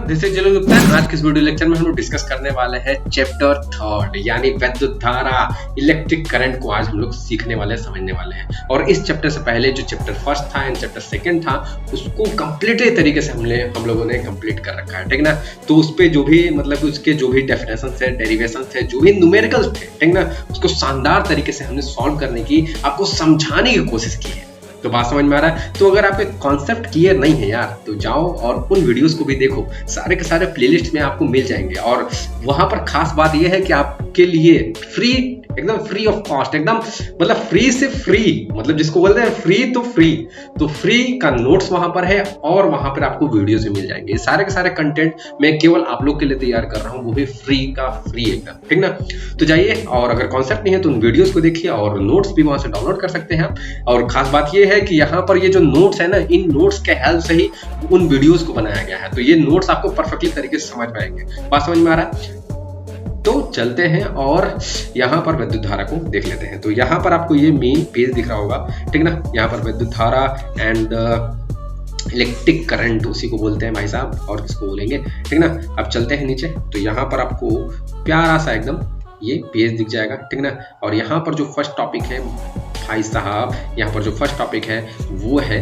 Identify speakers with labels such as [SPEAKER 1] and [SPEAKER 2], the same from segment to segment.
[SPEAKER 1] This is जलन गुप्ता। आज के इस वीडियो लेक्चर में हम लोग डिस्कस करने वाले हैं चैप्टर 3 यानी विद्युत धारा, इलेक्ट्रिक करंट को आज हम लोग सीखने वाले हैं, समझने वाले हैं। और इस चैप्टर से पहले जो चैप्टर 1 था एंड चैप्टर 2 था उसको कंप्लीटली तरीके से हम लोगों ने कंप्लीट कर रखा है, ठीक ना। तो उस पे जो भी मतलब उसके जो भी डेफिनेशन थे, डेरिवेशन थे, जो भी न्यूमेरिकल्स थे, ठीक ना, उसको शानदार तरीके से हमने सॉल्व करने की, आपको समझाने की कोशिश की है। तो बात समझ में आ रहा है? तो अगर आपके कॉन्सेप्ट क्लियर नहीं है यार, तो जाओ और उन वीडियोस को भी देखो, सारे के सारे प्लेलिस्ट में आपको मिल जाएंगे। और वहां पर खास बात यह है कि आपके लिए फ्री, एकदम फ्री ऑफ कॉस्ट, एकदम मतलब फ्री से फ्री, मतलब जिसको बोलते हैं फ्री तो फ्री का नोट्स वहां पर है और वहां पर आपको वीडियोस भी मिल जाएंगे। सारे के सारे कंटेंट मैं केवल आप लोग के लिए तैयार कर रहा हूँ, वो भी फ्री का फ्री एकदम, ठीक ना। तो जाइए, और अगर कॉन्सेप्ट नहीं है तो उन वीडियोस को देखिए और नोट्स भी वहां से डाउनलोड कर सकते हैं आप। और खास बात ये है कि यहाँ पर ये जो नोट्स है ना, इन नोट्स के हेल्प से ही उन वीडियोस को बनाया गया है। तो ये नोट्स आपको परफेक्टली तरीके से समझ पाएंगे। बात समझ में आ रहा है? तो चलते हैं और यहाँ पर विद्युत धारा को देख लेते हैं। तो यहाँ पर आपको ये मेन पेज दिख रहा होगा, ठीक ना। यहाँ पर विद्युत धारा एंड इलेक्ट्रिक करंट, उसी को बोलते हैं भाई साहब, और किसको बोलेंगे, ठीक ना। अब चलते हैं नीचे, तो यहाँ पर आपको प्यारा सा एकदम ये पेज दिख जाएगा, ठीक ना। और यहाँ पर जो फर्स्ट टॉपिक है भाई साहब, यहाँ पर जो फर्स्ट टॉपिक है वो है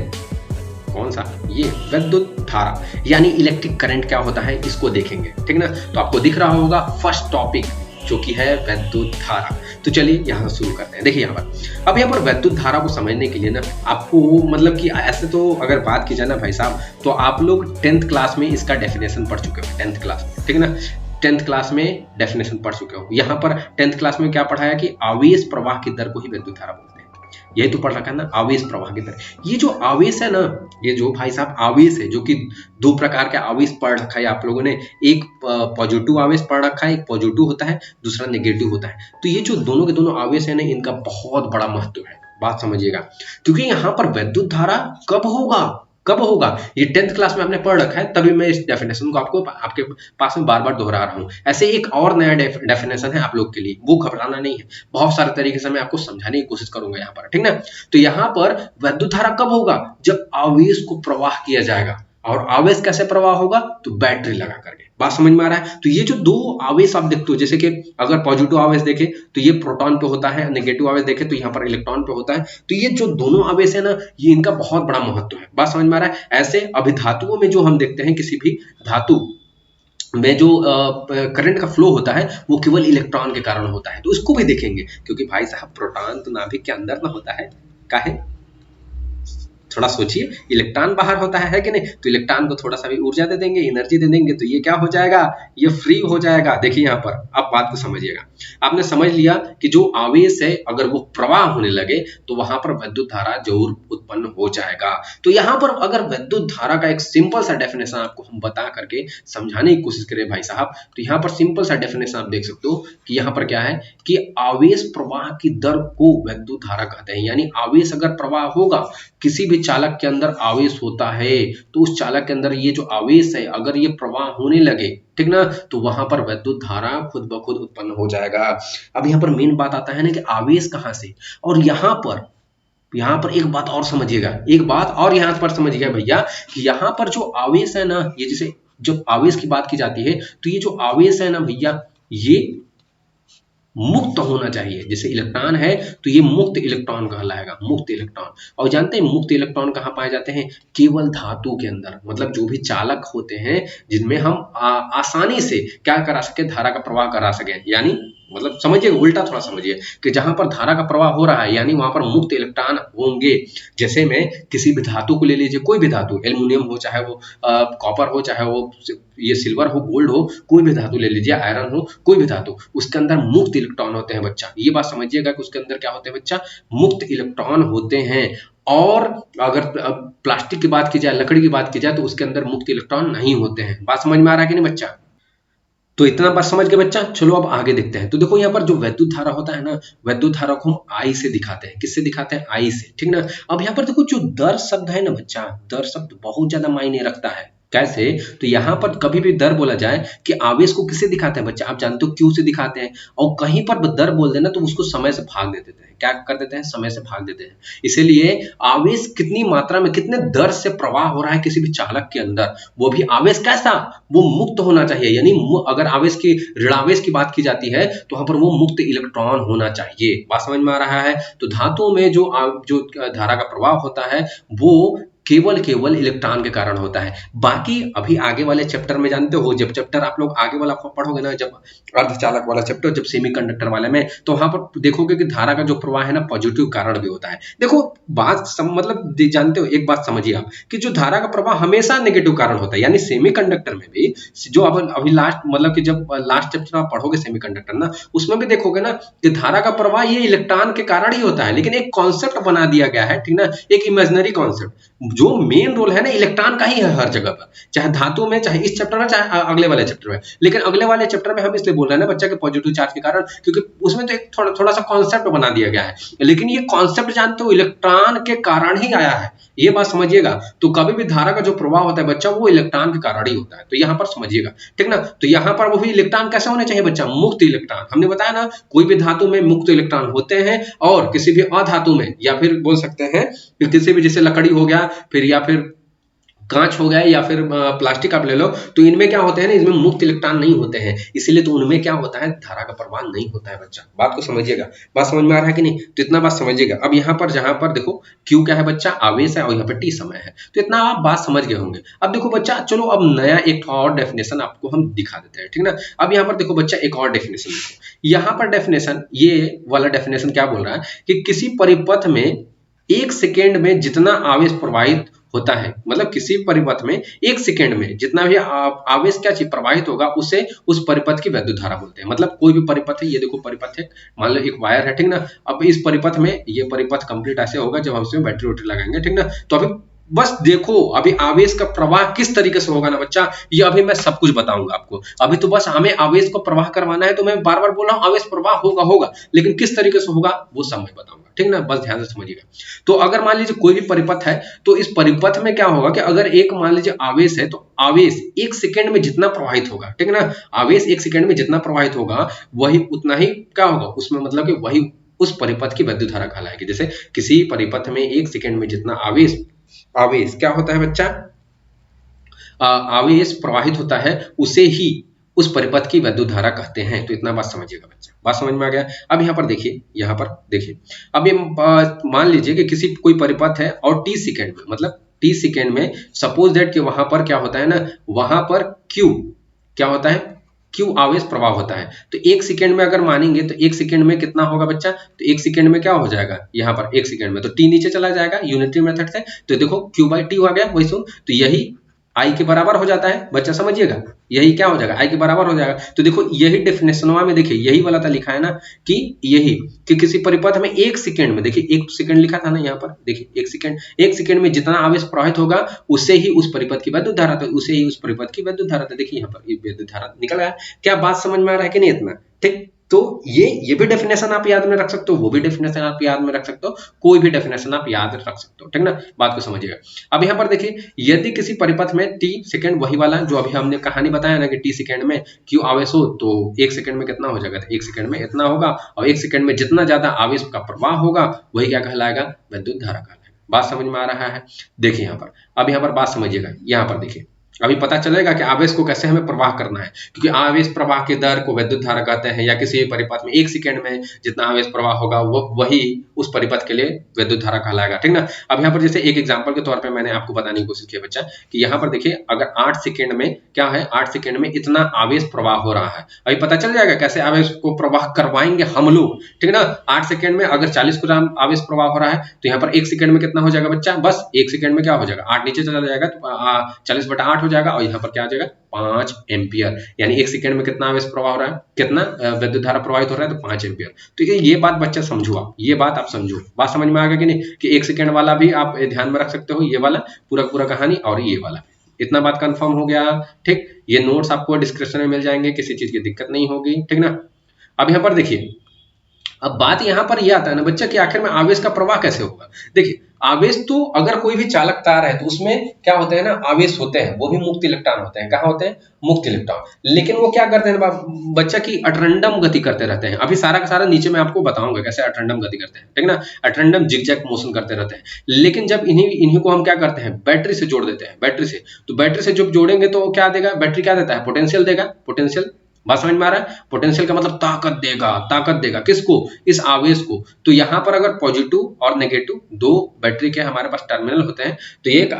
[SPEAKER 1] कौन सा, ये विद्युत धारा यानी इलेक्ट्रिक करंट क्या होता है, इसको देखेंगे, ठीक ना। तो आपको दिख रहा होगा फर्स्ट टॉपिक जो कि है विद्युत धारा। तो चलिए यहाँ शुरू करते हैं। देखिए यहाँ पर, अब यहाँ पर विद्युत धारा को समझने के लिए ना आपको मतलब कि ऐसे तो अगर बात की जाए ना भाई साहब, तो आप लोग 10th क्लास में इसका डेफिनेशन पढ़ चुके हो, 10th क्लास में, ठीक है ना। 10th क्लास में डेफिनेशन पढ़ चुके हो। यहाँ पर 10th क्लास में क्या पढ़ाया कि आवेश प्रवाह की दर को ही विद्युत धारा बोलते हैं। यही तो पढ़ रखा है ना, आवेश प्रवाह की दर। ये जो आवेश है ना, ये जो भाई साहब आवेश है, जो कि दो प्रकार के आवेश पढ़ रखा है आप लोगों ने। एक पॉजिटिव आवेश पढ़ रखा है, एक पॉजिटिव होता है, दूसरा नेगेटिव होता है। तो ये जो दोनों के दोनों आवेश है ना, इनका बहुत बड़ा महत्व है, बात समझिएगा। क्योंकि यहाँ पर विद्युत धारा कब होगा ये 10th क्लास में आपने पढ़ रखा है, तभी मैं इस डेफिनेशन को आपके पास में बार बार दोहरा रहा हूँ। ऐसे एक और नया डेफिनेशन है आप लोग के लिए, वो घबराना नहीं है, बहुत सारे तरीके से मैं आपको समझाने की कोशिश करूंगा यहाँ पर, ठीक ना। तो यहाँ पर विद्युत धारा कब होगा, जब आवेश को प्रवाह किया जाएगा। और आवेश कैसे प्रवाह होगा, तो बैटरी लगा करके। बात समझ में आ रहा है? तो ये जो दो आवेश आप देखते हो, जैसे कि अगर पॉजिटिव आवेश देखे तो ये प्रोटॉन पे होता है, नेगेटिव आवेश देखे तो यहाँ पर इलेक्ट्रॉन पे होता है। तो ये जो दोनों आवेश है ना, ये इनका बहुत बड़ा महत्व है। बात समझ में आ रहा है? ऐसे अभिधातुओं में जो हम देखते हैं, किसी भी धातु में जो करंट का फ्लो होता है वो केवल इलेक्ट्रॉन के कारण होता है। तो इसको भी देखेंगे, क्योंकि भाई साहब प्रोटॉन तो नाभिक के अंदर ना होता है, काहे? थोड़ा सोचिए, इलेक्ट्रॉन बाहर होता है कि नहीं। तो इलेक्ट्रॉन को थोड़ा सा भी ऊर्जा दे देंगे, एनर्जी दे देंगे, तो ये क्या हो जाएगा, ये फ्री हो जाएगा। देखिए यहाँ पर, अब बात को समझिएगा। आपने समझ लिया कि जो आवेश है अगर वो प्रवाह होने लगे तो वहां पर विद्युत धारा जरूर उत्पन्न हो जाएगा। तो यहाँ पर अगर विद्युत धारा का एक सिंपल सा डेफिनेशन आपको हम बता करके समझाने की कोशिश करें भाई साहब, तो यहाँ पर सिंपल सा डेफिनेशन आप देख सकते हो कि यहाँ पर क्या है कि आवेश प्रवाह की दर को विद्युत धारा कहते हैं। यानी आवेश अगर प्रवाह होगा, किसी भी चालक के अंदर आवेश होता है, तो उस चालक के अंदर ये जो आवेश है अगर ये प्रवाह होने लगे, ठीक ना, तो वहां पर विद्युत धारा खुद ब खुद उत्पन्न हो जाएगा। अब यहाँ पर मेन बात आता है ना कि आवेश कहाँ से, और यहाँ पर एक बात और समझिएगा, एक बात और यहाँ पर समझिएगा भैया, कि यहाँ पर जो आवेश है ना, ये जैसे जब आवेश की बात की जाती है तो ये जो आवेश है ना भैया, ये मुक्त होना चाहिए। जैसे इलेक्ट्रॉन है तो ये मुक्त इलेक्ट्रॉन कहलाएगा, मुक्त इलेक्ट्रॉन। और जानते हैं मुक्त इलेक्ट्रॉन कहाँ पाए जाते हैं, केवल धातु के अंदर। मतलब जो भी चालक होते हैं जिनमें हम आसानी से क्या करा सके, धारा का प्रवाह करा सके। यानी मतलब समझिए, उल्टा थोड़ा समझिए कि जहां पर धारा का प्रवाह हो रहा है यानी वहां पर मुक्त इलेक्ट्रॉन होंगे। जैसे में किसी भी धातु को ले लीजिए, कोई भी धातु, एल्युमिनियम हो, चाहे वो कॉपर हो, चाहे वो ये सिल्वर हो, गोल्ड हो, कोई भी धातु ले लीजिए, आयरन हो, कोई भी धातु, उसके अंदर मुक्त इलेक्ट्रॉन होते हैं बच्चा। ये बात समझिएगा कि उसके अंदर क्या होते हैं बच्चा, मुक्त इलेक्ट्रॉन होते हैं। और अगर प्लास्टिक की बात की जाए, लकड़ी की बात की जाए, तो उसके अंदर मुक्त इलेक्ट्रॉन नहीं होते हैं। बात समझ में आ रहा है कि नहीं बच्चा? तो इतना बात समझ गए बच्चा? चलो अब आगे देखते हैं। तो देखो यहाँ पर जो विद्युत धारा होता है ना, विद्युत धारा को हम आई से दिखाते हैं। किससे दिखाते हैं? आई से, ठीक ना। अब यहाँ पर देखो जो दर शब्द है ना बच्चा, दर शब्द बहुत ज्यादा मायने रखता है। कैसे? तो यहाँ पर कभी भी दर बोला जाए कि आवेश को किससे दिखाते हैं बच्चा? आप जानते हो क्यू से दिखाते हैं। और कहीं पर दर बोल देना तो उसको समय से भाग दे देते हैं। क्या कर देते हैं? समय से भाग देते हैं। इसीलिए आवेश कितनी मात्रा में, कितने दर से प्रवाह हो रहा है किसी भी चालक के अंदर, वो भी आवेश कैसा? वो मुक्त होना चाहिए। यानी अगर आवेश की, ऋणावेश की बात की जाती है तो वहां पर वो मुक्त इलेक्ट्रॉन होना चाहिए। बात समझ में आ रहा है? तो धातुओं में जो धारा का प्रवाह होता है वो केवल इलेक्ट्रॉन के कारण होता है। बाकी अभी आगे वाले चैप्टर में जानते हो, जब चैप्टर आप लोग आगे वाला पढ़ोगे ना, जब अर्धचालक वाला चैप्टर, जब सेमीकंडक्टर वाले में, तो वहां पर देखोगे कि धारा का जो प्रवाह है ना, पॉजिटिव कारण भी होता है। देखो मतलब जानते हो, एक बात समझिए आप कि जो धारा का प्रवाह हमेशा नेगेटिव कारण होता है। यानी सेमीकंडक्टर में भी जो अभी लास्ट, मतलब कि जब लास्ट चैप्टर आप पढ़ोगे सेमीकंडक्टर ना, उसमें भी देखोगे ना कि धारा का प्रवाह ये इलेक्ट्रॉन के कारण ही होता है। लेकिन एक कॉन्सेप्ट बना दिया गया है, ठीक ना, एक इमेजिनरी कॉन्सेप्ट। जो मेन रोल है ना इलेक्ट्रॉन का ही है हर जगह पर, चाहे धातु में, चाहे इस चैप्टर में, चाहे अगले वाले चैप्टर में। लेकिन अगले वाले चैप्टर में हम इसलिए बोल रहे हैं ना बच्चा के पॉजिटिव चार्ज के कारण, क्योंकि उसमें तो एक थोड़ा सा कॉन्सेप्ट बना दिया गया है। लेकिन ये कॉन्सेप्ट जानते हो इलेक्ट्रॉन के कारण ही आया है, ये बात समझिएगा। तो कभी भी धारा का जो प्रवाह होता है बच्चा, वो इलेक्ट्रॉन के कारण ही होता है। तो यहाँ पर समझिएगा, ठीक ना। तो यहाँ पर वो भी इलेक्ट्रॉन कैसे होने चाहिए बच्चा? मुक्त इलेक्ट्रॉन। हमने बताया ना, कोई भी धातु में मुक्त इलेक्ट्रॉन होते हैं, और किसी भी अधातु में, या फिर बोल सकते हैं किसी भी, जैसे लकड़ी हो गया, फिर या फिर कांच हो गया, या फिर प्लास्टिक आप ले लो, तो इनमें क्या होते हैं ना, इसमें मुक्त इलेक्ट्रॉन नहीं होते हैं। इसीलिए तो उनमें क्या होता है, धारा का प्रवाह नहीं होता है बच्चा। बात को समझिएगा। बात समझ में आ रहा है कि नहीं? तो इतना बात समझिएगा। अब यहाँ पर, जहां पर देखो क्यू क्या है बच्चा? आवेश है, और यहाँ पर टी समय है। तो इतना आप बात समझ गए होंगे। अब देखो बच्चा, चलो अब नया एक और डेफिनेशन आपको हम दिखा देते हैं, ठीक ना। अब यहाँ पर देखो बच्चा, एक और डेफिनेशन देखो। यहाँ पर डेफिनेशन, ये वाला डेफिनेशन क्या बोल रहा है कि किसी परिपथ में 1 सेकेंड में जितना आवेश प्रवाहित होता है, मतलब किसी परिपथ में 1 सेकेंड में जितना भी आवेश क्या चीज प्रवाहित होगा, उसे उस परिपथ की वैद्युत धारा बोलते हैं। मतलब कोई भी परिपथ है, ये देखो परिपथ है, मान लो एक वायर है, ठीक ना। अब इस परिपथ में, ये परिपथ कंप्लीट ऐसे होगा जब हम इसमें बैटरी वैटरी लगाएंगे, ठीक ना। तो अभी बस देखो, अभी आवेश का प्रवाह किस तरीके से होगा ना बच्चा, ये अभी मैं सब कुछ बताऊंगा आपको। अभी तो बस हमें आवेश को प्रवाह करवाना है, तो मैं बार बार बोल रहा हूँ आवेश प्रवाह होगा, लेकिन किस तरीके से होगा वो सब मैं बताऊंगा, ठीक ना। बस ध्यान से समझिएगा। तो अगर मान लीजिए कोई भी परिपथ है, तो इस परिपथ में क्या होगा कि अगर एक मान लीजिए आवेश है, तो आवेश 1 सेकेंड में जितना प्रवाहित होगा, ठीक ना, आवेश 1 सेकेंड में जितना प्रवाहित होगा, वही उतना ही क्या होगा उसमें, मतलब कि वही उस परिपथ की वैद्युत धारा कहलाएगी। जैसे किसी परिपथ में 1 सेकेंड में जितना आवेश आवेश क्या होता है बच्चा? आवेश प्रवाहित होता है, उसे ही उस परिपथ की वैद्युत धारा कहते हैं। तो इतना बात समझिएगा बच्चा। बात समझ में आ गया? अब यहाँ पर देखिए, यहाँ पर देखिए, अब ये मान लीजिए कि किसी कोई परिपथ है, और टी सेकेंड में, मतलब टी सेकेंड में, सपोज दैट कि वहां पर क्या होता है ना, वहां पर क्यू क्या होता है, क्यू आवेश प्रवाह होता है। तो 1 सेकेंड में अगर मानेंगे, तो 1 सेकेंड में कितना होगा बच्चा? तो 1 सेकेंड में क्या हो जाएगा, यहाँ पर 1 सेकेंड में तो टी नीचे चला जाएगा यूनिटरी मेथड से। तो देखो क्यू बाई टी हो गया, वही सुन, तो यही आई के बराबर हो जाता है बच्चा, समझिएगा। यही क्या हो जाएगा, आई के बराबर हो जाएगा। तो देखो यही डेफिनेशनवा में देखिए, यही वाला था लिखा है ना, कि यही कि किसी परिपथ में 1 सेकेंड में, देखिए 1 सेकेंड लिखा था ना यहाँ पर, देखिए 1 सेकेंड में जितना आवेश प्रवाहित होगा, उसे ही उस परिपथ की वैद्युत धारा, तो उसे ही उस परिपथ की वैद्युत धारा। देखिए यहाँ पर वैद्युत धारा निकल गया। क्या बात समझ में आ रहा है कि नहीं इतना? ठीक। तो ये भी डेफिनेशन आप याद में रख सकते हो, वो भी डेफिनेशन आप याद में रख सकते हो, कोई भी डेफिनेशन आप याद रख सकते हो, ठीक ना। बात को समझिएगा। अब यहाँ पर देखिए, यदि किसी परिपथ में टी सेकेंड, वही वाला जो अभी हमने कहानी बताया ना कि टी सेकेंड में क्यू आवेश हो, तो 1 सेकेंड में कितना हो जाएगा, तो 1 सेकेंड में इतना होगा, और 1 सेकेंड में जितना ज्यादा आवेश का प्रवाह होगा, वही क्या कहलाएगा, वैद्युत धारा कहलाएगा। बात समझ में आ रहा है? देखिए यहाँ पर, अब यहाँ पर बात समझिएगा। यहाँ पर देखिए, अभी पता चलेगा कि आवेश को कैसे हमें प्रवाह करना है, क्योंकि आवेश प्रवाह के दर को वैद्युत धारा कहते हैं, या किसी परिपथ में 1 सेकेंड में जितना आवेश प्रवाह होगा, वो वही उस परिपथ के लिए वैद्युत धारा कहलाएगा, ठीक ना। अब यहाँ पर जैसे एक एग्जांपल के तौर पे मैंने आपको बताने की कोशिश की बच्चा, कि यहाँ पर देखिए, अगर 8 सेकेंड में क्या है, 8 सेकेंड में इतना आवेश प्रवाह हो रहा है। अभी पता चल जाएगा कैसे आवेश को प्रवाह करवाएंगे हम लोग, ठीक ना। 8 सेकेंड में अगर 40 ग्राम आवेश प्रवाह हो रहा है, तो यहाँ पर 1 सेकेंड में कितना हो जाएगा बच्चा? बस 1 सेकेंड में क्या हो जाएगा, 8 नीचे चला जाएगा, तो 40/8 हो जाएगा, और यहाँ पर क्या आ जाएगा, 5 एम्पियर। यानी 1 सेकेंड में कितना आवेश प्रवाह हो रहा है, कितना विद्युत धारा प्रवाहित हो रहा है, तो 5 एम्पियर। तो ये बात बच्चा समझो, आप ये बात आप समझो। बात समझ में आ गया कि नहीं, कि 1 सेकेंड वाला भी आप ध्यान में रख सकते हो, ये वाला पूरा कहानी, और ये वाला। इतना बात कंफर्म हो गया? ठीक। ये नोट्स आपको डिस्क्रिप्शन में मिल जाएंगे, किसी चीज की दिक्कत नहीं होगी, ठीक ना। अब यहाँ पर देखिए, अब बात यहाँ पर यह आता है ना बच्चा कि आखिर में आवेश का प्रवाह कैसे होगा। देखिए आवेश तो अगर कोई भी चालक तार है तो उसमें क्या होते हैं ना, आवेश होते हैं, वो भी मुक्त इलेक्ट्रॉन होते हैं। कहाँ होते हैं? मुक्त इलेक्ट्रॉन। लेकिन वो क्या करते हैं बच्चा की अटरंडम गति करते रहते हैं। अभी सारा का सारा नीचे मैं आपको बताऊंगा कैसे अटरंडम गति करते हैं, ठीक ना। अटरंडम जिगजैग मोशन करते रहते हैं। लेकिन जब इन्हीं को हम क्या करते हैं, बैटरी से जोड़ देते हैं, बैटरी से, तो बैटरी से जब जोड़ेंगे तो क्या देगा, बैटरी क्या देता है, पोटेंशियल देगा, पोटेंशियल। बात समझ में आ रहा है? पोटेंशियल का मतलब ताकत देगा, ताकत देगा किसको, इस आवेश को। तो यहां पर अगर पॉजिटिव और नेगेटिव दो बैटरी के हमारे पास टर्मिनल होते हैं, तो एक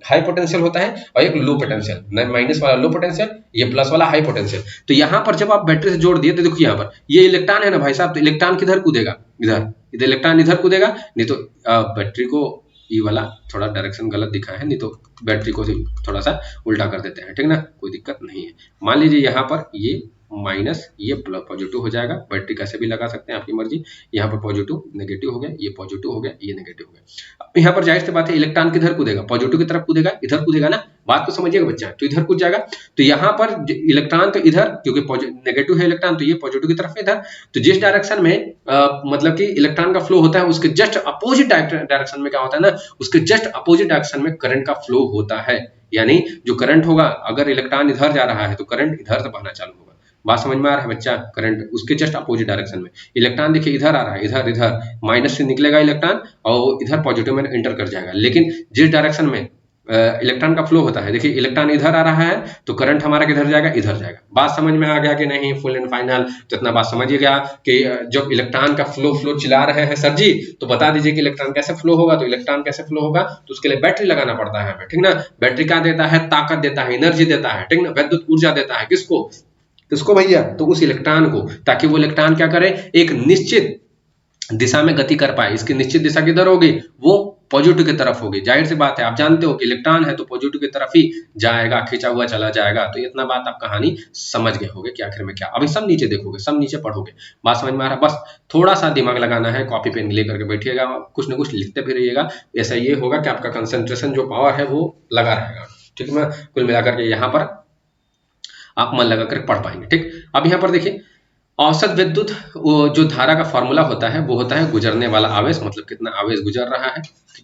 [SPEAKER 1] हाई पोटेंशियल होता है और एक लो पोटेंशियल, माइनस वाला लो पोटेंशियल, ये प्लस वाला हाई पोटेंशियल। तो यहां पर जब आप बैटरी से जोड़ दिए तो देखिए यहाँ पर ये इलेक्ट्रॉन है ना भाई साहब, तो इलेक्ट्रॉन किधर कूदेगा, इधर, इधर इलेक्ट्रॉन इधर कूदेगा। नहीं तो बैटरी को ये वाला थोड़ा डायरेक्शन गलत दिखा है, नहीं तो बैटरी को थोड़ा सा उल्टा कर देते हैं, ठीक ना, कोई दिक्कत नहीं है। मान लीजिए यहाँ पर ये माइनस, ये पॉजिटिव हो जाएगा, बैटरी कैसे भी लगा सकते हैं आपकी मर्जी। यहाँ पर पॉजिटिव नेगेटिव हो गया, ये पॉजिटिव हो गया, ये नेगेटिव हो गया। अब यहाँ पर जाहिर सी बात है इलेक्ट्रॉन किधर कूदेगा, पॉजिटिव की तरफ कूदेगा, इधर कूदेगा ना, बात को समझिएगा बच्चा। तो इधर कूद जाएगा, तो यहाँ पर इलेक्ट्रॉन तो इधर, क्योंकि नेगेटिव है इलेक्ट्रॉन, तो ये पॉजिटिव की तरफ इधर। तो जिस डायरेक्शन में मतलब कि इलेक्ट्रॉन का फ्लो होता है उसके जस्ट अपोजिट डायरेक्शन में क्या होता है ना, उसके जस्ट अपोजिट डायरेक्शन में करंट का फ्लो होता है। यानी जो करंट होगा, अगर इलेक्ट्रॉन इधर जा रहा है तो करंट इधर से बहना चालू होगा। बात समझ में आ रहा है बच्चा? करंट उसके जस्ट अपोजिट डायरेक्शन में, इलेक्ट्रॉन देखिए इधर आ रहा है, इधर इधर माइनस से निकलेगा इलेक्ट्रॉन और इधर पॉजिटिव में एंटर कर जाएगा। लेकिन जिस डायरेक्शन में इलेक्ट्रॉन का फ्लो होता है, देखिए इलेक्ट्रॉन इधर आ रहा है तो करंट हमारा किधर जाएगा, इधर जाएगा। बात समझ में आ गया कि नहीं? Full and final. तो इतना बात समझिएगा कि जब इलेक्ट्रॉन का फ्लो चिल्ला रहे हैं सर जी, तो बता दीजिए कि इलेक्ट्रॉन कैसे फ्लो होगा। तो इलेक्ट्रॉन कैसे फ्लो होगा, तो उसके लिए बैटरी लगाना पड़ता है, ठीक ना। बैटरी क्या देता है, ताकत देता है, एनर्जी देता है, ठीक ना, विद्युत ऊर्जा देता है। किसको? किसको भैया? तो उस इलेक्ट्रॉन को, ताकि वो इलेक्ट्रॉन क्या करे, एक निश्चित दिशा में गति कर पाए। इसकी निश्चित दिशा किधर होगी, वो पॉजिटिव की तरफ होगी। जाहिर सी बात है, आप जानते हो कि इलेक्ट्रॉन है तो पॉजिटिव की तरफ ही जाएगा, खींचा हुआ चला जाएगा। तो इतना बात आप कहानी समझ गए होगे कि आखिर में क्या। अभी सब नीचे देखोगे, सब नीचे पढ़ोगे, बात समझ में आ रहा है? बस थोड़ा सा दिमाग लगाना है, कॉपी पेन लेकर के बैठिएगा, कुछ न कुछ लिखते भी रहिएगा। ऐसा ये होगा कि आपका कंसंट्रेशन जो पावर है वो लगा रहेगा, ठीक है। कुल मिलाकर के यहाँ पर आप मन लगा कर पढ़ पाएंगे, ठीक। अब यहाँ पर देखिए औसत विद्युत जो धारा का फॉर्मूला होता है वो होता है गुजरने वाला आवेश, मतलब कितना आवेश गुजर रहा है,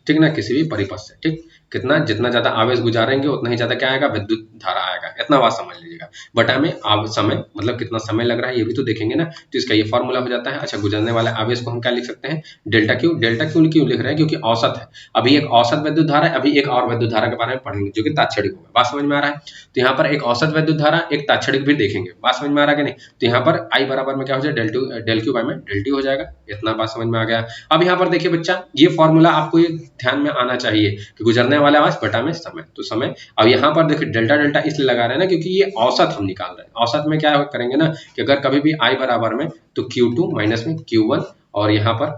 [SPEAKER 1] ठीक ना, किसी भी परिपथ से, ठीक। कितना, जितना ज्यादा आवेश गुजारेंगे उतना ही ज्यादा क्या आएगा, विद्युत धारा आएगा। इतना बात समझ लीजिएगा। बटा में समय, मतलब कितना समय लग रहा है ये भी तो देखेंगे ना, तो इसका ये फॉर्मूला हो जाता है। अच्छा, गुजरने वाले आवेश को हम क्या लिख सकते हैं, डेल्टा क्यू। डेल्टा क्यू क्यों लिख रहे हैं, क्योंकि औसत है। अभी एक औसत विद्युत धारा, अभी एक और विद्युत धारा के बारे में पढ़ेंगे जो कि तात्क्षणिक होगा। बात समझ में आ रहा है? तो यहाँ पर एक औसत विद्युत धारा, एक तात्क्षणिक भी देखेंगे। बात समझ में आ रहा है कि नहीं? तो यहाँ पर आई बराबर में क्या हो जाएगा, डेल क्यू बाय में डेल टी हो जाएगा। इतना बात समझ में आ गया। अब यहाँ पर देखिए बच्चा, ये फॉर्मूला आपको ये ध्यान में आना चाहिए कि गुजरने वाला आवेश बटा में समय, तो समय। अब यहाँ पर देखिए डेल्टा डेल्टा इसलिए लगा रहे हैं ना, क्योंकि ये औसत हम निकाल रहे हैं। औसत में क्या करेंगे ना कि अगर कभी भी आई बराबर में तो Q2 माइनस में Q1 और यहाँ पर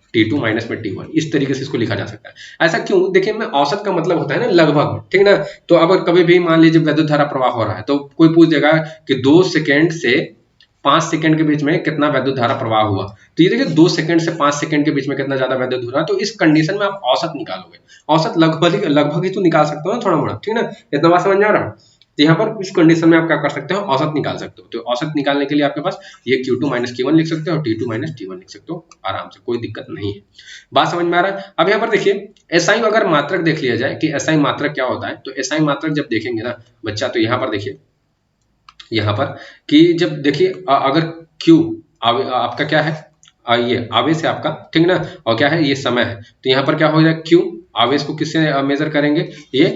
[SPEAKER 1] T2 माइनस में T1, इस तरीके से इसको लिखा जा सकता है। ऐसा क्यों? देखिए मैं औसत का मतलब होता है ना लगभग, ठीक ना। तो अगर कभी भी मान लीजिए विद्युत धारा प्रवाह हो रहा है तो कोई पूछ देगा कि 2 सेकेंड से 5 सेकंड के बीच में कितना विद्युत धारा प्रवाह हुआ। तो ये देखिए 2 सेकंड से 5 सेकंड के बीच में कितना ज्यादा विद्युत धारा, तो इस कंडीशन में आप औसत निकालोगे। औसत लगभग ही तो निकाल सकते हो ना, थोड़ा मोड़ा, ठीक ना। इतना बात समझ में आ रहा है? तो यहाँ पर इस कंडीशन में आप क्या कर सकते हो, औसत निकाल सकते हो। तो औसत निकालने के लिए आपके पास ये Q2 माइनस Q1 लिख सकते हो और T2 माइनस T1 लिख सकते हो आराम से, कोई दिक्कत नहीं है। बात समझ में आ रहा है? अब यहाँ पर देखिए एसआई अगर मात्रक देख लिया जाए कि एसआई मात्रक क्या होता है, तो एसआई मात्रक जब देखेंगे ना बच्चा, तो यहाँ पर देखिए, यहाँ पर कि जब देखिए अगर Q आपका क्या है, ये आवेश है आपका, ठीक ना, और क्या है, ये समय है। तो यहाँ पर क्या हो जाएगा, Q आवेश को किससे मेजर करेंगे, ये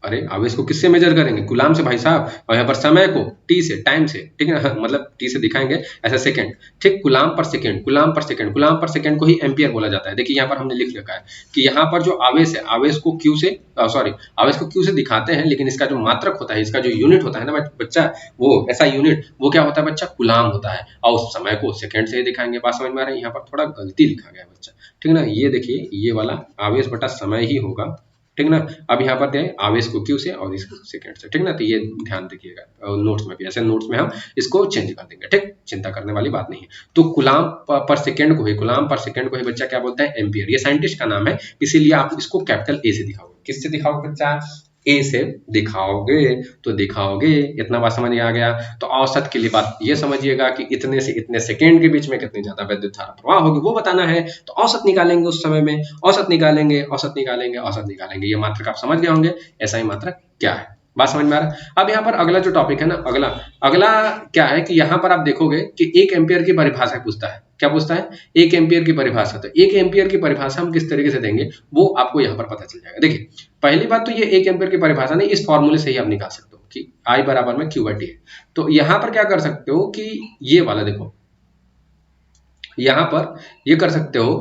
[SPEAKER 1] अरे आवेश को किससे मेजर करेंगे, गुलाम से भाई साहब। और यहाँ पर समय को टी से, टाइम से, ठीक है, मतलब टी से दिखाएंगे ऐसा सेकंड, ठीक। गुलाम पर सेकंड, गुलाम पर सेकंड, गुलाम पर सेकंड को ही एम्पियर बोला जाता है। देखिए यहाँ पर हमने लिख रखा है कि यहाँ पर जो आवेश है, आवेश को क्यू से आवेश को क्यू से दिखाते हैं, लेकिन इसका जो मात्रक होता है, इसका जो यूनिट होता है ना बच्चा, वो ऐसा यूनिट वो क्या होता है बच्चा, गुलाम होता है। और उस समय को सेकंड से ही दिखाएंगे। बात समझ में आ रहा है? यहाँ पर थोड़ा गलती लिखा गया है बच्चा, ठीक ना। ये देखिए ये वाला आवेश बटा समय ही होगा, ठीक ना। अब यहाँ पर दें आवेश को क्यू से और इसको सेकंड से, ठीक ना। तो ये ध्यान रखिएगा, नोट्स में भी ऐसे नोट्स में हम इसको चेंज कर देंगे, ठीक, चिंता करने वाली बात नहीं है। तो गुलाम पर सेकंड को ही, गुलाम पर सेकंड को ही बच्चा क्या बोलते हैं, एम्पियर। ये साइंटिस्ट का नाम है, इसीलिए आप इसको कैपिटल ए से दिखाओगे। किससे दिखाओगे बच्चा, ए से दिखाओगे तो दिखाओगे। इतना बात समझ में आ गया। तो औसत के लिए बात ये समझिएगा कि इतने से इतने सेकेंड के बीच में कितनी ज्यादा विद्युत धारा प्रवाह होगी वो बताना है। तो औसत निकालेंगे उस समय में, औसत निकालेंगे, औसत निकालेंगे, औसत निकालेंगे। ये मात्रक आप समझ गए होंगे ऐसा ही मात्रक क्या है, बात समझ में आ रहा है। अब यहाँ पर अगला जो टॉपिक है ना, अगला अगला क्या है कि यहाँ पर आप देखोगे कि 1 एम्पियर की परिभाषा पूछता है। क्या पूछता है? 1 एम्पियर की परिभाषा। तो 1 एम्पियर की परिभाषा हम किस तरीके से देंगे वो आपको यहाँ पर पता चल जाएगा। देखिए पहली बात तो ये 1 एम्पियर की परिभाषा नहीं, इस फॉर्मूले से ही आप निकाल सकते हो कि I बराबर में Q बाई टी है। तो यहाँ पर क्या कर सकते हो कि ये वाला देखो, यहाँ पर ये कर सकते हो।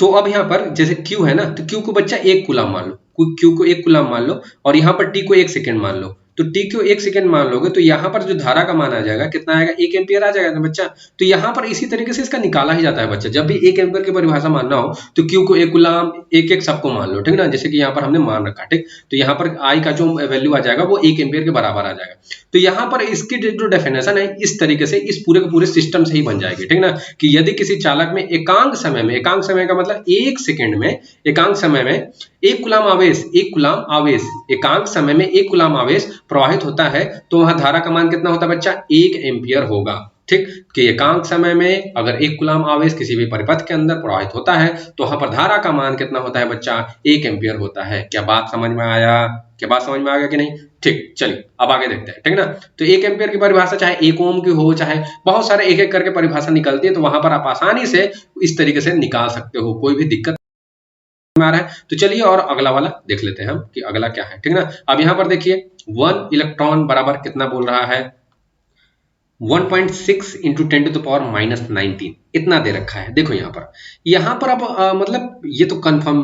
[SPEAKER 1] तो अब यहाँ पर जैसे Q है ना, तो Q को बच्चा 1 कूलम मान लो, Q को 1 कूलम मान लो, और यहाँ पर T को 1 सेकेंड मान लो। तो T को 1 सेकेंड मान लोगे तो यहाँ पर जो धारा का मान आ जाएगा कितना आएगा? 1 एम्पियर आ जाएगा ना बच्चा। तो यहाँ पर इसी तरीके से इसका निकाला ही जाता है बच्चा। जब भी 1 एम्पियर की परिभाषा मानना हो तो Q को 1 कूलम, एक एक सबको मान लो, ठीक ना। जैसे कि यहाँ पर हमने मान रखा, ठीक। तो यहाँ पर I का जो वैल्यू आ जाएगा वो 1 एम्पियर के बराबर आ जाएगा। तो यहाँ पर इसकी जो डेफिनेशन है इस तरीके से इस पूरे के पूरे सिस्टम से ही बन जाएगी, ठीक ना। कि यदि किसी चालक में एकांक समय का मतलब 1 सेकेंड में, एकांक समय में 1 कूलम आवेश, 1 कूलम आवेश, एकांक समय में 1 कूलम आवेश प्रवाहित होता है तो वहां धारा का मान कितना होता है बच्चा? 1 एम्पियर होगा, ठीक। कि एकांक समय में अगर 1 कूलम आवेश किसी भी परिपथ के अंदर प्रवाहित होता है तो वहां पर धारा का मान कितना होता है बच्चा? 1 एम्पियर होता है। क्या बात समझ में आया? क्या बात समझ में आ गया कि नहीं? ठीक, चलिए अब आगे देखते हैं, ठीक ना। तो 1 एम्पियर की परिभाषा चाहे 1 ओम की हो, चाहे बहुत सारे एक एक करके परिभाषा निकलती है, तो वहां पर आप आसानी से इस तरीके से निकाल सकते हो, कोई भी दिक्कत में आ रहा है। तो चलिए और अगला वाला देख लेते हैं हम कि अगला क्या है, ठीक ना। अब यहाँ पर देखिए 1 इलेक्ट्रॉन बराबर कितना बोल रहा है? 1.6 इंटू 10⁻⁻19 इतना दे रखा है। देखो यहाँ पर अब मतलब ये तो कंफर्म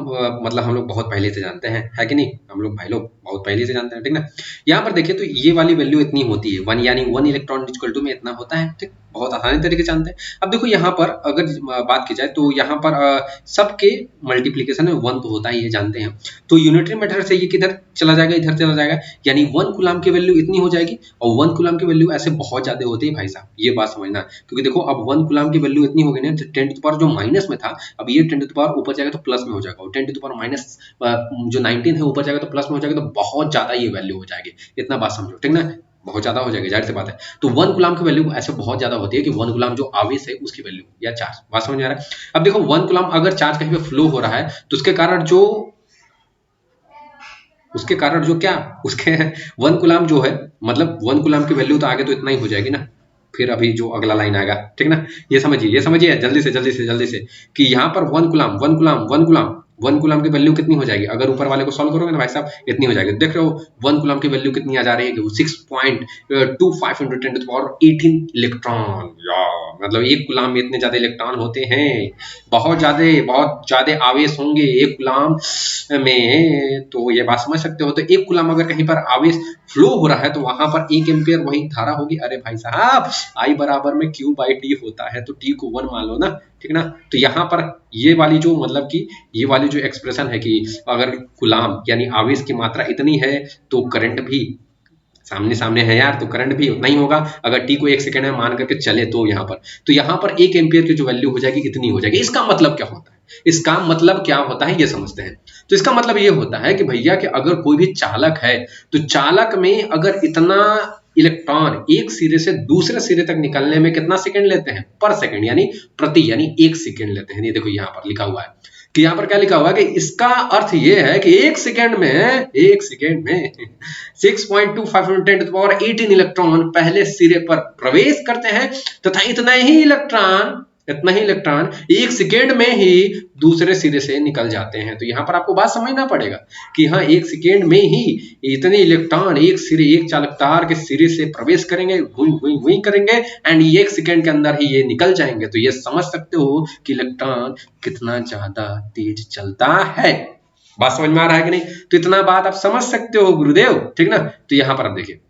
[SPEAKER 1] मतलब हम लोग बहुत पहले से जानते हैं, है कि नहीं? हम लोग भाई लोग बहुत पहले से जानते हैं, ठीक ना। यहाँ पर देखिए तो ये वाली वैल्यू इतनी होती है 1, यानी 1 इलेक्ट्रॉन इक्वल टू में इतना होता है, ठीक। बहुत आसानी तरीके से जानते हैं। अब देखो यहाँ पर अगर बात की जाए तो यहाँ पर सबके मल्टीप्लीकेशन में 1 तो होता ही है, जानते हैं। तो यूनिटरी मेथड से ये किधर चला जाएगा? इधर चला जाएगा, यानी 1 कूलम की वैल्यू इतनी हो जाएगी। और 1 कूलम की वैल्यू ऐसे बहुत ज्यादा होती है भाई साहब, ये बात समझना। क्योंकि देखो अब 1 कूलम की वैल्यू इतनी हो गई ना, 10 टू पावर जो माइनस में था अब ये 10 टू पावर ऊपर जाएगा तो प्लस में हो जाएगा, और 10 टू पावर माइनस जो 19 है ऊपर जाएगा तो प्लस में हो जाएगा। तो बहुत ज्यादा ये वैल्यू हो जाएगी, इतना बात समझो, ठीक ना। बहुत ज्यादा हो जाएगी, जाहिर सी बात है। तो 1 कूलम की वैल्यू ऐसे बहुत ज्यादा होती है कि 1 कूलम जो आवेश है उसकी वैल्यू या चार्ज, बात समझ में आ रहा है। अब देखो 1 कूलम अगर चार्ज कहीं पे फ्लो हो रहा है तो उसके कारण जो क्या उसके 1 कूलम जो है, मतलब 1 कूलम की वैल्यू तो आगे तो इतना ही हो जाएगी ना। फिर अभी जो अगला लाइन आएगा, ठीक ना। ये समझिए जल्दी से कि यहाँ पर 1 कूलम की वैल्यू कितनी हो जाएगी? अगर ऊपर वाले को सॉल्व करोगे ना भाई साहब इतनी हो जाएगी। देख रहे हो 1 कूलम की वैल्यू कितनी आ जा रही है? 6.25 into 10 to the power 18 electron. मतलब 1 कूलम में इतने ज्यादा इलेक्ट्रॉन होते हैं, बहुत ज्यादा आवेश होंगे 1 कूलम में। तो ये बात समझ सकते हो। तो 1 कूलम अगर कहीं पर आवेश फ्लो हो रहा है तो वहां पर 1 एम्पियर वही धारा होगी। अरे भाई साहब I बराबर में Q बाई टी होता है, तो T को 1 मान लो ना, ठीक ना। तो यहाँ पर ये वाली जो मतलब कि ये वाली जो एक्सप्रेशन है कि अगर कूलम यानी आवेश की मात्रा इतनी है तो करंट भी सामने है यार, तो करंट भी उतना ही होगा। अगर T को 1 सेकेंड में मान करके चले तो यहाँ पर 1 एम्पियर की जो वैल्यू हो जाएगी इतनी हो जाएगी। इसका मतलब क्या होता है? इसका मतलब क्या होता है ये समझते हैं। तो इसका मतलब ये होता है कि भैया कि अगर कोई भी चालक है तो चालक में अगर इतना इलेक्ट्रॉन एक सिरे से दूसरे सिरे तक निकलने में कितना सेकंड लेते हैं? पर सेकंड, यानी प्रति, यानी 1 सेकंड लेते हैं। ये देखो यहाँ पर लिखा हुआ है कि यहाँ पर क्या लिखा हुआ है कि इसका अर्थ ये है कि 1 सेकेंड में 6.25 into 10 to the power 18 electron पहले सिरे पर प्रवेश करते हैं तथा इतना ही इलेक्ट्रॉन 1 सेकेंड में ही दूसरे सिरे से निकल जाते हैं। तो यहाँ पर आपको बात समझना पड़ेगा कि हाँ 1 सेकेंड में ही इतने इलेक्ट्रॉन एक चालक तार के सिरे से प्रवेश करेंगे, वही करेंगे, एंड 1 सेकेंड के अंदर ही ये निकल जाएंगे। तो ये समझ सकते हो कि इलेक्ट्रॉन कितना ज्यादा तेज चलता है। बात समझ में आ रहा है कि नहीं? तो इतना बात आप समझ सकते हो गुरुदेव, ठीक ना। तो यहाँ पर अब देखिए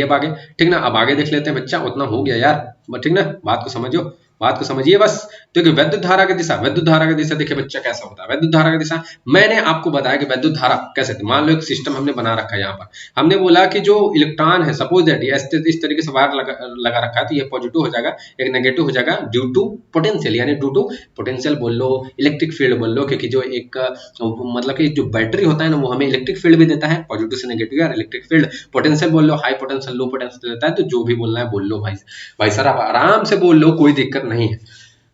[SPEAKER 1] अब आगे, ठीक ना। अब आगे देख लेते हैं बच्चा, उतना हो गया यार, ठीक ना, बात को समझो। बात को समझिए बस। देखिए वैद्युत धारा की दिशा, वैद्युत धारा की दिशा देखिए बच्चा कैसा होता है। वैद्युत धारा की दिशा मैंने आपको बताया कि वैद्युत धारा कैसे, मान लो एक सिस्टम हमने बना रखा है। यहाँ पर हमने बोला कि जो इलेक्ट्रॉन है, सपोज दैट ये इस तरीके से वायर लगा रखा है, तो ये पॉजिटिव हो जाएगा, एक नेगेटिव हो जाएगा ड्यू टू पोटेंशियल, यानी ड्यू टू पोटेंशियल बोल लो, इलेक्ट्रिक फील्ड बोल लो, क्योंकि जो एक मतलब कि जो बैटरी होता है ना, वो हमें इलेक्ट्रिक फील्ड भी देता है, पॉजिटिव से नेगेटिव यार इलेक्ट्रिक फील्ड। पोटेंशियल बोल लो, हाई पोटेंशियल, लो पोटेंशियल देता है। तो जो भी बोलना है बोल लो भाई, भाई सर आप आराम से बोल लो, कोई दिक्कत नहीं है।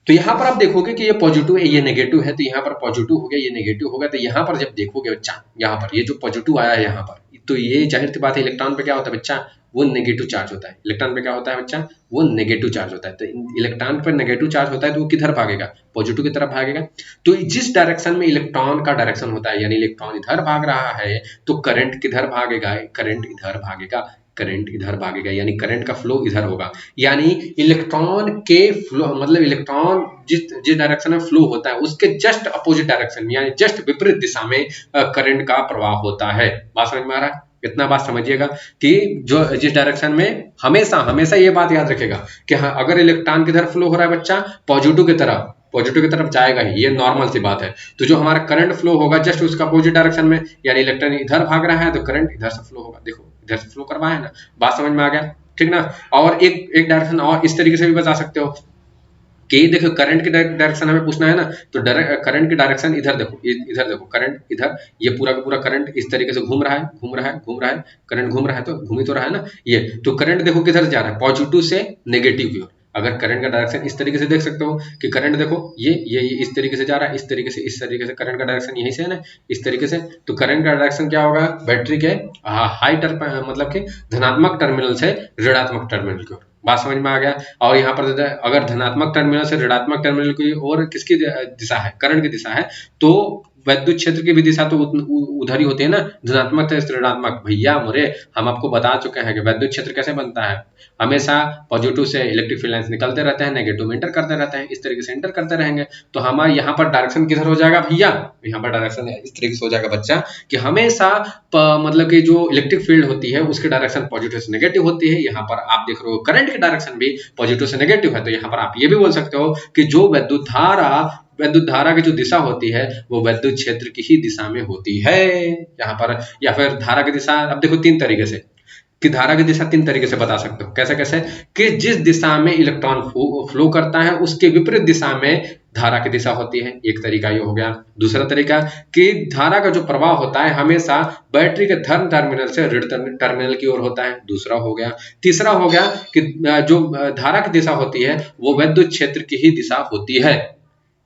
[SPEAKER 1] तो यहाँ पर आप देखोगे कि ये पॉजिटिव है, ये नेगेटिव है, तो यहाँ पर पॉजिटिव हो गया, ये नेगेटिव हो गया। तो यहाँ पर जब देखोगे बच्चा, यहाँ पर ये जो पॉजिटिव आया है यहाँ पर, तो ये जाहिर सी बात है इलेक्ट्रॉन पे क्या होता है बच्चा, वो नेगेटिव चार्ज होता है। इलेक्ट्रॉन पे क्या होता है बच्चा, वो नेगेटिव चार्ज होता है। तो इलेक्ट्रॉन पर नेगेटिव चार्ज होता है तो वो किधर भागेगा, पॉजिटिव की तरफ भागेगा। तो जिस डायरेक्शन में इलेक्ट्रॉन का डायरेक्शन होता है, यानी इलेक्ट्रॉन इधर भाग रहा है, तो करंट किधर भागेगा, करंट इधर भागेगा, करंट इधर भागेगा, यानी करंट का फ्लो इधर होगा। यानी इलेक्ट्रॉन के फ्लो मतलब इलेक्ट्रॉन जिस डायरेक्शन में फ्लो होता है उसके जस्ट अपोजिट डायरेक्शन में, यानी जस्ट विपरीत दिशा में करंट का प्रवाह होता है। बात समझ में आ रहा है? इतना बात समझिएगा कि जो जिस डायरेक्शन में, हमेशा हमेशा ये बात याद रखेगा कि हाँ, अगर इलेक्ट्रॉन किधर फ्लो हो रहा है बच्चा, पॉजिटिव की तरफ, पॉजिटिव की तरफ जाएगा ही, ये नॉर्मल सी बात है। तो जो हमारा करंट फ्लो होगा जस्ट उसका अपोजिट डायरेक्शन में, यानी इलेक्ट्रॉन इधर भाग रहा है तो करंट इधर से फ्लो होगा। देखो इधर से फ्लो करवाया है ना, बात समझ में आ गया, ठीक ना। और एक डायरेक्शन और इस तरीके से भी बता सकते हो कि देखो करंट की डायरेक्शन हमें पूछना है ना, तो करंट की डायरेक्शन इधर देखो, इधर देखो, करंट इधर, ये पूरा का पूरा करंट इस तरीके से घूम रहा है, घूम रहा है, घूम रहा है, करंट घूम रहा है, तो घूम ही तो रहा है ना ये। तो करंट देखो किधर जा रहा है, पॉजिटिव से नेगेटिव की ओर। अगर करंट का डायरेक्शन इस तरीके से देख सकते हो कि करंट देखो ये इस तरीके से जा रहा है, इस तरीके से करंट का डायरेक्शन यहीं से है ना, इस तरीके से। तो करंट का डायरेक्शन क्या होगा, बैटरी के हाई मतलब कि धनात्मक टर्मिनल से ऋणात्मक टर्मिनल की ओर। बात समझ में आ गया। और यहाँ पर अगर धनात्मक टर्मिनल से ऋणात्मक टर्मिनल की ओर किसकी दिशा है, करंट की दिशा है, तो वैद्युत क्षेत्र की भी दिशा तो उधर ही होती है ना, धनात्मक से ऋणात्मक। भैया मोरे, हम आपको बता चुके हैं कि वैद्युत क्षेत्र कैसे बनता है, हमेशा पॉजिटिव से इलेक्ट्रिक फील्ड लाइंस निकलते रहते हैं, नेगेटिव में इंटर करते रहते हैं, इस तरीके से इंटर करते रहेंगे। तो हमारे यहाँ पर डायरेक्शन किधर हो जाएगा भैया, यहाँ पर डायरेक्शन इस तरीके से हो जाएगा बच्चा कि हमेशा मतलब कि जो इलेक्ट्रिक फील्ड होती है उसकी डायरेक्शन पॉजिटिव से नेगेटिव होती है। यहाँ पर आप देख रहे हो करंट की डायरेक्शन भी पॉजिटिव से नेगेटिव है। तो यहाँ पर आप ये भी बोल सकते हो कि जो विद्युत धारा की जो दिशा होती है वो विद्युत क्षेत्र की ही दिशा में होती है यहाँ पर। या फिर धारा की दिशा, अब देखो तीन तरीके से कि धारा की दिशा तीन तरीके से बता सकते हो। कैसे कैसे, कि जिस दिशा में इलेक्ट्रॉन फ्लो करता है उसके विपरीत दिशा में धारा की दिशा होती है, एक तरीका ये हो गया। दूसरा तरीका कि धारा का जो प्रवाह होता है हमेशा बैटरी के धन टर्मिनल से ऋण टर्मिनल की ओर होता है, दूसरा हो गया। तीसरा हो गया कि जो धारा की दिशा होती है वो विद्युत क्षेत्र की ही दिशा होती है।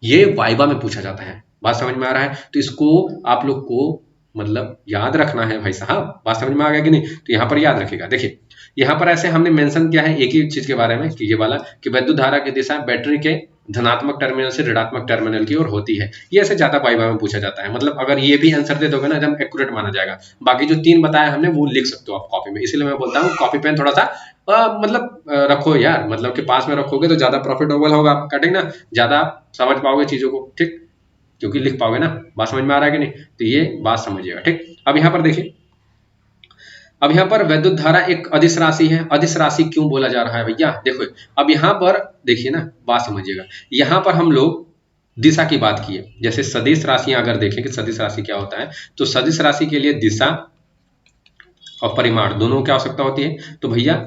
[SPEAKER 1] ये वाइवा में पूछा जाता है। बात समझ में आ रहा है? तो इसको आप लोग को मतलब याद रखना है भाई साहब। बात समझ में आ गया कि नहीं? तो यहाँ पर याद रखिएगा। देखिए यहाँ पर ऐसे हमने मेंशन किया है एक ही चीज के बारे में कि ये वाला कि विद्युत धारा की दिशा बैटरी के धनात्मक टर्मिनल से ऋणात्मक टर्मिनल की ओर होती है। ये ऐसे ज्यादा वाइवा में पूछा जाता है। मतलब अगर ये भी आंसर दे दोगे ना एकदम एक्यूरेट माना जाएगा। बाकी जो तीन बताया हमने वो लिख सकते हो आप कॉपी में। इसलिए मैं बोलता हूँ कॉपी पेन थोड़ा सा रखो यार, मतलब कि पास में रखोगे तो ज्यादा प्रॉफिटेबल होगा आपका, ठीक ना, ज्यादा समझ पाओगे चीजों को, ठीक, क्योंकि लिख पाओगे ना। बात समझ में आ रहा है कि नहीं? तो ये बात समझिएगा, ठीक। अब यहाँ पर देखिए, अब यहाँ पर वैद्युत धारा एक अदिश राशि है। अदिश राशि क्यों बोला जा रहा है भैया? देखो अब यहाँ पर देखिए ना, बात समझिएगा। यहाँ पर हम लोग दिशा की बात किए, जैसे सदिश राशियां अगर देखें कि सदिश राशि क्या होता है, तो सदिश राशि के लिए दिशा और परिमाण दोनों की आवश्यकता होती है। तो भैया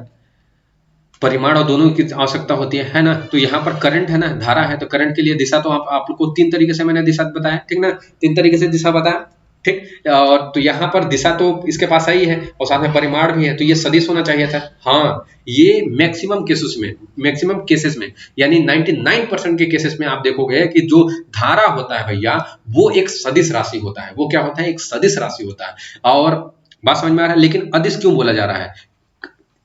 [SPEAKER 1] परिमाण और दोनों की आवश्यकता होती है ना। तो यहाँ पर करंट है ना, धारा है, तो करंट के लिए दिशा तो आप लोग को तीन तरीके से मैंने दिशा बताया, ठीक ना, तीन तरीके से दिशा बताया, ठीक। और तो यहाँ पर दिशा तो इसके पास आई है और साथ में परिमाण भी है, तो ये सदिश होना चाहिए था। हाँ, ये मैक्सिमम केसेस में यानी 99% के केसेस में आप देखोगे कि जो धारा होता है भैया वो एक सदिश राशि होता है। वो क्या होता है? एक सदिश राशि होता है। और बात समझ में आ रहा है? लेकिन अदिश क्यों बोला जा रहा है?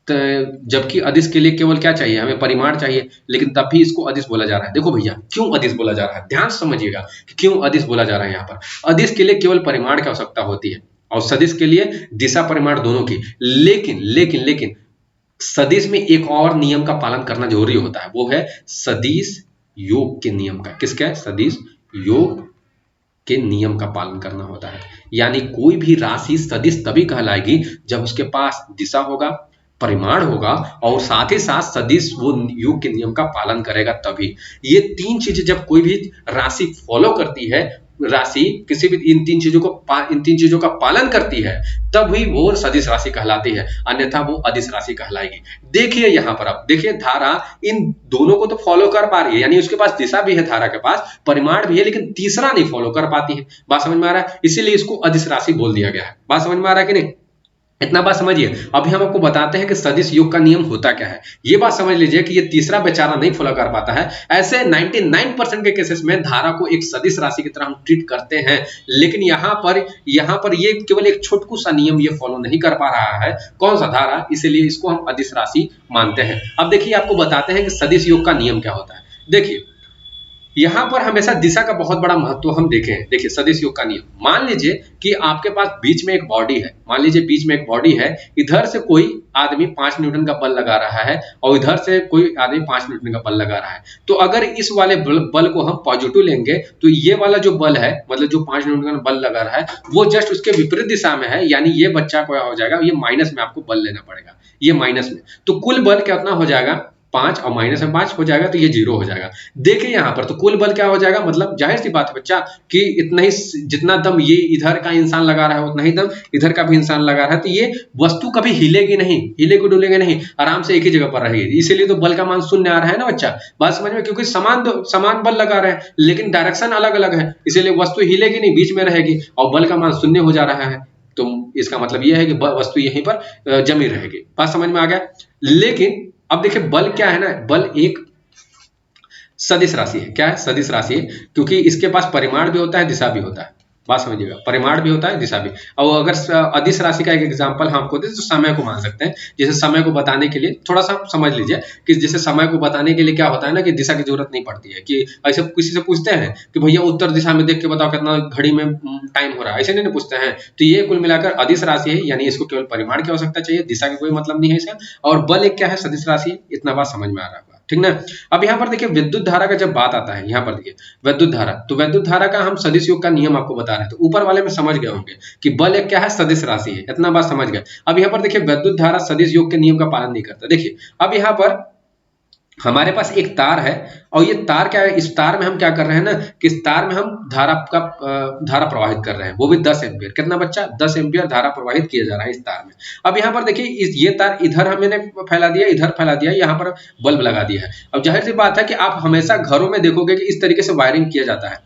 [SPEAKER 1] जबकि अदिश के लिए केवल क्या चाहिए? हमें परिमाण चाहिए, लेकिन तब भी इसको अदिश बोला जा रहा है। देखो भैया क्यों अदिश बोला जा रहा है, ध्यान से समझिएगा कि क्यों अदिश बोला जा रहा है। यहाँ पर अदिश के लिए केवल परिमाण की आवश्यकता होती है और सदिश के लिए दिशा परिमाण दोनों की। लेकिन सदिश में एक और नियम का पालन करना जरूरी होता है, वो है सदिश योग के नियम का। किसका? सदिश योग के नियम का पालन करना होता है। यानी कोई भी राशि सदिश तभी कहलाएगी जब उसके पास दिशा होगा, परिमाण होगा और साथ ही साथ सदिश वो योग के नियम का पालन करेगा तभी। ये तीन चीजें जब कोई भी राशि फॉलो करती है, राशि किसी भी इन तीन चीजों का पालन करती है, तभी वो सदिश राशि कहलाती है, अन्यथा वो अदिश राशि कहलाएगी। देखिए यहाँ पर आप देखिए धारा इन दोनों को तो फॉलो कर पा रही है, यानी उसके पास दिशा भी है, धारा के पास परिमाण भी है, लेकिन तीसरा नहीं फॉलो कर पाती है। बात समझ में आ रहा है? इसीलिए इसको अदिश राशि बोल दिया गया है। बात समझ में आ रहा है कि नहीं? इतना बात समझिए। अभी हम आपको बताते हैं कि सदिश योग का नियम होता क्या है। ये बात समझ लीजिए कि ये तीसरा बेचारा नहीं फॉलो कर पाता है। ऐसे 99% के केसेस में धारा को एक सदिश राशि की तरह हम ट्रीट करते हैं, लेकिन यहाँ पर ये केवल एक छोटकू सा नियम ये फॉलो नहीं कर पा रहा है। कौन सा? धारा। इसीलिए इसको हम अदिश राशि मानते हैं। अब देखिए आपको बताते हैं कि सदिश योग का नियम क्या होता है। देखिए यहाँ पर हमेशा दिशा का बहुत बड़ा महत्व हम देखें। देखिए सदिश योग का नियम, मान लीजिए कि आपके पास बीच में एक बॉडी है, मान लीजिए बीच में एक बॉडी है, इधर से कोई आदमी 5 न्यूटन का बल लगा रहा है और इधर से कोई आदमी 5 न्यूटन का बल लगा रहा है। तो अगर इस वाले बल को हम पॉजिटिव लेंगे तो ये वाला जो बल है, मतलब जो 5 न्यूटन का बल लगा रहा है, वो जस्ट उसके विपरीत दिशा में है, यानी ये बच्चा क्या हो जाएगा, ये माइनस में आपको बल लेना पड़ेगा, ये माइनस में। तो कुल बल कितना हो जाएगा? 5 और माइनस में 5 हो जाएगा, तो ये 0 हो जाएगा। देखिए यहाँ पर तो कुल बल क्या हो जाएगा, मतलब जाहिर सी बात है बच्चा कि इतना ही जितना दम ये इधर का इंसान लगा रहा है उतना ही दम इधर का भी इंसान लगा रहा है, तो ये वस्तु कभी हिलेगी नहीं, हिलेगी डुलेगी नहीं, आराम से एक ही जगह पर रहेगी। इसीलिए तो बल का मान शून्य आ रहा है ना बच्चा। बात समझ में? क्योंकि समान बल लगा रहे हैं लेकिन डायरेक्शन अलग अलग है, इसीलिए वस्तु हिलेगी नहीं, बीच में रहेगी और बल का मान शून्य हो जा रहा है। तो इसका मतलब यह है कि वस्तु यहीं पर जमी रहेगी। बात समझ में आ गया? लेकिन अब देखिए बल क्या है ना, बल एक सदिश राशि है। क्या है? सदिश राशि है, क्योंकि इसके पास परिमाण भी होता है, दिशा भी होता है। बात समझिएगा, परिमाण भी होता है, दिशा भी। और अगर अदिश राशि का एक एग्जांपल हम आपको दें तो समय को मान सकते हैं। जैसे समय को बताने के लिए थोड़ा सा समझ लीजिए कि जैसे समय को बताने के लिए क्या होता है ना कि दिशा की जरूरत नहीं पड़ती है, कि ऐसे किसी से पूछते हैं कि भैया उत्तर दिशा में देख के बताओ कितना घड़ी में टाइम हो रहा है, ऐसे नहीं पूछते हैं। तो ये कुल मिलाकर अदिश राशि है, यानी इसको केवल परिमाण की आवश्यकता चाहिए, दिशा की कोई मतलब नहीं है इसका। और बल एक क्या है? सदिश राशि है। इतना बात समझ में आ रहा है, ठीक ना? अब यहाँ पर देखिए विद्युत धारा का जब बात आता है, यहाँ पर देखिए विद्युत धारा, तो विद्युत धारा का हम सदिश योग का नियम आपको बता रहे हैं। तो ऊपर वाले में समझ गए होंगे कि बल एक क्या है? सदिश राशि है। इतना बात समझ गए। अब यहाँ पर देखिए विद्युत धारा सदिश योग के नियम का पालन नहीं करता। देखिए अब यहाँ पर हमारे पास एक तार है और ये तार क्या है, इस तार में हम क्या कर रहे हैं ना कि इस तार में हम धारा प्रवाहित कर रहे हैं, वो भी 10 एम्पियर। कितना बच्चा? 10 एम्पियर धारा प्रवाहित किया जा रहा है इस तार में। अब यहाँ पर देखिए ये तार इधर हमने फैला दिया, इधर फैला दिया, यहाँ पर बल्ब लगा दिया है। अब जाहिर सी बात है कि आप हमेशा घरों में देखोगे कि इस तरीके से वायरिंग किया जाता है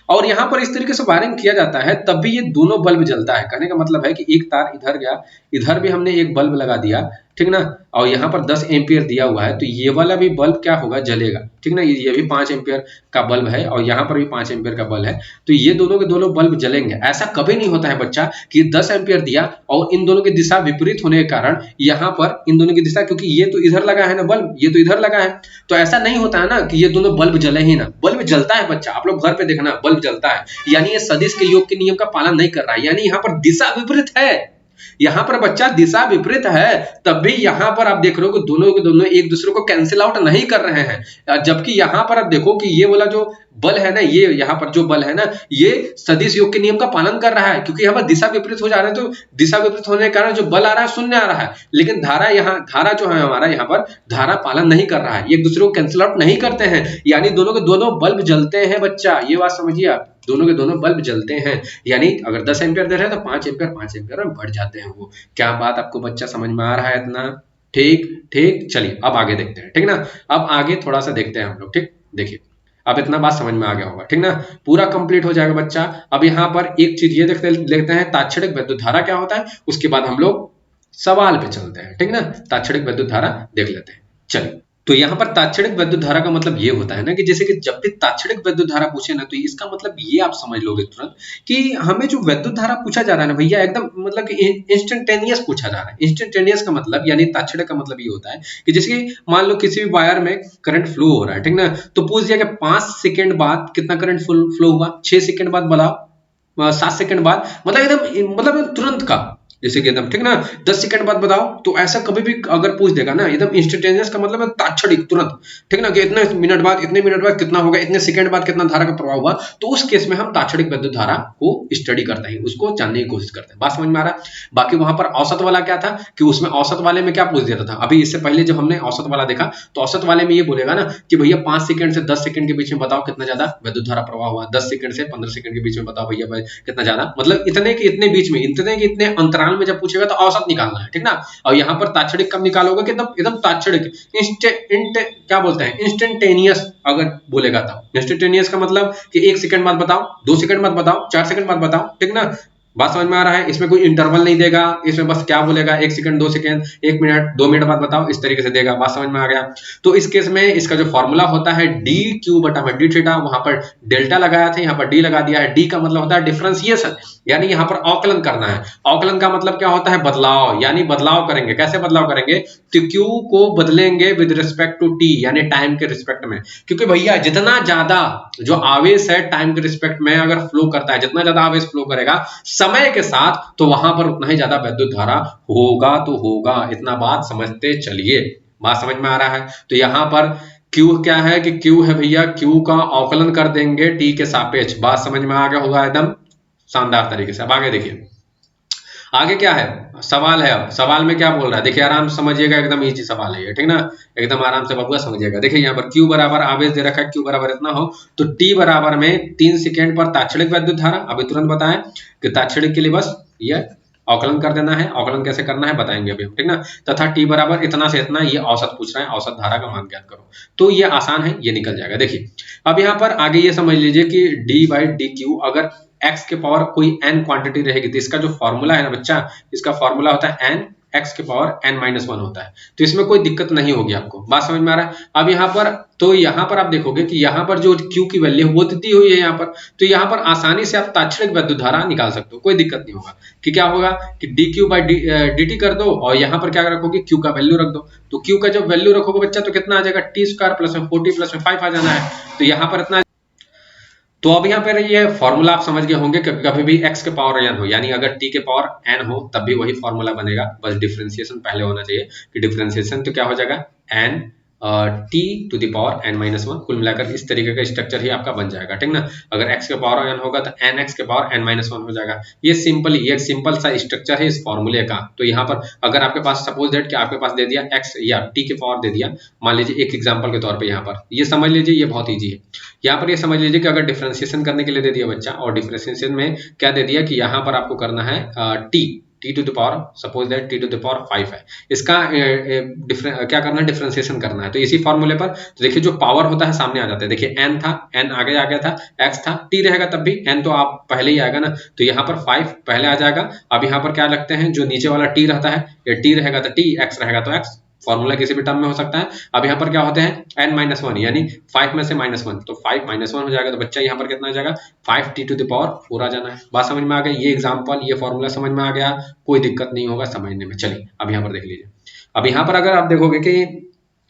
[SPEAKER 1] और यहाँ पर इस तरीके से वायरिंग किया जाता है, तब भी ये दोनों बल्ब जलता है। कहने का मतलब है कि एक तार इधर गया, इधर भी हमने एक बल्ब लगा दिया, ठीक ना, और यहाँ पर 10 एम्पियर दिया हुआ है, तो ये वाला भी बल्ब क्या होगा? जलेगा, ठीक ना। ये भी 5 एम्पियर का बल्ब है और यहाँ पर भी 5 एम्पियर का बल्ब है, तो ये दोनों के दोनों बल्ब जलेंगे। ऐसा कभी नहीं होता है बच्चा कि 10 एम्पियर दिया और इन दोनों की दिशा विपरीत होने के कारण यहाँ पर इन दोनों की दिशा, क्योंकि ये तो इधर लगा है ना बल्ब, ये तो इधर लगा है, तो ऐसा नहीं होता है ना कि ये दोनों बल्ब जले ही ना। बल्ब जलता है बच्चा, आप लोग घर पे देखना, बल्ब जलता है, यानी ये सदिश के योग के नियम का पालन नहीं कर रहा है, यानी यहाँ पर दिशा विपरीत है। यहाँ पर बच्चा दिशा विपरीत है, तब भी यहाँ पर आप देख रहे हो कि दोनों के दोनों एक दूसरे को कैंसिल आउट नहीं कर रहे हैं। जबकि यहाँ पर आप देखो कि ये वाला जो बल है ना, ये यहाँ पर जो बल है ना, ये सदिश योग के नियम का पालन कर रहा है, क्योंकि यहाँ पर दिशा विपरीत हो जा रहे हैं, तो दिशा विपरीत होने के कारण जो बल आ रहा है शून्य आ रहा है। लेकिन धारा जो है हमारा यहाँ पर धारा पालन नहीं कर रहा है, एक दूसरे को कैंसिल आउट नहीं करते हैं, यानी दोनों के दोनों बल्ब जलते हैं बच्चा। ये बात समझिए आप, दोनों के दोनों बल्ब जलते हैं, यानी अगर 10 एम्पियर दे रहे हैं तो 5 एम्पियर में बढ़ जाते हैं वो। क्या बात आपको बच्चा समझ में आ रहा है इतना? ठीक, चलिए अब आगे देखते हैं, ठीक ना। अब आगे थोड़ा सा देखते हैं हम लोग, ठीक। देखिए अब इतना बात समझ में आ गया होगा, ठीक ना, पूरा कंप्लीट हो जाएगा बच्चा। अब यहाँ पर एक चीज ये देखते हैं तात्क्षणिक विद्युत धारा क्या होता है, उसके बाद हम लोग सवाल पे चलते हैं, ठीक ना। तात्क्षणिक विद्युत धारा देख लेते हैं, चलिए। तो यहाँ पर तात्क्षणिक विद्युत धारा का मतलब ये होता है ना कि जैसे कि जब भी तात्क्षणिक विद्युत धारा पूछे ना, तो इसका मतलब ये आप समझ लोगे तुरंत कि हमें जो विद्युत धारा पूछा जा रहा है ना भैया, एकदम मतलब कि इंस्टेंटेनियस पूछा जा रहा है। इंस्टेंटेनियस का मतलब यानी तात्क्षणिक का मतलब ये होता है कि जैसे कि मान लो किसी भी वायर में करंट फ्लो हो रहा है, ठीक ना, तो पूछ दिया कि 5 सेकेंड बाद कितना करंट फ्लो हुआ, 6 सेकेंड बाद बताओ, 7 सेकेंड बाद, मतलब एकदम मतलब तुरंत का। जैसे कि एकदम ठीक ना 10 सेकंड बाद बताओ, तो ऐसा कभी भी अगर पूछ देगा ना एकदम इंस्टेंटेनियस का मतलब है तात्क्षणिक तुरंत, ठीक ना, कि इतने मिनट बाद कितना होगा, इतने सेकंड बाद कितना धारा का प्रवाह हुआ, तो उस केस में हम तात्क्षणिक विद्युत धारा को स्टडी करते हैं, उसको जानने की कोशिश करते हैं। बात समझ में आ रहा है। बाकी वहां पर औसत वाला क्या था कि उसमें औसत वाले में क्या पूछ दिया था, अभी इससे पहले जब हमने औसत वाला देखा तो औसत वाले में ये बोलेगा ना कि भैया 5 सेकंड से 10 सेकंड के बीच में बताओ कितना ज्यादा विद्युत धारा प्रवाह हुआ, 10 सेकंड से 15 सेकंड के बीच में बताओ भैया भाई कितना ज्यादा, मतलब इतने के इतने बीच में, इतने के इतने अंतराल में जब पूछेगा तो औसत निकालना है, ठीक ना। और यहाँ पर तात्क्षणिक कब निकालोगे कि एकदम एकदम तात्क्षणिक क्या बोलते हैं इंस्टेंटेनियस, अगर बोलेगा तब इंस्टेंटेनियस का मतलब कि 1 सेकंड बाद बताओ, 2 सेकंड बाद बताओ, 4 सेकंड बाद बताओ, ठीक ना। बात समझ में आ रहा है। इसमें कोई इंटरवल नहीं देगा, इसमें बस क्या बोलेगा 1 सेकंड 2 सेकंड 1 मिनट 2 मिनट बाद बताओ, इस तरीके से देगा। बात समझ में आ गया। तो इस केस में इसका जो फॉर्मूला होता है डी क्यू बटा में डी थीटा, वहां पर डेल्टा लगाया था, यहाँ पर डी लगा दिया है। डी का मतलब होता है डिफरेंशिएशन, यानी यहाँ पर अवकलन करना है। अवकलन का मतलब क्या होता है बदलाव, यानी बदलाव करेंगे। कैसे बदलाव करेंगे, तो क्यू को बदलेंगे विद रिस्पेक्ट टू टी, यानी टाइम के रिस्पेक्ट में। क्योंकि भैया जितना ज्यादा जो आवेश है टाइम के रिस्पेक्ट में अगर फ्लो करता है, जितना ज्यादा आवेश फ्लो करेगा समय के साथ, तो वहां पर उतना ही ज्यादा विद्युत धारा होगा तो होगा। इतना बात समझते चलिए। बात समझ में आ रहा है। तो यहां पर Q क्या है कि Q है भैया, Q का अवकलन कर देंगे T के सापेक्ष। बात समझ में आ गया होगा एकदम शानदार तरीके से। अब आगे देखिए, आगे क्या है सवाल है। अब सवाल में क्या बोल रहा है देखिए, आराम से समझिएगा, एकदम इजी सवाल है ये, ठीक ना, एकदम आराम से बबुआ समझिएगा। देखिए यहाँ पर Q बराबर आवेश दे रखा है, Q बराबर इतना हो, तो T बराबर में 3 सेकंड पर तात्क्षणिक विद्युत धारा। अभी तुरंत बताएं कि तात्क्षणिक के लिए बस ये अवकलन कर देना है। अवकलन कैसे करना है बताएंगे अभी हम, ठीक ना। तथा T बराबर इतना से इतना, ये औसत पूछ रहे हैं, औसत धारा का मान ज्ञात करो। तो ये आसान है, ये निकल जाएगा। देखिए अब यहाँ पर आगे ये समझ लीजिए कि D बाई डी क्यू, अगर x के पावर कोई n क्वांटिटी रहेगी तो इसका जो फॉर्मूला है ना बच्चा, इसका फॉर्मूला होता है n x के पावर n-1 होता है। तो इसमें कोई दिक्कत नहीं होगी आपको। बात समझ में आ रहा है। अब यहाँ पर तो यहाँ पर आप देखोगे कि यहाँ पर जो Q की वैल्यू वो दी हुई है यहाँ पर, तो यहाँ पर आसानी से आप तात्क्षणिक विद्युत धारा निकाल सकते हो, कोई दिक्कत नहीं होगा। कि क्या होगा कि D Q by D T कर दो और यहाँ पर क्या रखोगे Q का वैल्यू रख दो। तो Q का जब वैल्यू रखोगे बच्चा तो कितना आ जाएगा टी स्क्वायर प्लस में 40 प्लस में 5 आ जाना है। तो यहाँ पर इतना। तो अब यहाँ पर ये फॉर्मूला आप समझ गए होंगे कि कभी भी x के पावर n हो, यानी अगर t के पावर n हो तब भी वही फॉर्मूला बनेगा, बस डिफरेंशिएशन पहले होना चाहिए। कि डिफरेंशिएशन तो क्या हो जाएगा n t to the power n-1, कुल मिलाकर इस तरीके का स्ट्रक्चर ही आपका बन जाएगा, ठीक ना। अगर x के पावर n होगा तो nx के पावर n-1 हो जाएगा। ये सिंपल सा स्ट्रक्चर है इस फॉर्मूले का। तो यहाँ पर अगर आपके पास सपोज दैट कि आपके पास दे दिया x या t के पावर दे दिया, मान लीजिए एक एग्जांपल के तौर पे, यहाँ पर ये समझ लीजिए, ये बहुत ईजी है। यहाँ पर ये समझ लीजिए कि अगर डिफरेंशिएशन करने के लिए दे दिया बच्चा, और डिफरेंशिएशन में क्या दे दिया कि यहाँ पर आपको करना है t to the power, suppose that t to the power 5 है, इसका क्या करना है डिफरेंशिएशन करना है। तो इसी फॉर्मूले पर तो देखिए जो पावर होता है सामने आ जाता है। देखिए n था, n आगे आ गया था, x था, t रहेगा तब भी n तो आप पहले ही आएगा ना, तो यहाँ पर 5 पहले आ जाएगा। अब यहाँ पर क्या लगते हैं, जो नीचे वाला t रहता है, ये t रहेगा तो t, x रहेगा तो x, फॉर्मूला किसी भी टर्म में हो सकता है। अब यहाँ पर क्या होते हैं n-1, यानी 5 में से -1, तो 5 -1 हो जाएगा। तो बच्चा यहाँ पर कितना आ जाएगा 5t टू द पावर 4 आ जाना है। बात समझ में आ गई। ये एग्जांपल, ये फॉर्मूला समझ में आ गया, कोई दिक्कत नहीं होगा समझने में। चलिए अब यहाँ पर देख लीजिए। अब यहाँ पर अगर आप देखोगे कि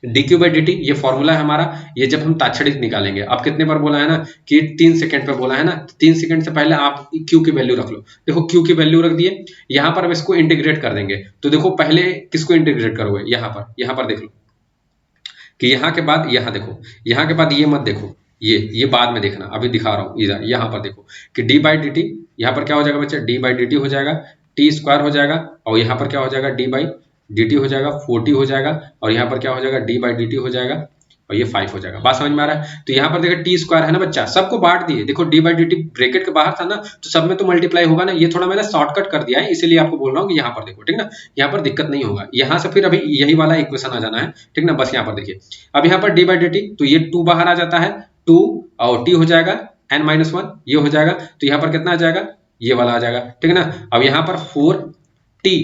[SPEAKER 1] dq बाई dt ये फॉर्मूला है हमारा, ये जब हम तात्क्षणिक निकालेंगे। अब कितने पर बोला है ना कि 3 सेकंड पे बोला है ना, 3 सेकंड से पहले आप q की वैल्यू रख लो। देखो q की वैल्यू रख दिए, यहाँ पर अब इसको इंटीग्रेट कर देंगे। तो देखो पहले किसको इंटीग्रेट करोगे, यहाँ पर देख लो कि यहाँ के बाद यहाँ देखो, यहाँ के बाद ये मत देखो, ये बाद में देखना, अभी दिखा रहा हूँ इधर। यहाँ पर देखो कि डी बाई डी टी, यहाँ पर क्या हो जाएगा बच्चा डी बाई डी टी हो जाएगा, टी स्क्वायर हो जाएगा, और यहाँ पर क्या हो जाएगा डी बाई डी टी हो जाएगा, 40 हो जाएगा, और यहाँ पर क्या हो जाएगा डी बाई डी टी हो जाएगा, और ये 5 हो जाएगा। बात समझ में आ रहा है। तो यहाँ पर देखो टी स्क्वायर है ना बच्चा, सबको बांट दिए। देखो D by D T bracket के बाहर था ना, तो सब में तो मल्टीप्लाई होगा ना। ये थोड़ा मैंने शॉर्टकट कर दिया है, इसीलिए आपको बोल रहा हूँ कि यहाँ पर देखो, ठीक ना, यहाँ पर दिक्कत नहीं होगा। यहाँ से फिर अभी यही वाला इक्वेशन आ जाना है, ठीक ना। बस यहाँ पर देखिए, अब यहाँ पर डी बाई डी टी, तो ये 2 बाहर आ जाता है, 2 और टी हो जाएगा n-1, ये हो जाएगा। तो यहाँ पर कितना आ जाएगा, ये वाला आ जाएगा, ठीक है ना। अब यहाँ पर 4t,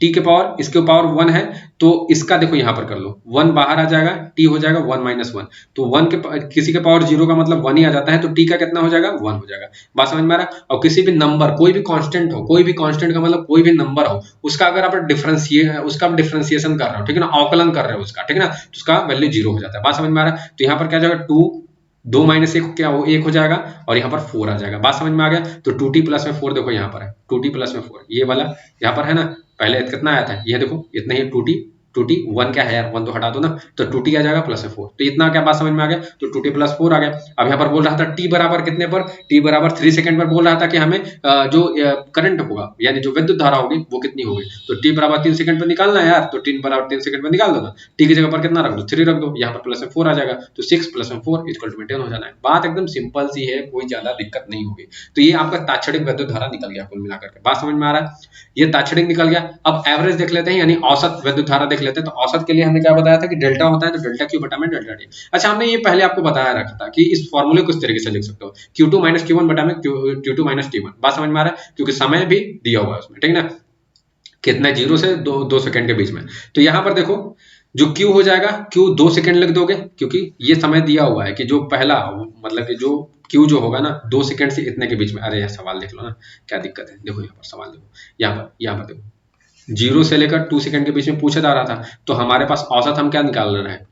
[SPEAKER 1] टी के पावर, इसके पावर 1 है, तो इसका देखो यहाँ पर कर लो, 1 बाहर आ जाएगा, टी हो जाएगा 1-1, तो 1 के किसी के पावर 0 का मतलब 1 ही आ जाता है, तो टी का कितना हो जाएगा 1 हो जाएगा। बात समझ में आ रहा। और किसी भी नंबर, कोई भी कांस्टेंट हो, कोई भी कांस्टेंट का मतलब कोई भी नंबर हो, उसका अगर आप डिफरेंशिएशन कर रहे हो, ठीक है ना, अवकलन कर रहे हो उसका, ठीक है ना, तो उसका वैल्यू 0 हो जाता है। बात समझ में आ रहा है। तो यहाँ पर क्या जाएगा 2 2 माइनस 1 क्या हो, 1 हो जाएगा और यहाँ पर 4 आ जाएगा। बात समझ में आ गया। तो 2t प्लस में 4 देखो यहाँ पर है, 2t प्लस में 4 ये वाला यहाँ पर है ना, पहले कितना आया था, ये देखो इतना ही 2t 1 क्या है यार, 1 तो हटा दो ना, तो 2t आ जाएगा प्लस 4, तो इतना क्या बात समझ में आ गया। तो 2t प्लस 4 आ गया। अब यहाँ पर बोल रहा था t बराबर कितने पर, t बराबर 3 सेकंड पर बोल रहा था कि हमें जो करंट होगा यानी जो विद्युत धारा होगी वो कितनी होगी। तो t बराबर 3 सेकंड पर निकालना है यार, तो t बराबर 3 सेकंड पर निकाल दो ना, t की जगह पर कितना रख दो, 3 रख दो, यहाँ पर प्लस में 4 आ जाएगा, तो 6 प्लस में 4 इक्वल टू 10 हो जाना है। बात एकदम सिंपल सी है, कोई ज्यादा दिक्कत नहीं होगी। तो ये आपका ताक्षणिक विद्युत धारा निकल गया कुल मिलाकर के। बात समझ में आ रहा है, ये ताक्षणिक निकल गया। अब एवरेज देख लेते हैं यानी औसत विद्युत धारा देख लेते हैं। तो औसत के लिए हमने क्या बताया था कि डेल्टा होता है, तो डेल्टा क्यू बटा में डेल्टा टी। अच्छा, हमने ये पहले आपको बताया रखा था कि इस फॉर्मूले को इस तरीके से लिख सकते हो, Q2 माइनस Q1 बटा में Q2 माइनस T1। बात समझ में आ रहा है, क्योंकि समय भी दिया हुआ है उसमें, ठीक ना, कितना 0 से 2 सेकंड के बीच में। तो यहाँ पर देखो जो Q हो जाएगा, Q 2 सेकंड लिख दोगे क्योंकि ये समय दिया हुआ है कि जो पहला मतलब कि जो Q जो होगा ना 2 सेकंड से इतने के बीच में। अरे यार सवाल देख लो ना, क्या दिक्कत है, देखो यहाँ पर सवाल देखो, यहाँ पर देखो 0 से लेकर 2 सेकंड के बीच में पूछा जा रहा था। तो हमारे पास औसत हम क्या निकाल रहे हैं,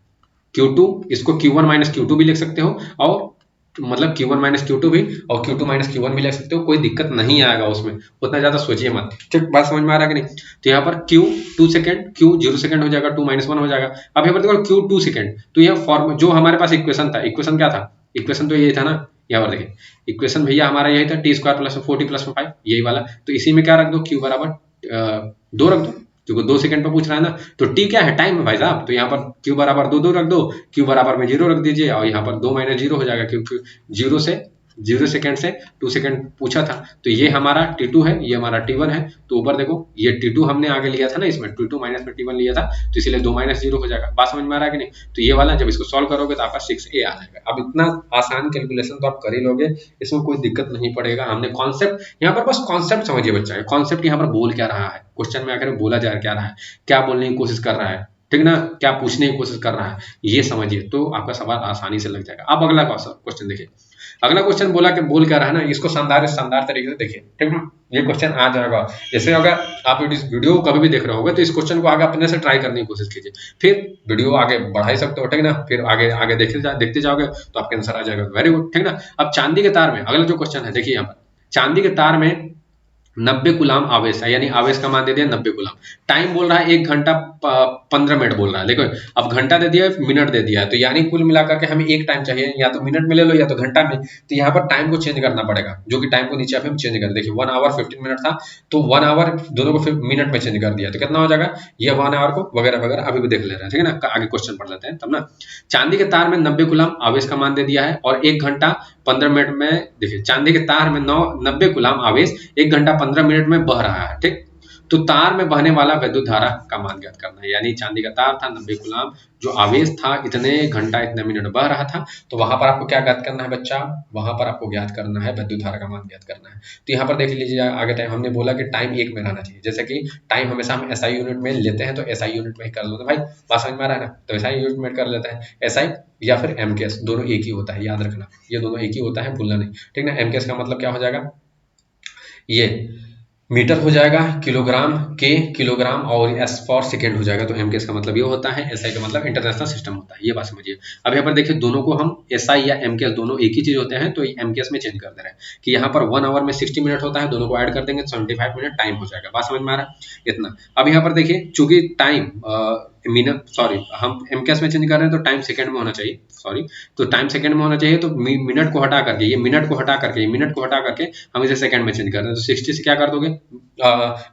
[SPEAKER 1] Q2, इसको Q1 माइनस Q2 भी लिख सकते हो, और मतलब Q1 माइनस Q2 भी और Q2 माइनस Q1 भी लिख सकते हो, कोई दिक्कत नहीं आएगा उसमें, उतना ज्यादा सोचिए मत। ठीक, बात समझ में आ रहा है कि नहीं। तो यहाँ पर Q 2 सेकंड, Q 0 सेकंड हो जाएगा, 2 माइनस 1 हो जाएगा। अब यहाँ पर देखो Q 2 सेकंड, तो यह फॉर्म जो हमारे पास इक्वेशन था, इक्वेशन क्या था, इक्वेशन तो यही था ना, यहाँ पर देखिए इक्वेशन भैया हमारा यही था, T square plus 4t plus 5 यही वाला। तो इसी में क्या रख दो, Q बराबर 2 रख दो, क्योंकि 2 सेकंड पर पूछ रहा है ना। तो टी क्या है, टाइम है भाई साहब। तो यहाँ पर Q बराबर 2 रख दो, Q बराबर में 0 रख दीजिए, और यहाँ पर 2 माइनस 0 हो जाएगा, क्योंकि 0 सेकंड से 2 सेकंड पूछा था। तो ये हमारा T2 है, ये हमारा T1 है। तो ऊपर देखो ये T2 हमने आगे लिया था ना, इसमें T2 माइनस में T1 लिया था, तो इसीलिए 2 माइनस 0 हो जाएगा। बात समझ में आ रहा है कि नहीं। तो ये वाला जब इसको सॉल्व करोगे तो आपका 6A आ जाएगा। अब इतना आसान कैलकुलेशन तो आप कर ही लोगे, इसमें कोई दिक्कत नहीं पड़ेगा। हमने कॉन्सेप्ट यहाँ पर, बस कॉन्सेप्ट समझिए बच्चा, कॉन्सेप्ट यहाँ पर बोल क्या रहा है, क्वेश्चन में आकर बोला जा क्या रहा है, क्या बोलने की कोशिश कर रहा है, ठीक ना, क्या पूछने की कोशिश कर रहा है, ये समझिए तो आपका सवाल आसानी से लग जाएगा। अब अगला क्वेश्चन देखिए, अगला क्वेश्चन बोल क्या रहा है ना, इसको शानदार तरीके से देखिए, ठीक ना। ये क्वेश्चन आ जाएगा, जैसे अगर आप इस वीडियो को कभी भी देख रहे होगे तो इस क्वेश्चन को आगे अपने से ट्राई करने की कोशिश कीजिए, फिर वीडियो आगे बढ़ा ही सकते हो, ठीक ना, फिर आगे देखते जाओगे तो आपका आंसर आ जाएगा। वेरी गुड, ठीक ना। अब चांदी के तार में अगला जो क्वेश्चन है देखिए, यहाँ पर चांदी के तार में 90 गुलाम आवेश है, यानी आवेश का मान दे दिया 90 गुलाम। टाइम बोल रहा है 1 घंटा 15 मिनट बोल रहा है, देखो अब घंटा दे दिया है, मिनट दे दिया है, तो यानी कुल मिलाकर के हमें एक टाइम चाहिए, या तो मिनट में ले लो या तो घंटा में। तो यहाँ पर टाइम को चेंज करना पड़ेगा, जो कि टाइम को नीचे हम चेंज कर, देखिए 1 आवर 15 मिनट था, तो 1 आवर दोनों को फिर मिनट में चेंज कर दिया, तो कितना हो जाएगा ये 1 आवर को वगैरह वगैरह अभी भी देख ले रहे हैं, ठीक है ना। आगे क्वेश्चन पढ़ लेते हैं तब ना। चांदी के तार में 90 गुलाम आवेश का मान दे दिया है, और 1 घंटा 15 मिनट में, देखिए चांदी के तार में 90 गुलाम आवेश 1 घंटा 15 मिनट में बह रहा है, ठीक। तो तार में बहने वाला विद्युत धारा का मान ज्ञात करना है, यानी चांदी का तार था, 90 गुलाम जो आवेश था, इतने घंटा इतने मिनट बह रहा था, तो वहां पर आपको क्या ज्ञात करना है बच्चा, वहां पर आपको ज्ञात करना है विद्युत धारा का मान ज्ञात करना है। तो यहाँ पर देख लीजिए आगे टाइम, हमने बोला कि टाइम 1 में रहना चाहिए, जैसे कि टाइम हमेशा हम SI यूनिट में लेते हैं, तो SI यूनिट में ही कर लो, तो भाई बात समझ में आ रहा है ना, तो SI यूनिट में कर लेते हैं। SI या फिर MKS दोनों एक ही होता है, याद रखना ये दोनों एक ही होता है, भूलना नहीं, ठीक ना। MKS का मतलब क्या हो जाएगा, ये मीटर हो जाएगा, किलोग्राम के किलोग्राम, और एस फॉर सेकेंड हो जाएगा। तो एमकेएस का मतलब ये होता है, एसआई का मतलब इंटरनेशनल सिस्टम होता है, ये बात समझिए। अब यहाँ पर देखिए दोनों को हम एसआई या एमकेएस दोनों एक ही चीज होते हैं, तो एमकेएस में चेंज कर दे रहे हैं कि यहाँ पर 1 आवर में 60 मिनट होता है, दोनों को ऐड कर देंगे 75 मिनट टाइम हो जाएगा। बात समझ में आ रहा है इतना। अब यहाँ पर देखिए चूंकि टाइम मिनट, सॉरी हम एमकेएस में चेंज कर रहे हैं तो टाइम सेकंड में होना चाहिए, सॉरी, तो टाइम सेकंड में होना चाहिए, तो मिनट को हटा करके, ये मिनट को हटा करके, ये मिनट को हटा करके हम इसे सेकंड में चेंज कर रहे हैं, तो 60 से क्या कर दोगे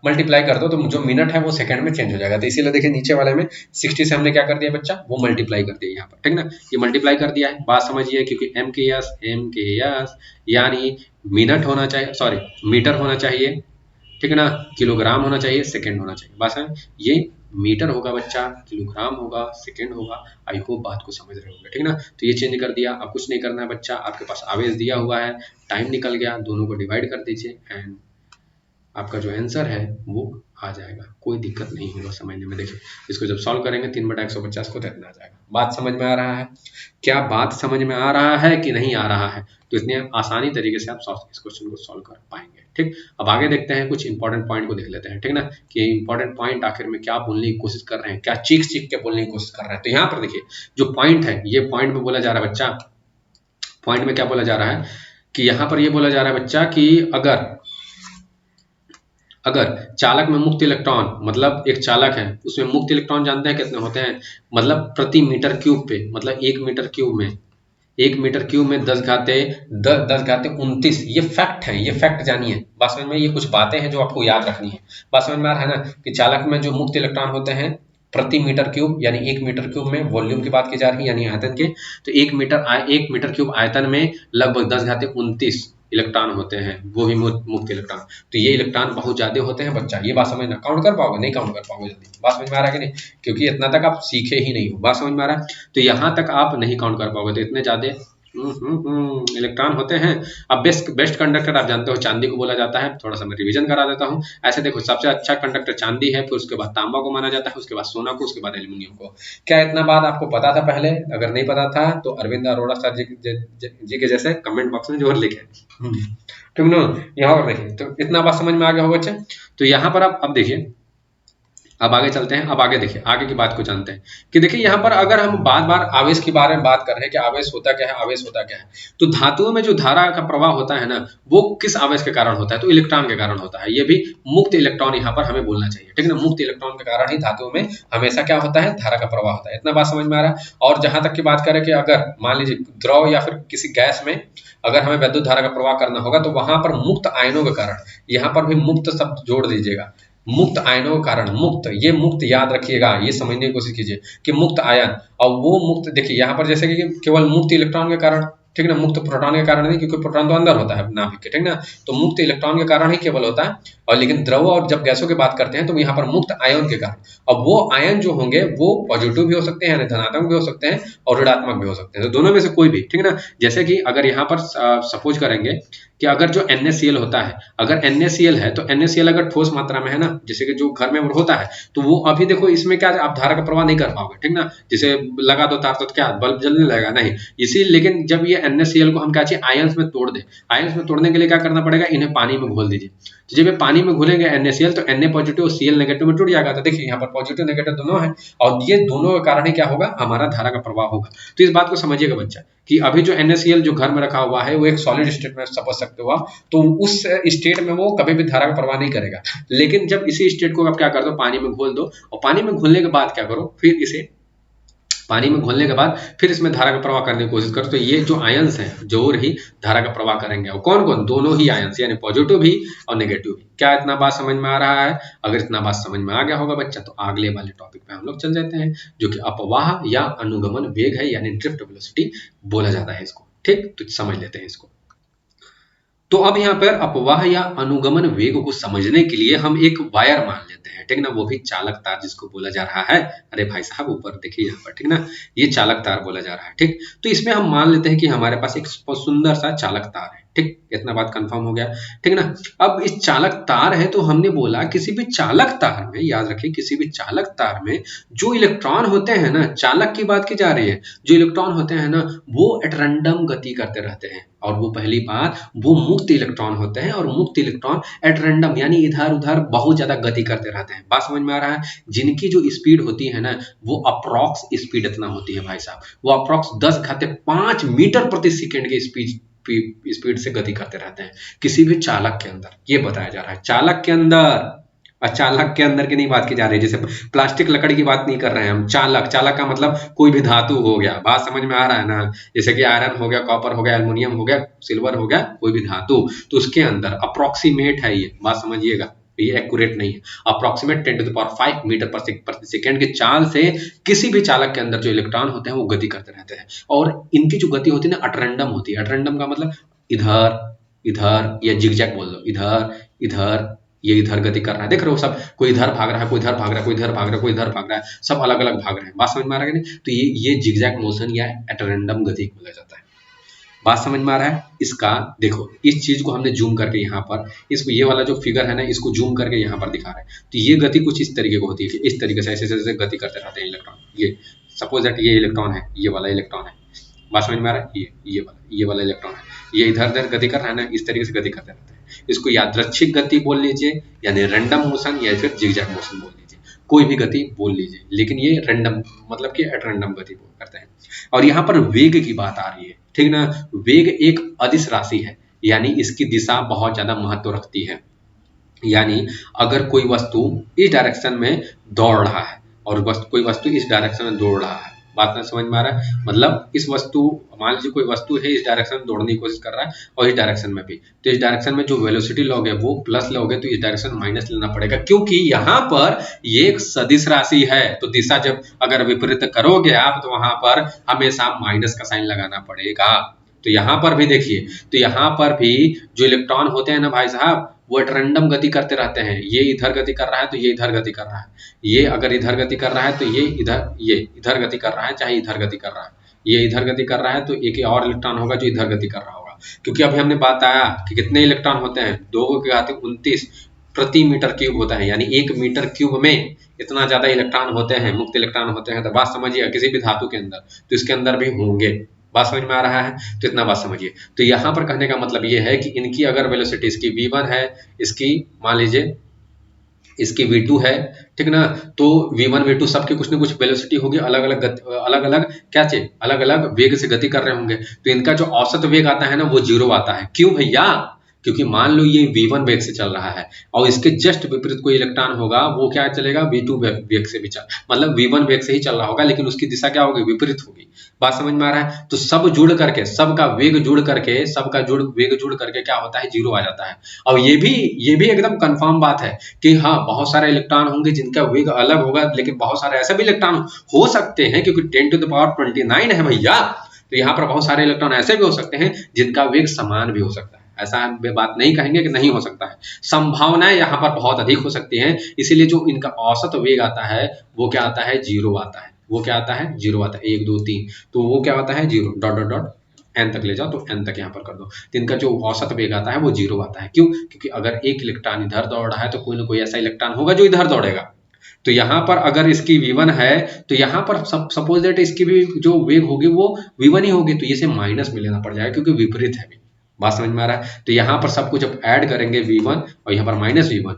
[SPEAKER 1] मल्टीप्लाई कर दो, तो जो मिनट है वो सेकंड में चेंज हो जाएगा। तो इसीलिए देखिए नीचे वाले में 60 से हमने क्या कर दिया बच्चा, वो मल्टीप्लाई कर दिया यहाँ पर, ठीक ना, ये मल्टीप्लाई कर दिया है। बात समझिए, क्योंकि एम के एस यानी मिनट होना चाहिए, सॉरी मीटर होना चाहिए, ठीक है ना, किलोग्राम होना चाहिए, सेकंड होना चाहिए। बस है, ये मीटर होगा बच्चा, किलोग्राम होगा, सेकंड होगा। आई होप बात को समझ रहे होंगे, ठीक ना। तो ये चेंज कर दिया, अब कुछ नहीं करना है बच्चा, आपके पास आवेश दिया हुआ है, टाइम निकल गया, दोनों को डिवाइड कर दीजिए एंड आपका जो आंसर है वो आ जाएगा, कोई दिक्कत नहीं होगा समझने में। देखिए इसको जब सॉल्व करेंगे 3/150 को तो इतना आ जाएगा। बात समझ में आ रहा है, क्या बात समझ में आ रहा है कि नहीं आ रहा है, तो इतने आसानी तरीके से आप इस क्वेश्चन को सॉल्व कर पाएंगे, ठीक। अब आगे देखते हैं, कुछ इंपॉर्टेंट पॉइंट को देख लेते हैं, ठीक ना, कि इंपॉर्टेंट पॉइंट आखिर में क्या बोलने की कोशिश कर रहे हैं, क्या चीख के बोलने की कोशिश कर रहे हैं। तो यहाँ पर देखिए जो पॉइंट है, ये पॉइंट में बोला जा रहा है बच्चा पॉइंट में क्या बोला जा रहा है कि यहाँ पर ये बोला जा रहा है बच्चा कि अगर अगर चालक में मुक्त इलेक्ट्रॉन, मतलब एक चालक है उसमें मुक्त इलेक्ट्रॉन जानते हैं कितने होते हैं, मतलब प्रति मीटर क्यूब पे, मतलब 1 मीटर क्यूब में 10 घाते 29। ये फैक्ट जानिए। बात समझ में, ये कुछ बातें हैं जो आपको याद रखनी है। बात समझ में आ रहा है ना कि चालक में जो मुक्त इलेक्ट्रॉन होते हैं प्रति मीटर क्यूब, यानी 1 मीटर क्यूब में वॉल्यूम की बात की जा रही है यानी आयतन के, तो 1 मीटर क्यूब आयतन में लगभग 10 घाते 29 इलेक्ट्रॉन होते हैं, वो भी मुक्त इलेक्ट्रॉन। तो ये इलेक्ट्रॉन बहुत ज्यादा होते हैं बच्चा, ये बात समझना। काउंट कर पाओगे? नहीं काउंट कर पाओगे जल्दी। बात समझ में आ रहा है कि नहीं? क्योंकि इतना तक आप सीखे ही नहीं हो। बात समझ में आ रहा है? तो यहाँ तक आप नहीं काउंट कर पाओगे, तो इतने ज्यादा इलेक्ट्रॉन होते हैं। अब बेस्ट कंडक्टर आप जानते हो चांदी को बोला जाता है, थोड़ा सा मैं रिवीजन करा देता हूँ। ऐसे देखो, सबसे अच्छा कंडक्टर चांदी है, फिर उसके बाद तांबा को माना जाता है, उसके बाद सोना को, उसके बाद एल्यूमिनियम को। क्या इतना बात आपको पता था पहले? अगर नहीं पता था तो अरविंद अरोड़ा सर जी के जैसे कमेंट बॉक्स में जरूर लिखे, ठीक ना। यहाँ पर देखिए, तो इतना बात समझ में आ गया होगा बच्चे। तो यहाँ पर अब देखिए, अब आगे चलते हैं। अब आगे देखिए, आगे की बात को जानते हैं कि देखिए यहाँ पर अगर हम बार बार आवेश के बारे में बात कर रहे हैं कि आवेश होता क्या है, आवेश होता क्या है, तो धातुओं में जो धारा का प्रवाह होता है ना, वो किस आवेश के कारण होता है? तो इलेक्ट्रॉन के कारण होता है। ये भी मुक्त इलेक्ट्रॉन यहाँ पर हमें बोलना चाहिए, ठीक है ना। मुक्त इलेक्ट्रॉन के कारण ही धातुओं में हमेशा क्या होता है? धारा का प्रवाह होता है। इतना बात समझ में आ रहा है? और जहां तक की बात करें कि अगर मान लीजिए द्रव या फिर किसी गैस में अगर हमें विद्युत धारा का प्रवाह करना होगा, तो वहां पर मुक्त आयनों के कारण, यहाँ पर भी मुक्त शब्द जोड़ दीजिएगा, मुक्त आयनों के कारण, मुक्त, ये मुक्त याद रखिएगा, ये समझने की कोशिश कीजिए कि मुक्त आयन, और वो मुक्त देखिए यहाँ पर जैसे कि केवल मुक्त इलेक्ट्रॉन के कारण, ठीक ना, मुक्त प्रोटॉन के कारण नहीं, क्योंकि प्रोटॉन तो अंदर होता है नाभिक के, ठीक ना। तो मुक्त इलेक्ट्रॉन के कारण ही केवल होता है। और लेकिन द्रव और जब गैसों की बात करते हैं तो यहाँ पर मुक्त आयन के कारण, और वो आयन जो होंगे वो पॉजिटिव भी हो सकते हैं, यानी धनात्मक भी हो सकते हैं, और ऋणात्मक भी हो सकते हैं, तो दोनों में से कोई भी, ठीक ना। जैसे कि अगर यहाँ पर सपोज करेंगे कि अगर जो NaCl होता है, अगर NaCl है तो NaCl अगर ठोस मात्रा में है ना, जैसे कि जो घर में होता है, तो वो अभी देखो इसमें क्या आप धारा का प्रवाह नहीं कर पाओगे, ठीक ना। जैसे लगा दो तार तो क्या बल्ब जलने लगेगा? नहीं। इसी लेकिन जब ये NaCl को हम क्या चाहिए? आयंस में तोड़ दें। आयंस में तोड़ने के लिए क्या करना पड़ेगा? इन्हें पानी में घोल दीजिए। तो जब ये पानी में घुलेंगे NaCl, तो Na पॉजिटिव और Cl नेगेटिव में टूट जाएगा। तो देखिए यहाँ पर पॉजिटिव नेगेटिव दोनों है, और ये दोनों के कारण ही क्या होगा? हमारा धारा का प्रवाह होगा। तो इस बात को समझिएगा बच्चा कि अभी जो NaCl जो घर में रखा हुआ है वो एक सॉलिड स्टेट में समझ सकते हो आप, तो उस स्टेट में वो कभी भी धारा का प्रवाह नहीं करेगा। लेकिन जब इसी स्टेट को आप क्या कर दो? पानी में घोल दो, और पानी में घोलने के बाद क्या करो? फिर इसे पानी में घोलने के बाद फिर इसमें धारा का प्रवाह करने की कोशिश करो, तो ये जो आयंस हैं जरूर ही धारा का प्रवाह करेंगे। और कौन कौन? दोनों ही आयंस, यानी पॉजिटिव भी और नेगेटिव भी। क्या इतना बात समझ में आ रहा है? अगर इतना बात समझ में आ गया होगा बच्चा, तो अगले वाले टॉपिक पे हम लोग चल जाते हैं, जो कि अपवाह या अनुगमन वेग है, यानी ड्रिफ्ट वेलोसिटी बोला जाता है इसको। ठीक, तो समझ लेते हैं इसको। तो अब यहाँ पर अपवाह या अनुगमन वेग को समझने के लिए हम एक वायर मान लेते हैं, ठीक ना, वो भी चालक तार जिसको बोला जा रहा है। अरे भाई साहब ऊपर देखिए यहाँ पर, ठीक ना, ये चालक तार बोला जा रहा है। ठीक, तो इसमें हम मान लेते हैं कि हमारे पास एक सुंदर सा चालक तार है। ठीक, इतना बात कंफर्म हो गया, ठीक ना। अब इस चालक तार है, तो हमने बोला किसी भी चालक तार में, याद रखिए, किसी भी चालक तार में जो इलेक्ट्रॉन होते हैं ना, चालक की बात की जा रही है, जो इलेक्ट्रॉन होते हैं ना, वो एट रैंडम गति करते रहते हैं। और वो पहली बात, वो मुक्त इलेक्ट्रॉन होते हैं, और मुक्त इलेक्ट्रॉन एट रैंडम यानी इधर उधर बहुत ज्यादा गति करते रहते हैं। बात समझ में आ रहा है? जिनकी जो स्पीड होती है ना, वो अप्रॉक्स स्पीड इतना होती है भाई साहब, वो अप्रॉक्स 10 घाते 5 मीटर प्रति सेकेंड की स्पीड से गति करते रहते हैं किसी भी चालक के अंदर। ये बताया जा रहा है चालक के अंदर, चालक के अंदर की नहीं बात की जा रही है, जैसे प्लास्टिक लकड़ी की बात नहीं कर रहे हैं हम। चालक, चालक का मतलब कोई भी धातु हो गया। बात समझ में आ रहा है ना? जैसे कि आयरन हो गया, कॉपर हो गया, एल्युमिनियम हो गया, सिल्वर हो गया, कोई भी धातु, तो उसके अंदर अप्रोक्सीमेट है ये, बात समझिएगा, ये एक्यूरेट नहीं है। अप्रोक्सीमेट 10⁵ मीटर प्रति सेकेंड के चाल से किसी भी चालक के अंदर जो इलेक्ट्रॉन होते हैं वो गति करते रहते हैं, और इनकी जो गति होती है ना, अटरैंडम होती है। अटरैंडम का मतलब इधर इधर, या जिगजैग बोल दो, इधर इधर, ये इधर गति कर रहा है, देख रहे हो सब, कोई इधर भाग रहा है, कोई इधर भाग रहा है, कोई इधर भाग रहा है, कोई इधर भाग रहा है, सब अलग अलग भाग रहे हैं। बात समझ में आ रहा है कि नहीं? तो ये जिगजैग मोशन या एटरैंडम गति बोला जाता है। बात समझ में आ रहा है? इसका देखो, इस चीज को हमने जूम करके यहाँ पर, इसको, ये वाला जो फिगर है ना, इसको जूम करके यहाँ पर दिखा रहे हैं। तो ये गति कुछ इस तरीके को होती है कि इस तरीके से ऐसे ऐसे गति करते रहते हैं इलेक्ट्रॉन। ये सपोज दैट ये इलेक्ट्रॉन है, ये वाला इलेक्ट्रॉन है, बात समझ में आ रहा है? ये वाला इलेक्ट्रॉन है, ये इधर उधर गति कर रहा है ना, इस तरीके से गति करते रहते हैं। इसको यादृच्छिक गति बोल लीजिए, यानी रैंडम मोशन, या फिर जिगजैग मोशन बोल लीजिए, कोई भी गति बोल लीजिए, लेकिन ये रैंडम मतलब कि एट रैंडम गति बोल करते हैं। और यहाँ पर वेग की बात आ रही है, ठीक ना। वेग एक अदिश राशि है, यानी इसकी दिशा बहुत ज्यादा महत्व रखती है। यानी अगर कोई वस्तु इस डायरेक्शन में दौड़ रहा है और कोई वस्तु इस डायरेक्शन में दौड़ रहा है, बात में समझ में आ रहा है। मतलब इस वस्तु, मान लीजिए कोई वस्तु है इस डायरेक्शन में दौड़ने की कोशिश कर रहा है और इस डायरेक्शन में भी, तो इस डायरेक्शन में जो वेलोसिटी लोगे वो प्लस लोगे, तो इस डायरेक्शन में माइनस लेना पड़ेगा, क्योंकि यहाँ पर ये एक सदिश राशि है। तो दिशा जब अगर विपरीत करोगे आप, तो वहां पर हमेशा माइनस का साइन लगाना पड़ेगा। तो यहाँ पर भी देखिए, तो यहाँ पर भी जो इलेक्ट्रॉन होते हैं ना भाई साहब, वो रैंडम गति करते रहते हैं। ये इधर गति कर रहा है तो ये इधर गति कर रहा है, ये अगर इधर गति कर रहा है तो ये इधर गति कर रहा है, चाहे इधर गति कर रहा है, ये इधर गति कर रहा है तो एक और इलेक्ट्रॉन होगा जो इधर गति कर रहा होगा। क्योंकि अभी हमने बताया कि कितने इलेक्ट्रॉन होते हैं, 2 के घात 29 प्रति मीटर क्यूब होता है, यानी 1 मीटर क्यूब में इतना ज्यादा इलेक्ट्रॉन होते हैं, मुक्त इलेक्ट्रॉन होते हैं। तो बात समझिए, किसी भी धातु के अंदर तो इसके अंदर भी होंगे। बात समझ में आ रहा है, तो इतना बात समझिए। तो यहाँ पर कहने का मतलब ये है कि इनकी अगर वेलोसिटी, इसकी v1 है, इसकी मान लीजिए इसकी v2 है, ठीक ना। तो v1 v2 सबके कुछ ना कुछ वेलोसिटी होगी, अलग अलग क्या चीज, अलग अलग वेग से गति कर रहे होंगे। तो इनका जो औसत वेग आता है ना वो 0 आता है। क्यों भैया? क्योंकि मान लो ये v1 वेग से चल रहा है और इसके जस्ट विपरीत कोई इलेक्ट्रॉन होगा, वो क्या चलेगा, v2 वेग से भी मतलब v1 वेग से ही चल रहा होगा, लेकिन उसकी दिशा क्या होगी, विपरीत होगी। बात समझ में आ रहा है। तो सब जुड़ करके, सबका वेग जुड़ करके, वेग जुड़ करके क्या होता है, 0 आ जाता है। और ये भी एकदम कंफर्म बात है कि हाँ, बहुत सारे इलेक्ट्रॉन होंगे जिनका वेग अलग होगा, लेकिन बहुत सारे ऐसे भी इलेक्ट्रॉन हो सकते हैं, क्योंकि 10⁻29 है भैया। तो यहाँ पर बहुत सारे इलेक्ट्रॉन ऐसे भी हो सकते हैं जिनका वेग समान भी हो सकता है। ऐसा हम बात नहीं कहेंगे कि नहीं हो सकता है, संभावनाएं यहाँ पर बहुत अधिक हो सकती हैं। इसीलिए जो इनका औसत वेग आता है वो क्या आता है, 0 आता है। वो क्या आता है, 0 आता है। 1 2 3, तो वो क्या आता है, 0 डॉट डॉट डॉट एन तक ले जाओ, तो एन तक यहाँ पर कर दो। तो इनका जो औसत वेग आता है वो 0 आता है। क्यों? क्योंकि अगर एक इलेक्ट्रॉन इधर दौड़ रहा है तो कोई ना कोई ऐसा इलेक्ट्रॉन होगा जो इधर दौड़ेगा। तो यहाँ पर अगर इसकी v1 है तो यहाँ पर सपोज दैट इसकी भी जो वेग होगी वो v1 ही होगी, तो इसे माइनस में लेना पड़ जाएगा क्योंकि विपरीत है। बात समझ में आ रहा है। तो यहाँ पर सब कुछ जब ऐड करेंगे v1 और यहाँ पर माइनस v1,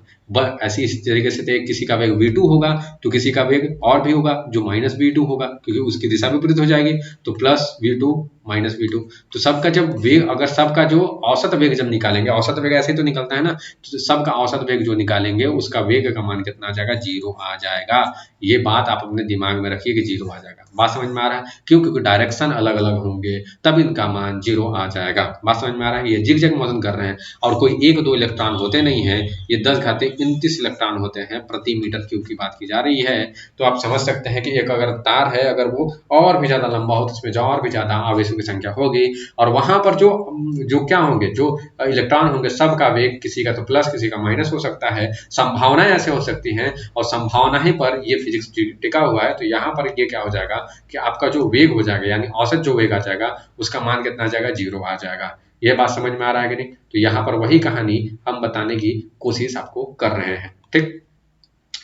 [SPEAKER 1] ऐसी इस तरीके से किसी का वेग v2 होगा तो किसी का वेग और भी होगा जो माइनस v2 होगा, क्योंकि उसकी दिशा विपरीत हो जाएगी। तो प्लस v2 माइनस v2, तो सबका जब वेग, अगर सबका जो औसत वेग जब निकालेंगे, औसत वेग ऐसे ही तो निकलता है ना, तो सबका औसत वेग जो निकालेंगे उसका वेग का मान कितना आ जाएगा, 0 आ जाएगा। ये बात आप अपने दिमाग में रखिए कि 0 आ जाएगा। बात समझ में आ रहा है। क्यों? क्योंकि डायरेक्शन अलग अलग होंगे तब इनका मान 0 आ जाएगा। बात समझ में आ रहा है। ये जिग-जैग मोशन कर रहे हैं और कोई 1-2 इलेक्ट्रॉन होते नहीं है, ये 10⁻29 इलेक्ट्रॉन होते हैं प्रति मीटर क्यूब की बात की जा रही है। तो आप समझ सकते हैं कि एक अगर तार है, अगर वो और भी ज्यादा लंबा हो तो उसमें जो और भी ज्यादा आवेशों की संख्या होगी, और वहां पर जो क्या होंगे, जो इलेक्ट्रॉन होंगे, सबका वेग किसी का तो प्लस किसी का माइनस हो सकता है। संभावनाएं ऐसे हो सकती हैं और संभावनाएं पर ये फिजिक्स टिका हुआ है। तो यहाँ पर ये क्या हो जाएगा कि आपका जो वेग हो जाएगा, यानी औसत जो वेग आ जाएगा उसका मान कितना आ जाएगा, 0 आ जाएगा। ये बात समझ में आ रहा है कि नहीं? तो यहाँ पर वही कहानी हम बताने की कोशिश आपको कर रहे हैं। ठीक,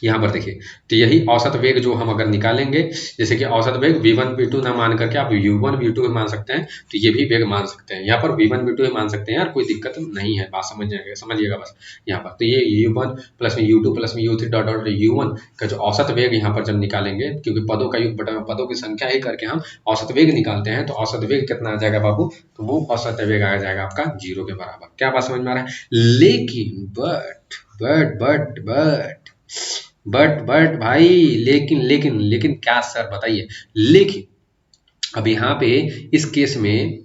[SPEAKER 1] यहाँ पर देखिए, तो यही औसत वेग जो हम अगर निकालेंगे, जैसे कि औसत वेग v1 v2 ना मान करके आप u1 v2 भी मान सकते हैं, तो ये भी वेग मान सकते हैं। यहाँ पर v1 v2 भी मान सकते हैं यार, कोई दिक्कत नहीं है। बात समझिएगा बस यहाँ पर। तो ये u1 प्लस में u2 प्लस में u3 डॉट डॉट u1 का जो औसत वेग यहाँ पर जब निकालेंगे, क्योंकि पदों का योग बटा पदों की संख्या ही करके हम औसत वेग निकालते हैं, तो औसत वेग कितना आ जाएगा बाबू, तो वो औसत वेग आ जाएगा आपका 0 के बराबर। क्या बात समझ में आ रहा है। लेकिन बट भाई, लेकिन क्या सर बताइए। लेकिन अब यहाँ पे इस केस में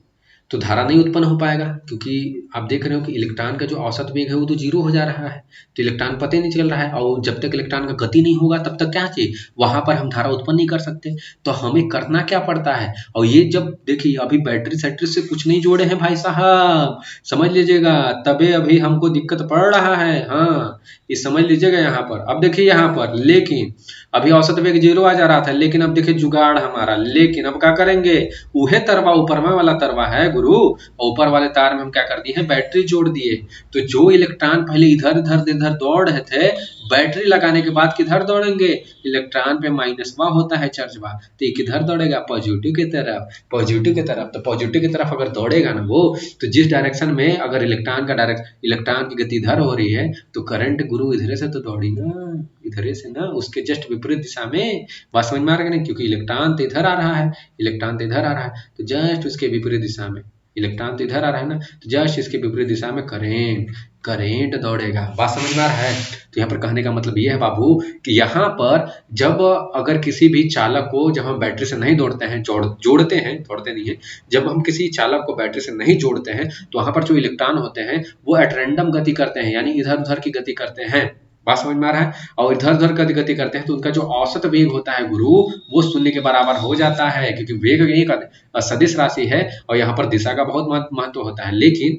[SPEAKER 1] तो धारा नहीं उत्पन्न हो पाएगा, क्योंकि आप देख रहे हो कि इलेक्ट्रॉन का जो औसत वेग है वो तो 0 हो जा रहा है, तो इलेक्ट्रॉन पता ही नहीं चल रहा है। और जब तक इलेक्ट्रॉन का गति नहीं होगा तब तक क्या चाहिए, वहां पर हम धारा उत्पन्न नहीं कर सकते। तो हमें करना क्या पड़ता है, और ये जब देखिए अभी बैटरी सैटरी से कुछ नहीं जोड़े हैं भाई साहब, समझ लीजिएगा, तबे अभी हमको दिक्कत पड़ रहा है। हाँ, ये समझ लीजिएगा यहाँ पर। अब देखिए यहाँ पर, लेकिन अभी औसत वेग 0 आ जा रहा था, लेकिन अब देखिए जुगाड़ हमारा। लेकिन अब क्या करेंगे, उहे तरवा ऊपर में वाला तरवा है गुरु, ऊपर वाले तार में हम क्या कर दिए हैं, बैटरी जोड़ दिए। तो जो इलेक्ट्रॉन पहले इधर इधर इधर दौड़ रहे थे, बैटरी लगाने के बाद किधर दौड़ेंगे, इलेक्ट्रॉन पे माइनसवा होता है चार्जवा, तो ये किधर दौड़ेगा, पॉजिटिव की तरफ, पॉजिटिव की तरफ। तो पॉजिटिव की तरफ अगर दौड़ेगा ना वो, तो जिस डायरेक्शन में अगर इलेक्ट्रॉन की गति इधर हो रही है, तो करंट गुरु इधर से तो दौड़ी ना, इधर से ना, उसके जस्ट विपरीत दिशा में। बात समझ में आ रहा है, क्योंकि इलेक्ट्रॉन तो इधर आ रहा है, इलेक्ट्रॉन तो इधर आ रहा है, तो जस्ट उसके विपरीत दिशा में, इलेक्ट्रॉन तो इधर आ रहा है ना, तो जस्ट इसके विपरीत दिशा में करेंट दौड़ेगा। बात समझ में आ रहा है। तो यहाँ पर कहने का मतलब ये है बाबू कि यहाँ पर जब अगर किसी भी चालक को, जब हम बैटरी से नहीं जोड़ते हैं, जोड़ते नहीं है, जब हम किसी चालक को बैटरी से नहीं जोड़ते हैं, तो वहां पर जो इलेक्ट्रॉन होते हैं वो एट रैंडम गति करते हैं, यानी इधर उधर की गति करते हैं। बात समझ में आ रहा है। और इधर उधर गति करते हैं तो उनका जो औसत वेग होता है गुरु, वो शून्य के बराबर हो जाता है, क्योंकि वेग एक सदिश राशि है और यहाँ पर दिशा का बहुत महत्व होता है। लेकिन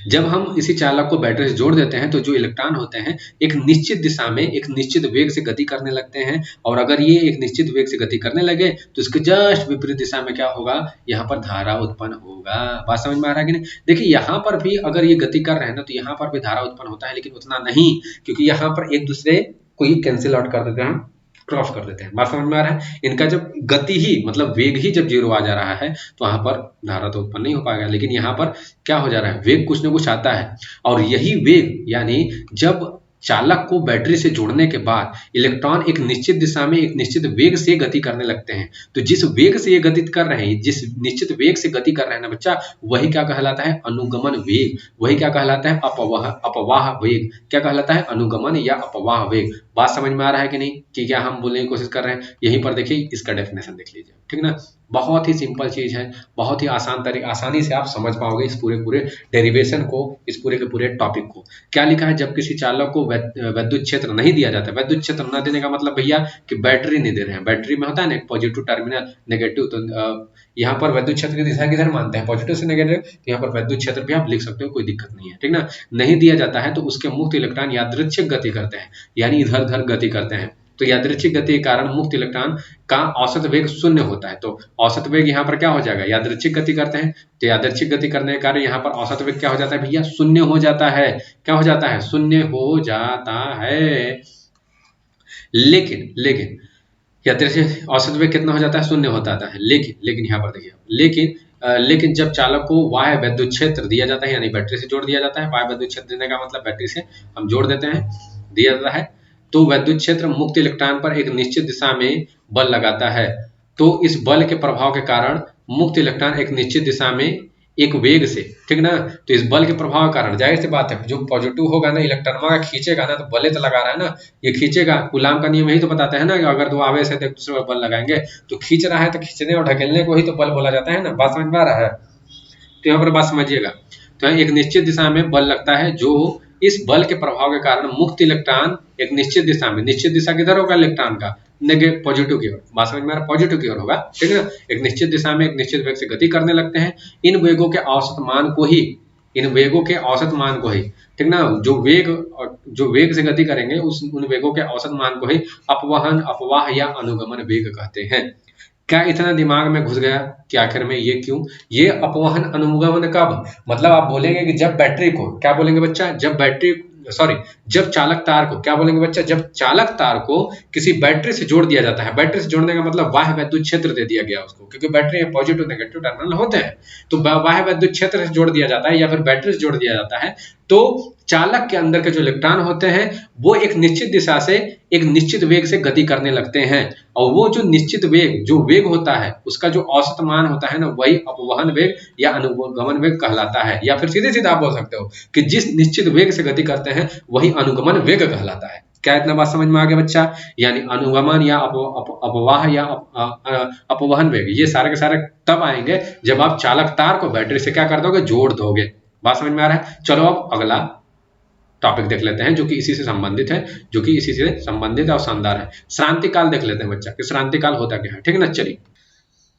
[SPEAKER 1] जब हम इसी चालक को बैटरी से जोड़ देते हैं, तो जो इलेक्ट्रॉन होते हैं एक निश्चित दिशा में एक निश्चित वेग से गति करने लगते हैं, और अगर ये एक निश्चित वेग से गति करने लगे तो इसके जस्ट विपरीत दिशा में क्या होगा, यहाँ पर धारा उत्पन्न होगा। बात समझ में आ रहा है कि नहीं। देखिए यहाँ पर भी अगर ये गति कर रहे हैं ना, तो यहाँ पर भी धारा उत्पन्न होता है, लेकिन उतना नहीं, क्योंकि यहाँ पर एक दूसरे को ही कैंसिल आउट कर देते हैं, क्रॉस कर देते हैं। बात समझ में आ रहा है। इनका जब गति ही मतलब वेग ही जब जीरो आ जा रहा है, तो वहां पर धारा तो उत्पन्न नहीं हो पाएगा, लेकिन यहाँ पर क्या हो जा रहा है, वेग कुछ ना कुछ आता है, और यही वेग यानी जब चालक को बैटरी से जोड़ने के बाद इलेक्ट्रॉन एक निश्चित दिशा में एक निश्चित वेग से गति करने लगते हैं, तो जिस वेग से ये गति कर रहे हैं, जिस निश्चित वेग से गति कर रहे हैं ना बच्चा, वही क्या कहलाता है, अनुगमन वेग। वही क्या कहलाता है, अपवाह वेग। क्या कहलाता है, अनुगमन या अपवाह वेग। बात समझ में आ रहा है कि नहीं, कि क्या हम बोलने की कोशिश कर रहे हैं। यहीं पर देखिए, इसका डेफिनेशन देख लीजिए, ठीक ना। बहुत ही सिंपल चीज है, बहुत ही आसानी से आप समझ पाओगे इस पूरे डेरिवेशन को, इस पूरे के पूरे टॉपिक को। क्या लिखा है, जब किसी चालक को वैद्युत क्षेत्र नहीं दिया जाता। वैद्युत क्षेत्र न देने का मतलब भैया कि बैटरी नहीं दे रहे हैं। बैटरी में होता है ना पॉजिटिव टर्मिनल, नेगेटिव, तो यहाँ पर वैद्युत क्षेत्र की दिशा किधर मानते हैं, पॉजिटिव से नेगेटिव, तो यहाँ पर वैद्युत क्षेत्र भी आप लिख सकते हो, कोई दिक्कत नहीं है, ठीक ना। नहीं दिया जाता है तो उसके मुक्त इलेक्ट्रॉन यादृच्छिक गति करते हैं, यानी इधर उधर गति करते हैं। तो यादृच्छिक गति के कारण मुक्त इलेक्ट्रॉन का औसत वेग शून्य होता है। तो औसत वेग यहाँ पर क्या हो जाएगा, यादृच्छिक गति करते हैं, तो यादृच्छिक गति करने के कारण यहाँ पर औसत वेग क्या हो जाता है भैया, शून्य हो जाता है। क्या हो जाता है, शून्य हो जाता है। लेकिन यादृच्छिक औसत वेग कितना हो जाता है, शून्य हो जाता है। लेकिन यहाँ पर देखिए, लेकिन जब चालक को बाह्य वैद्युत क्षेत्र दिया जाता है, यानी बैटरी से जोड़ दिया जाता है। बाह्य वैद्युत क्षेत्र देने का मतलब बैटरी से हम जोड़ देते हैं, दिया जाता है, तो वैद्युत क्षेत्र मुक्त इलेक्ट्रॉन पर एक निश्चित दिशा में बल लगाता है। तो इस बल के प्रभाव के कारण मुक्त इलेक्ट्रॉन एक निश्चित दिशा में एक वेग से, ठीक ना, तो इस बल के प्रभाव के कारण जाहिर सी बात है, जो पॉजिटिव होगा ना, इलेक्ट्रॉन का खींचेगा ना, तो बल तो लगा रहा है ना, ये खींचेगा। कूलाम का नियम यही तो बताता है ना, कि अगर दो आवेश है तो एक दूसरे पर बल लगाएंगे, तो खींच रहा है तो खींचने और ढकेलने को ही तो बल बोला जाता है ना। बात समझ में आ रहा है। तो यहाँ पर बात समझिएगा, तो एक निश्चित दिशा में बल लगता है, जो इस बल के प्रभाव के कारण मुक्त इलेक्ट्रॉन एक निश्चित दिशा में, निश्चित दिशा किधर होगा इलेक्ट्रॉन का, नेगेटिव पॉजिटिव की ओर। बात समझ में आ रहा है, पॉजिटिव की ओर होगा, ठीक है ना। एक निश्चित दिशा में एक निश्चित वेग से गति करने लगते हैं। इन वेगों के औसत मान को ही, ठीक ना, जो वेग से गति करेंगे उन वेगों के औसत मान को ही अपवहन, अपवाह या अनुगमन वेग कहते हैं। क्या इतना दिमाग में घुस गया कि आखिर में ये क्यों, ये अपवहन अनुगमन कब, मतलब आप बोलेंगे कि जब बैटरी को, क्या बोलेंगे बच्चा, जब चालक तार को, क्या बोलेंगे बच्चा, जब चालक तार को किसी बैटरी से जोड़ दिया जाता है। बैटरी से जोड़ने का मतलब बाह्य वैद्युत क्षेत्र दे दिया गया उसको, क्योंकि बैटरी में पॉजिटिव नेगेटिव टर्मिनल होते हैं, तो बाह्य वैद्युत क्षेत्र से जोड़ दिया जाता है या फिर बैटरी से जोड़ दिया जाता है। तो चालक के अंदर के जो इलेक्ट्रॉन होते हैं वो एक निश्चित दिशा से एक निश्चित वेग से गति करने लगते हैं, और वो जो निश्चित वेग, जो वेग होता है उसका जो औसत मान होता है ना, वही अपवहन वेग या अनुगमन वेग कहलाता है। या फिर सीधे सीधे आप बोल सकते हो कि जिस निश्चित वेग से गति करते हैं वही अनुगमन वेग कहलाता है। क्या इतना बात समझ में आ गया बच्चा। यानी अनुगमन या अपवाह या अपवहन वेग, ये सारे के सारे तब आएंगे जब आप चालक तार को बैटरी से क्या कर दोगे, जोड़ दोगे। बात समझ में आ रहा है। चलो अब अगला टॉपिक देख लेते हैं, जो कि इसी से संबंधित है, और शानदार है। श्रांति काल देख लेते हैं बच्चा कि श्रांति काल होता क्या है, ठीक है ना। चलिए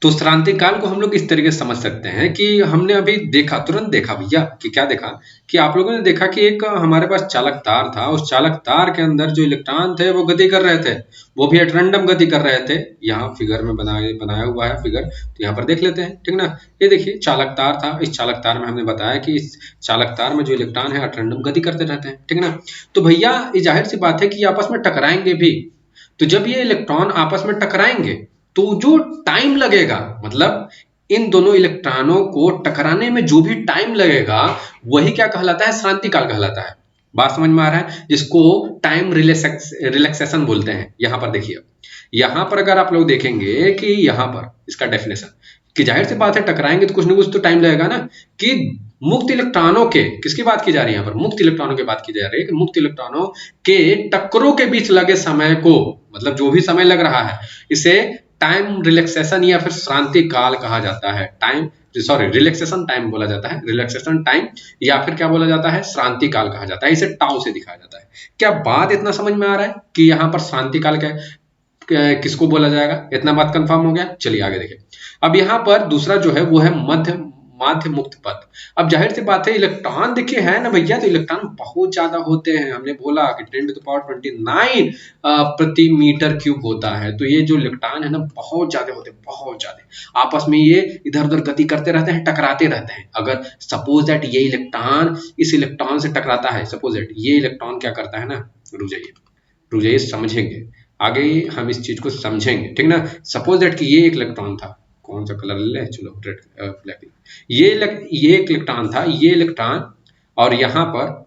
[SPEAKER 1] तो श्रांति काल को हम लोग इस तरीके से समझ सकते हैं कि हमने अभी देखा, तुरंत देखा भैया कि क्या देखा, कि आप लोगों ने देखा कि एक हमारे पास चालक तार था, उस चालक तार के अंदर जो इलेक्ट्रॉन थे वो गति कर रहे थे, वो भी एट रैंडम गति कर रहे थे। यहाँ फिगर में बनाया हुआ है फिगर, तो यहाँ पर देख लेते हैं, ठीक ना। ये देखिए चालक तार था, इस चालक तार में हमने बताया कि इस चालक तार में जो इलेक्ट्रॉन है एट रैंडम गति करते रहते हैं, ठीक ना। तो भैया ये जाहिर सी बात है कि आपस में टकराएंगे भी। तो जब ये इलेक्ट्रॉन आपस में टकराएंगे तो जो टाइम लगेगा, मतलब इन दोनों इलेक्ट्रॉनों को टकराने में जो भी टाइम लगेगा वही क्या कहलाता है, श्रांति काल कहलाता है। बात समझ में आ रहा है, जिसको टाइम रिलैक्सेशन बोलते हैं। यहां पर देखिए, यहां पर अगर आप लोग देखेंगे कि यहां पर इसका डेफिनेशन, कि जाहिर सी बात है टकराएंगे तो कुछ ना कुछ तो टाइम लगेगा ना, कि मुक्त इलेक्ट्रॉनों के, किसकी बात की जा रही है यहाँ पर, मुक्त इलेक्ट्रॉनों की बात की जा रही है, कि मुक्त इलेक्ट्रॉनों के टक्करों के बीच लगे समय को, मतलब जो भी समय लग रहा है, इसे टाइम रिलैक्सेशन या फिर श्रांति काल कहा जाता है। टाइम सॉरी रिलैक्सेशन टाइम बोला जाता है, रिलैक्सेशन टाइम या फिर क्या बोला जाता है, श्रांति काल कहा जाता है। इसे टाउ से दिखाया जाता है। क्या बात इतना समझ में आ रहा है कि यहाँ पर श्रांति काल किसको बोला जाएगा, इतना बात कंफर्म हो गया। चलिए आगे देखें। अब यहाँ पर दूसरा जो है वो है माध्य मुक्त पथ। अब जाहिर सी बात है इलेक्ट्रॉन देखिए है ना भैया, तो इलेक्ट्रॉन बहुत ज्यादा होते हैं। हमने बोला कि 10⁻29 प्रति मीटर क्यूब होता है। तो ये जो इलेक्ट्रॉन है ना बहुत ज्यादा होते हैं, बहुत ज्यादा। आपस में ये इधर उधर गति करते रहते हैं, टकराते रहते हैं। अगर सपोज दैट ये इलेक्ट्रॉन इस इलेक्ट्रॉन से टकराता है, सपोज दैट ये इलेक्ट्रॉन क्या करता है ना, रुक जाइए समझेंगे आगे, हम इस चीज को समझेंगे, ठीक ना। सपोज दैट कि ये एक इलेक्ट्रॉन था, कौन सा कलर ले, चलो रेड ब्लैक। ये एक इलेक्ट्रॉन था, ये इलेक्ट्रॉन, और यहाँ पर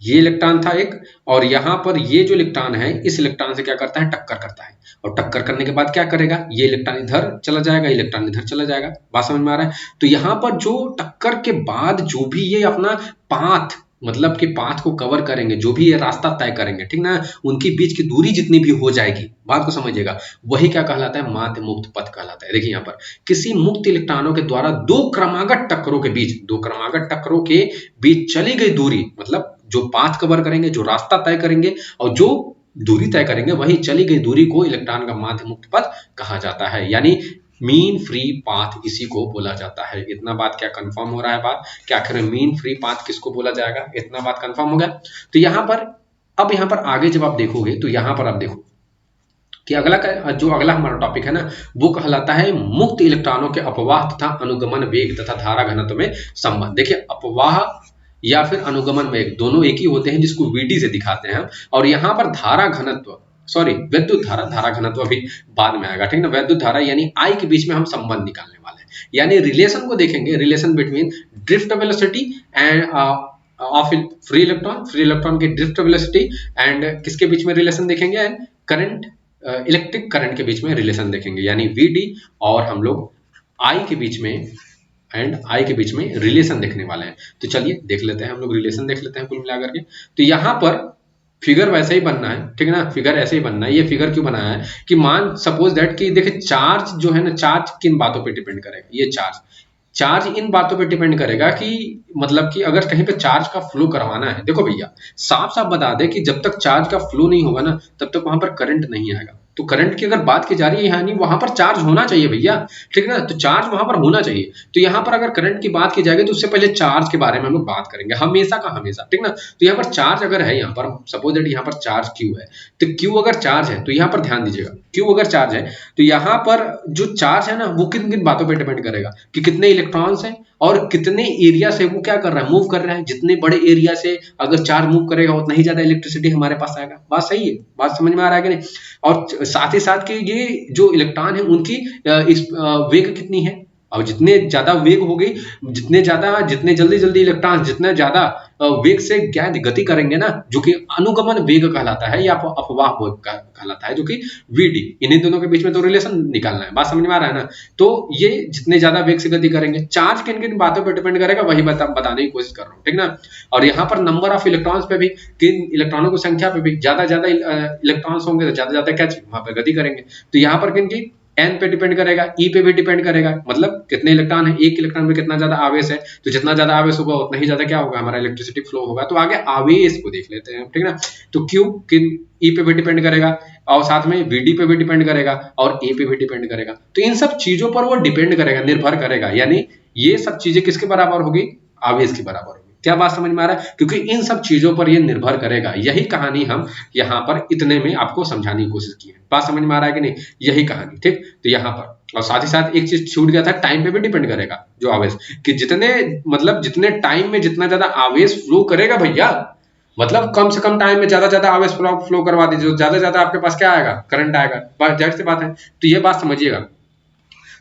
[SPEAKER 1] ये इलेक्ट्रॉन था एक, और यहाँ पर ये जो इलेक्ट्रॉन है इस इलेक्ट्रॉन से क्या करता है, टक्कर करता है। और टक्कर करने के बाद क्या करेगा, ये इलेक्ट्रॉन इधर चला जाएगा, इलेक्ट्रॉन इधर चला जाएगा। बात समझ में आ रहा है। तो यहाँ पर जो टक्कर के बाद जो भी ये अपना पाथ, मतलब कि पाथ को कवर करेंगे, जो भी ये रास्ता तय करेंगे, ठीक ना, उनकी बीच की दूरी जितनी भी हो जाएगी, बात को समझिएगा, वही क्या कहलाता है, माध्य मुक्त पथ कहलाता है। देखिए यहाँ पर किसी मुक्त इलेक्ट्रॉनों के द्वारा दो क्रमागत टक्करों के बीच चली गई दूरी, मतलब जो पाथ कवर करेंगे, जो रास्ता तय करेंगे और जो दूरी तय करेंगे, वही चली गई दूरी को इलेक्ट्रॉन का माध्य मुक्त पथ कहा जाता है, यानी मीन फ्री पाथ इसी को बोला जाता है। इतना बात क्या कंफर्म हो रहा है बात, क्या आखिर मीन फ्री पाथ किसको बोला जाएगा, इतना बात कंफर्म हो गया। तो यहाँ पर अब यहाँ पर आगे जब आप देखोगे तो यहाँ पर आप देखो कि अगला हमारा टॉपिक है ना, वो कहलाता है मुक्त इलेक्ट्रॉनों के अपवाह तथा अनुगमन वेग तथा धारा घनत्व में संबंध। देखिए अपवाह या फिर अनुगमन वेग दोनों एक ही होते हैं, जिसको वीडी से दिखाते हैं। और यहाँ पर धारा घनत्व, सॉरी विद्युत धारा घनत्व भी बाद में आएगा, ठीक ना। विद्युत धारा यानी आई के बीच में हम संबंध निकालने वाले हैं, यानी रिलेशन को देखेंगे, relation between drift velocity end of free electron की ड्रिफ्ट वेलोसिटी एंड किसके बीच में रिलेशन देखेंगे, एंड करंट, इलेक्ट्रिक करंट के बीच में रिलेशन देखेंगे, यानी वीडी और हम लोग आई के बीच में रिलेशन देखने वाले हैं। तो चलिए देख लेते हैं, हम लोग रिलेशन देख लेते हैं कुल मिलाकर के। तो यहाँ पर फिगर वैसे ही बनना है, ठीक है ना, फिगर ऐसे ही बनना है। ये फिगर क्यों बनाया है कि मान सपोज दैट कि देखिए चार्ज जो है ना, चार्ज किन बातों पे डिपेंड करेगा, ये चार्ज इन बातों पे डिपेंड करेगा कि मतलब कि अगर कहीं पे चार्ज का फ्लो करवाना है, देखो भैया साफ साफ बता दे कि जब तक चार्ज का फ्लो नहीं होगा ना तब तक वहां पर करंट नहीं आएगा। तो करंट की अगर बात की जा रही है, यानी वहां पर चार्ज होना चाहिए भैया, ठीक है ना, तो चार्ज वहां पर होना चाहिए। तो यहाँ पर अगर करंट की बात की जाएगी तो उससे पहले चार्ज के बारे में हम लोग बात करेंगे, हमेशा का हमेशा, ठीक ना। तो यहाँ पर चार्ज अगर है, यहाँ पर सपोज दैट यहाँ पर चार्ज क्यू है, तो क्यू अगर चार्ज है तो यहाँ पर ध्यान दीजिएगा, क्यू अगर चार्ज है तो यहाँ पर जो चार्ज है ना वो किन किन बातों पर डिपेंड करेगा, कि कितने इलेक्ट्रॉन्स हैं और कितने एरिया से वो क्या कर रहा है, मूव कर रहा है। जितने बड़े एरिया से अगर चार्ज मूव करेगा उतना ही ज्यादा इलेक्ट्रिसिटी हमारे पास आएगा। बात सही है, बात समझ में आ रहा है कि नहीं। और साथ ही साथ कि ये जो इलेक्ट्रॉन है उनकी इस वेग कितनी है, और जितने ज्यादा वेग होगी, जितने जल्दी इलेक्ट्रॉन जितने ज्यादा वेग से गति करेंगे ना, जो कि अनुगमन वेग कहलाता है या अपवाह वेग कहलाता है, जो कि वीडी, इन्हीं दोनों के बीच में तो रिलेशन निकालना है। बात समझ में आ रहा है ना। तो ये जितने ज्यादा वेग से गति करेंगे, चार्ज किन किन बातों पर डिपेंड करेगा वही बताने की कोशिश कर रहा हूँ, ठीक ना। और यहाँ पर नंबर ऑफ इलेक्ट्रॉन्स पे भी, किन इलेक्ट्रॉनों की संख्या पे भी, ज्यादा इलेक्ट्रॉन्स होंगे तो ज्यादा क्या चीज वहां पर गति करेंगे। तो यहाँ पर किन की एन पे डिपेंड करेगा, ई पे भी डिपेंड करेगा, मतलब कितने इलेक्ट्रॉन है, एक इलेक्ट्रॉन में कितना ज्यादा आवेश है, तो जितना ज्यादा आवेश होगा उतना ही ज्यादा क्या होगा, हमारा इलेक्ट्रिसिटी फ्लो होगा। तो आगे आवेश को देख लेते हैं, ठीक ना। तो क्यू किन ई पे भी डिपेंड करेगा और साथ में वीडी पे भी डिपेंड करेगा और ए पे भी डिपेंड करेगा। तो इन सब चीजों पर वो डिपेंड करेगा, निर्भर करेगा, यानी ये सब चीजें किसके बराबर होगी, आवेश के बराबर होगी। क्या बात समझ में आ रहा है, क्योंकि इन सब चीजों पर ये निर्भर करेगा। यही कहानी हम यहाँ पर इतने में आपको समझाने की कोशिश की है। बात समझ में आ रहा है कि नहीं, यही कहानी, ठीक। तो यहाँ पर और साथ ही साथ एक चीज छूट गया था, टाइम पे भी डिपेंड करेगा जो आवेश, कि जितने मतलब जितने टाइम में जितना ज्यादा आवेश फ्लो करेगा भैया, मतलब कम से कम टाइम में ज्यादा आवेश फ्लो करवा दीजिए, ज्यादा आपके पास क्या आएगा, करंट आएगा, जाहिर सी बात है। तो ये बात समझिएगा।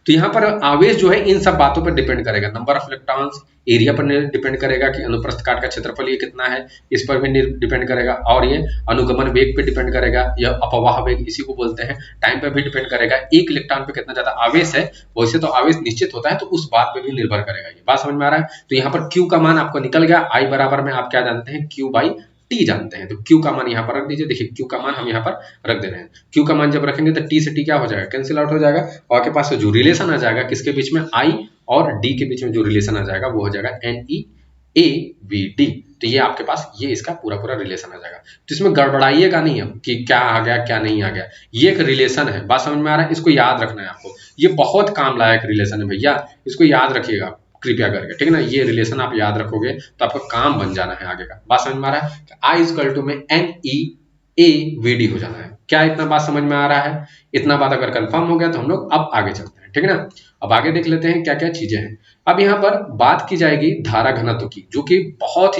[SPEAKER 1] तो यहाँ पर आवेश जो है इन सब बातों पर डिपेंड करेगा, नंबर ऑफ इलेक्ट्रॉन्स, एरिया पर डिपेंड करेगा कि अनुप्रस्थ काट का क्षेत्रफल ये कितना है, इस पर भी डिपेंड करेगा, और ये अनुगमन वेग पे डिपेंड करेगा, या अपवाह वेग इसी को बोलते हैं, टाइम पे भी डिपेंड करेगा, एक इलेक्ट्रॉन पे कितना ज्यादा आवेश है, वैसे तो आवेश निश्चित होता है, तो उस बात पे भी निर्भर करेगा। ये बात समझ में आ रहा है। तो यहाँ पर Q का मान आपको निकल गया, I बराबर में आप क्या जानते हैं, Q बाई T जानते हैं। तो Q का मान यहाँ पर रख दीजिए, देखिए Q का मान हम यहाँ पर रख दे रहे हैं। Q का मान जब रखेंगे तो T से T क्या हो जाएगा, कैंसिल आउट हो जाएगा, और आपके पास जो रिलेशन आ जाएगा किसके बीच में, I और D के बीच में जो रिलेशन आ जाएगा वो हो जाएगा NeAVD। तो ये आपके पास ये इसका पूरा रिलेशन आ जाएगा। तो इसमें गड़बड़ाइएगा नहीं अब कि क्या आ गया क्या नहीं आ गया, ये एक रिलेशन है। बात समझ में आ रहा है, इसको याद रखना है आपको, ये बहुत काम लायक रिलेशन है भैया, इसको याद रखिएगा कृपया करके, ठीक है ना। ये रिलेशन आप याद रखोगे तो आपका काम बन जाना है आगे का। बात समझ में आ रहा है, I इक्वल टू में NeAVD हो जाना है। क्या इतना बात समझ में आ रहा है, इतना बात अगर कंफर्म हो गया तो हम लोग अब आगे चलते हैं, ठीक है ना। अब आगे देख लेते हैं क्या क्या चीजें हैं। अब यहाँ पर बात की जाएगी धारा घनत्व की, जो कि बहुत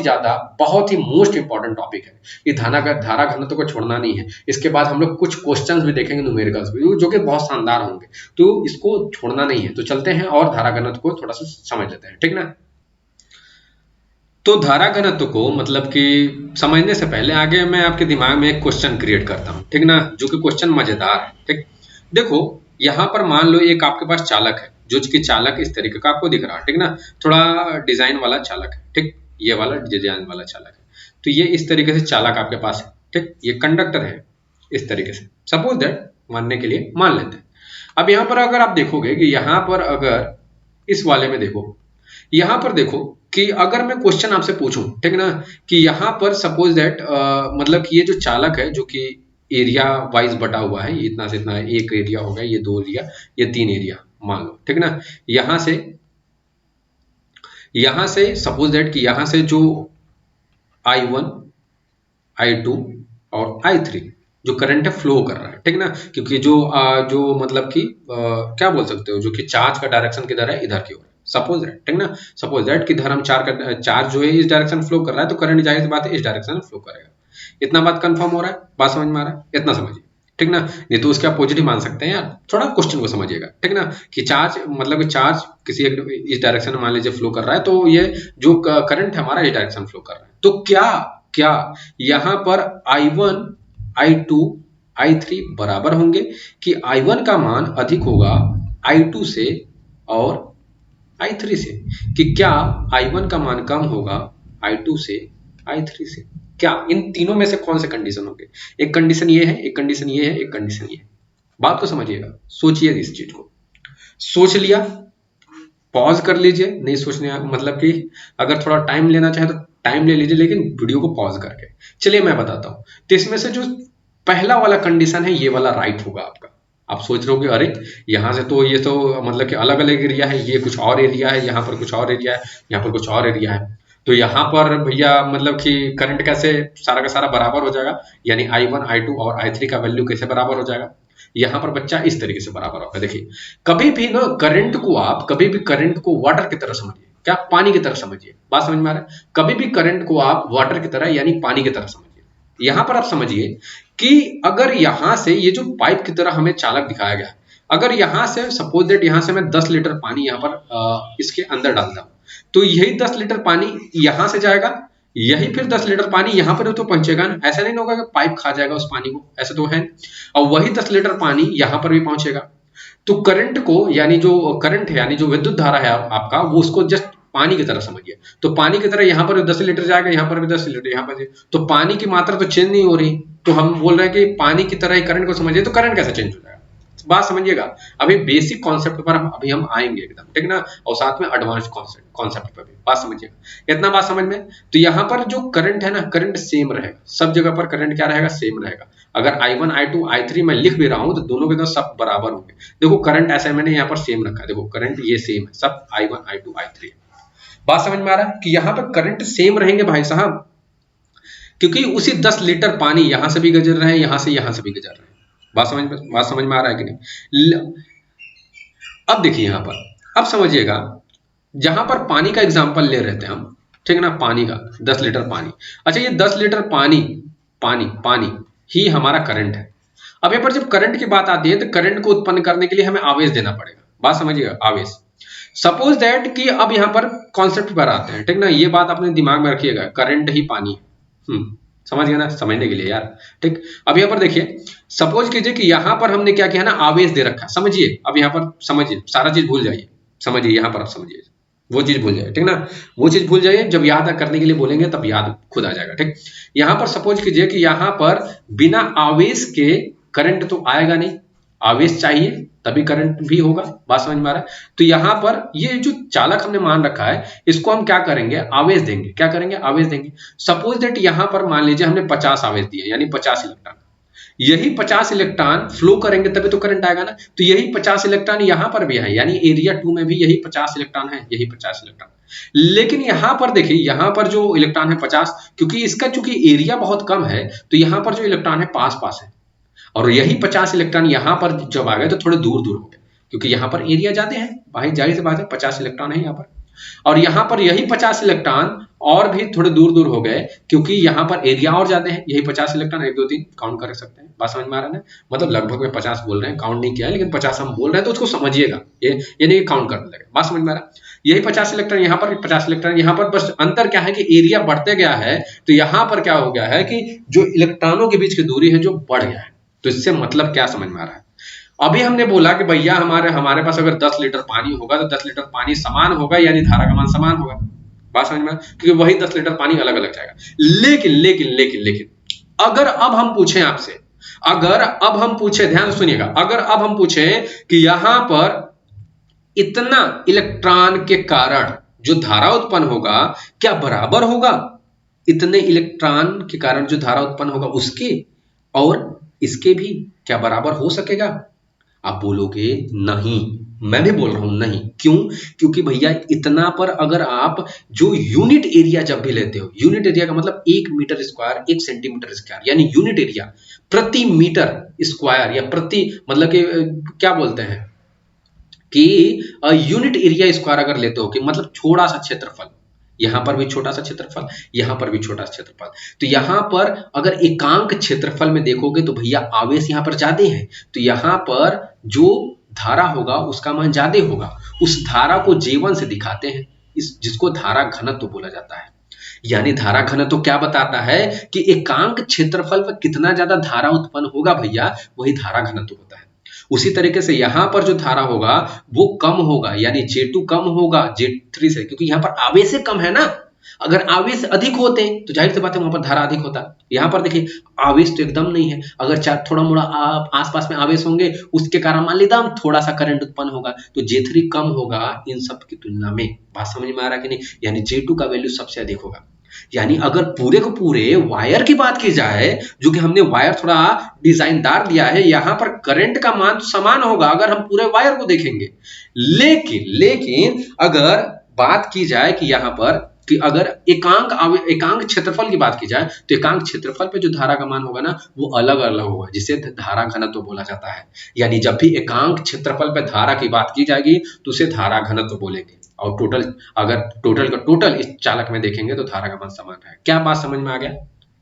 [SPEAKER 1] ही मोस्ट इंपॉर्टेंट टॉपिक है। ये धारा घनत्व को छोड़ना नहीं है। इसके बाद हम लोग कुछ क्वेश्चंस भी देखेंगे, न्यूमेरिकल्स भी, जो कि बहुत शानदार होंगे, तो इसको छोड़ना नहीं है। तो चलते हैं और धारा घनत्व को थोड़ा सा समझ लेते हैं, ठीक ना। तो धारा घनत्व को मतलब कि समझने से पहले आगे मैं आपके दिमाग में एक क्वेश्चन क्रिएट करता हूँ, ठीक ना, जो कि क्वेश्चन मजेदार है, ठीक। देखो यहाँ पर मान लो एक आपके पास चालक है, जो कि चालक इस तरीके का आपको दिख रहा है, ठीक ना, थोड़ा डिजाइन वाला चालक है, ठीक, ये वाला डिजाइन वाला चालक है। तो ये इस तरीके से चालक आपके पास है, ठीक, ये कंडक्टर है इस तरीके से, सपोज दैट, मानने के लिए मान लेते हैं। अब यहाँ पर अगर आप देखोगे कि यहाँ पर अगर इस वाले में देखो, यहाँ पर देखो कि अगर मैं क्वेश्चन आपसे पूछूं, ठीक ना, कि यहाँ पर सपोज दैट मतलब कि ये जो चालक है, जो कि एरिया वाइज बटा हुआ है, ये इतना से इतना, एक एरिया हो गया, ये 2 एरिया, ये 3 एरिया मान लो, ठीक ना। यहाँ से सपोज दैट कि यहाँ से जो I1, I2 और I3 जो करंट है फ्लो कर रहा है, ठीक ना, क्योंकि जो मतलब कि क्या बोल सकते हो, जो कि चार्ज का डायरेक्शन किधर है, इधर की ओर, सपोज दैट, ठीक ना, सपोज दैट कि धर्म चार्ज जो है इस डायरेक्शन फ्लो कर रहा है, तो करंट जाहिर सी बात है इस डायरेक्शन में फ्लो करेगा। इतना बात कंफर्म हो रहा है, बात समझ में आ रहा है, इतना समझिए, ठीक ना। नहीं तो उसके आप पॉजिटिव मान सकते हैं यार, थोड़ा क्वेश्चन को समझिएगा, ठीक ना, कि चार्ज मतलब कि चार्ज किसी एक इस डायरेक्शन में मान लीजिए फ्लो कर रहा है, तो ये जो करंट है हमारा इस डायरेक्शन फ्लो कर रहा है, तो क्या यहाँ पर I1, I2, I3 बराबर होंगे, कि I1 का मान अधिक होगा I2 से और I3 से, कि क्या I1 का मान कम होगा I2 से I3 से, क्या इन तीनों में से कौन से कंडीशन होंगे। एक कंडीशन ये है, एक कंडीशन ये है, एक कंडीशन ये है। बात को समझिएगा, सोचिए इस चीज को, सोच लिया, पॉज कर लीजिए, नहीं सोचने मतलब कि अगर थोड़ा टाइम लेना चाहे तो टाइम ले लीजिए, लेकिन वीडियो को पॉज करके। चलिए मैं बताता हूं। तो इसमें से जो पहला वाला कंडीशन है ये वाला राइट होगा आपका। आप सोच रहे हो कि अरे यहाँ से तो ये तो मतलब कि अलग अलग एरिया है, ये कुछ और एरिया है, यहाँ पर कुछ और एरिया है, यहाँ पर कुछ और एरिया है, तो यहाँ पर भैया मतलब कि करंट कैसे सारा का सारा बराबर हो जाएगा, यानी I1, I2 और I3 का वैल्यू कैसे बराबर हो जाएगा। यहाँ पर बच्चा इस तरीके से बराबर होगा। देखिए कभी भी ना कभी भी करंट को वाटर की तरह समझिए, क्या पानी की तरह समझिए। बात समझ में आ रहा है, कभी भी करंट को आप वाटर की तरह यानी पानी की तरह समझिए। यहाँ पर आप समझिए कि अगर यहाँ से ये जो पाइप की तरह हमें चालक दिखाया गया है, अगर यहाँ से सपोज दैट यहाँ से मैं 10 लीटर पानी यहाँ पर इसके अंदर डालता हूँ, तो यही 10 लीटर पानी यहाँ से जाएगा, यही फिर 10 लीटर पानी यहाँ पर तो पहुंचेगा ना, ऐसा नहीं होगा कि पाइप खा जाएगा उस पानी को, ऐसा तो है। और वही 10 लीटर पानी यहाँ पर भी पहुंचेगा। तो करंट को यानी जो करंट है यानी जो विद्युत धारा है आपका, वो उसको जस्ट पानी की तरह समझिए। तो पानी की तरह यहाँ पर 10 लीटर जाएगा, यहाँ पर भी 10 लीटर, यहाँ पर, तो पानी की मात्रा तो चेंज नहीं हो रही, तो हम बोल रहे हैं कि पानी की तरह ही करंट को समझिए, तो करंट कैसे चेंज हो जाएगा। बात समझिएगा। अभी बेसिक कॉन्सेप्ट पर अभी हम आएंगे एकदम, ठीक ना, और साथ में एडवांस कॉन्सेप्ट पर भी बात समझिएगा। इतना बात समझ में। तो यहाँ पर जो करंट है ना, करंट सेम रहेगा सब जगह पर, करंट क्या रहेगा, सेम रहेगा। अगर I1 I2 I3 मैं लिख भी रहा हूं तो दोनों के तो सब बराबर होंगे। देखो करंट ऐसा मैंने यहाँ पर सेम रखा है, देखो करंट ये सेम है, सब I1 I2 I3। बात समझ में आ रहा है कि यहाँ पर करंट सेम रहेंगे भाई साहब, क्योंकि उसी 10 लीटर पानी यहां से भी गुजर रहे हैं, यहां से भी गुजर रहे हैं। बात समझ में आ रहा है कि नहीं। अब देखिए यहां पर, अब समझिएगा, जहां पर पानी का एग्जांपल ले रहे थे हम, ठीक है ना, पानी का 10 लीटर पानी। अच्छा ये 10 लीटर पानी पानी पानी ही हमारा करंट है। अब यहाँ पर जब करंट की बात आती है तो करंट को उत्पन्न करने के लिए हमें आवेश देना पड़ेगा। बात समझिएगा, आवेश। सपोज दैट कि अब यहाँ पर कॉन्सेप्ट पर आते हैं, ठीक ना, ये बात अपने दिमाग में रखिएगा, करंट ही पानी है। समझ गए ना, समझने के लिए यार, ठीक। अब यहाँ पर देखिए, सपोज कीजिए कि यहाँ पर हमने क्या किया ना, आवेश दे रखा। समझिए, अब यहाँ पर समझिए, सारा चीज भूल जाइए, समझिए यहाँ पर आप समझिए, वो चीज भूल जाइए, ठीक ना, वो चीज भूल जाइए। जब याद करने के लिए बोलेंगे तब याद खुद आ जाएगा, ठीक। यहाँ पर सपोज कीजिए कि यहाँ पर बिना आवेश के करंट तो आएगा नहीं, आवेश चाहिए तभी करंट भी होगा। बात समझ में आ रहा है। तो यहाँ पर ये जो चालक हमने मान रखा है, इसको हम क्या करेंगे, आवेश देंगे। क्या करेंगे, आवेश देंगे। सपोज दैट यहाँ पर मान लीजिए हमने 50 आवेश दिए, यानी 50 इलेक्ट्रॉन। यही 50 इलेक्ट्रॉन फ्लो करेंगे तभी तो करंट आएगा ना। तो यही 50 इलेक्ट्रॉन यहाँ पर भी है, यानी एरिया 2 में भी यही 50 इलेक्ट्रॉन है, यही 50 इलेक्ट्रॉन। लेकिन यहाँ पर देखिए, यहाँ पर जो इलेक्ट्रॉन है 50, क्योंकि इसका चूंकि एरिया बहुत कम है, तो यहाँ पर जो इलेक्ट्रॉन है पास पास है, और यही 50 इलेक्ट्रॉन यहाँ पर जब आ गए तो थोड़े दूर दूर हो गए, क्योंकि यहाँ पर एरिया ज्यादा है भाई, जाहिर सी बात है 50 इलेक्ट्रॉन है यहाँ पर। और यहाँ पर यही 50 इलेक्ट्रॉन और भी थोड़े दूर दूर हो गए, क्योंकि यहाँ पर एरिया और ज्यादा है। यही 50 इलेक्ट्रॉन 1 2 3 काउंट कर सकते हैं। बात समझ में आ रहा है ना, मतलब लगभग में 50 बोल रहे हैं, काउंट नहीं किया है, लेकिन 50 हम बोल रहे हैं तो उसको समझिएगा, ये नहीं काउंट करने लगे। बात समझ में आ रहा है। यही 50 इलेक्ट्रॉन यहाँ पर, 50 इलेक्ट्रॉन यहाँ पर, बस अंतर क्या है कि एरिया बढ़ते गया है, तो यहाँ पर क्या हो गया है कि जो इलेक्ट्रॉनों के बीच की दूरी है जो बढ़ गया है। तो इससे मतलब क्या समझ में आ रहा है। अभी हमने बोला कि भैया हमारे पास अगर 10 लीटर पानी होगा तो 10 लीटर पानी समान होगा, यानी धारा का मान समान होगा। बात समझ में, क्योंकि वही 10 लीटर पानी अलग अलग जाएगा। लेकिन लेकिन लेकिन लेकिन अगर अब हम पूछें आपसे, अगर अब हम पूछे, ध्यान से सुनिएगा, अगर अब हम पूछें कि यहां पर इतना इलेक्ट्रॉन के कारण जो धारा उत्पन्न होगा क्या बराबर होगा इतने इलेक्ट्रॉन के कारण जो धारा उत्पन्न होगा उसके, और इसके भी क्या बराबर हो सकेगा? आप बोलोगे नहीं, मैं भी बोल रहा हूं नहीं। क्यों? क्योंकि भैया इतना पर अगर आप जो यूनिट एरिया जब भी लेते हो, यूनिट एरिया का मतलब 1 मीटर स्क्वायर 1 सेंटीमीटर स्क्वायर, यानी यूनिट एरिया प्रति मीटर स्क्वायर, या प्रति मतलब कि क्या बोलते हैं कि यूनिट एरिया स्क्वायर अगर लेते हो कि मतलब छोटा सा क्षेत्रफल, यहां पर भी छोटा सा क्षेत्रफल, यहां पर भी छोटा सा क्षेत्रफल, तो यहां पर अगर एकांक क्षेत्रफल में देखोगे तो भैया आवेश यहां पर ज्यादा है, तो यहां पर जो धारा होगा उसका मान ज्यादा होगा। उस धारा को J1 से दिखाते हैं, इस जिसको धारा घनत्व बोला जाता है। यानी धारा घनत्व क्या बताता है कि एकांक क्षेत्रफल पर कितना ज्यादा धारा उत्पन्न होगा भैया, वही धारा घनत्व होता है। उसी तरीके से यहां पर जो धारा होगा वो कम होगा, यानी J2 कम होगा J3 से, क्योंकि यहां पर आवेश कम है ना। अगर आवेश अधिक होते तो जाहिर सी बात है वहां पर धारा अधिक होता। यहां पर देखिए आवेश तो एकदम नहीं है, अगर चाहे थोड़ा मोड़ा आसपास में आवेश होंगे उसके कारण मान लीजिए थोड़ा सा करंट उत्पन्न होगा, तो J3 कम होगा इन सब की तुलना में। बात समझ में आ रहा है कि नहीं? यानी J2 का वैल्यू सबसे अधिक होगा। यानी अगर पूरे को पूरे वायर की बात की जाए, जो कि हमने वायर थोड़ा डिजाइनदार दिया है, यहां पर करंट का मान समान होगा अगर हम पूरे वायर को देखेंगे। लेकिन लेकिन अगर बात की जाए कि यहां पर कि अगर एकांक क्षेत्रफल की बात की जाए, तो एकांक क्षेत्रफल पे जो धारा का मान होगा ना वो अलग अलग होगा, जिसे धारा घनत्व बोला जाता है। यानी जब भी एकांक क्षेत्रफल पे धारा की बात की जाएगी तो उसे धारा घनत्व बोलेंगे, और अगर टोटल का टोटल इस चालक में देखेंगे तो धारा का मान समान है। क्या बात समझ में आ गया?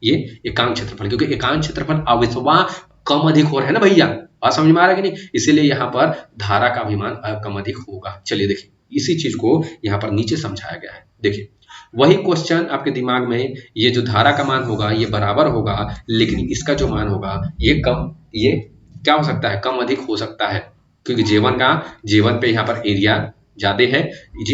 [SPEAKER 1] ये एकांक क्षेत्रफल, क्योंकि एकांक क्षेत्रफल आवेशवा कम अधिक हो रहा है ना भैया, बात समझ में आ रहा है कि नहीं? इसीलिए यहाँ पर धारा का भी मान कम अधिक होगा। चलिए देखिए, इसी चीज को यहाँ पर नीचे समझाया गया है। देखिए वही क्वेश्चन आपके दिमाग में, ये जो धारा का मान होगा ये बराबर होगा, लेकिन इसका जो मान होगा ये क्या हो सकता है, कम अधिक हो सकता है, क्योंकि J1 पे यहाँ पर एरिया ज्यादा है,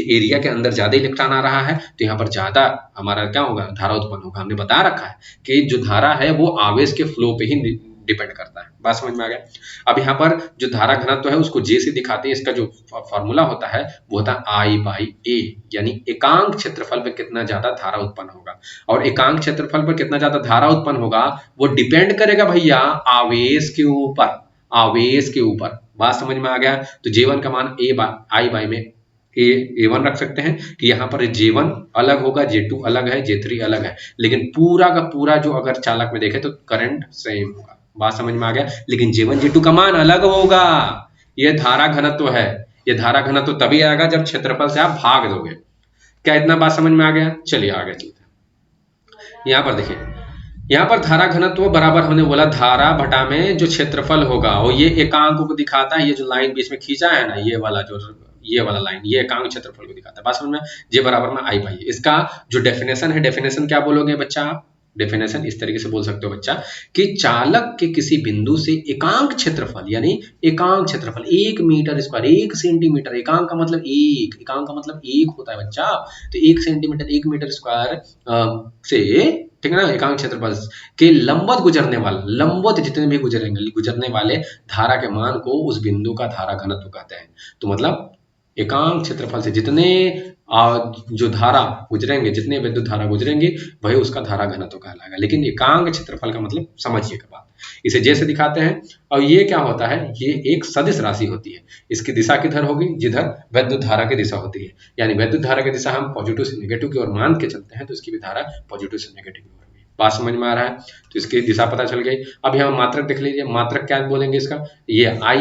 [SPEAKER 1] एरिया के अंदर ज्यादा इलेक्ट्रॉन आ रहा है, तो यहाँ पर ज्यादा हमारा क्या होगा, धारा उत्पन्न होगा। हमने बता रखा है कि जो धारा है वो आवेश के फ्लो पे ही डिपेंड करता है। बात समझ में आ गया। अब यहाँ पर जो धारा घनत्व है उसको जे से दिखाते हैं, इसका जो फॉर्मूला होता है वो होता है I/A, यानी एकांक क्षेत्रफल पर कितना ज्यादा धारा उत्पन्न होगा, और एकांक क्षेत्रफल पर कितना ज्यादा धारा उत्पन्न होगा वो डिपेंड करेगा भैया आवेश के ऊपर, आवेश के ऊपर। बात समझ में आ गया। तो J1 का मान I/A में A1 रख सकते हैं कि यहाँ पर J1 अलग होगा, J2 अलग है, J3 अलग है, लेकिन पूरा का पूरा जो अगर चालक में देखें तो करंट सेम होगा। बात समझ में आ गया। लेकिन J1 J2 का मान अलग होगा। ये धारा घनत्व है, ये धारा घनत्व तभी आएगा जब क्षेत्रफल से आप भाग दोगे। क्या इतना बात समझ में आ गया? चलिए आगे चलते हैं। यहाँ पर देखिए, यहाँ पर धारा घनत्व बराबर हमने बोला धारा बटा में जो क्षेत्रफल होगा, और ये एकांक को दिखाता है। ये जो लाइन बीच में खींचा है ना, ये वाला लाइन, ये एकांक क्षेत्रफल को दिखाता है। बात समझ में? जे बराबर में I/A। इसका जो डेफिनेशन है, डेफिनेशन क्या बोलोगे बच्चा आप? डेफिनेशन इस तरीके से बोल सकते हो बच्चा कि चालक के किसी बिंदु से एकांक क्षेत्रफल, यानी एकांक क्षेत्रफल 1 मीटर स्क्वायर, 1 सेंटीमीटर, एकांक का मतलब एक, एकांक का मतलब एक होता है बच्चा। तो 1 सेंटीमीटर 1 मीटर स्क्वायर से, ठीक है ना, एकांक क्षेत्रफल के लंबवत गुजरने वाला, लंबवत जितने भी गुजरने वाले धारा के मान को उस बिंदु का धारा घनत्व कहते हैं। तो मतलब एकांक क्षेत्रफल से जितने जो धारा गुजरेंगे, जितने विद्युत धारा गुजरेंगे, वही उसका धारा घनत्व कहलाएगा। लेकिन एकांक क्षेत्रफल का मतलब समझिएगा बात, इसे जैसे दिखाते हैं। और ये क्या होता है? ये एक सदिश राशि होती है। इसकी दिशा किधर होगी? जिधर विद्युत धारा की दिशा होती है। यानी विद्युत धारा की दिशा हम पॉजिटिव से नेगेटिव की ओर मान के चलते हैं, तो इसकी भी धारा पॉजिटिव से नेगेटिव की ओर होगी। बात समझ में आ रहा है? तो इसकी दिशा पता चल गई। अब यहाँ मात्रक देख लीजिए, मात्रक क्या बोलेंगे इसका? ये I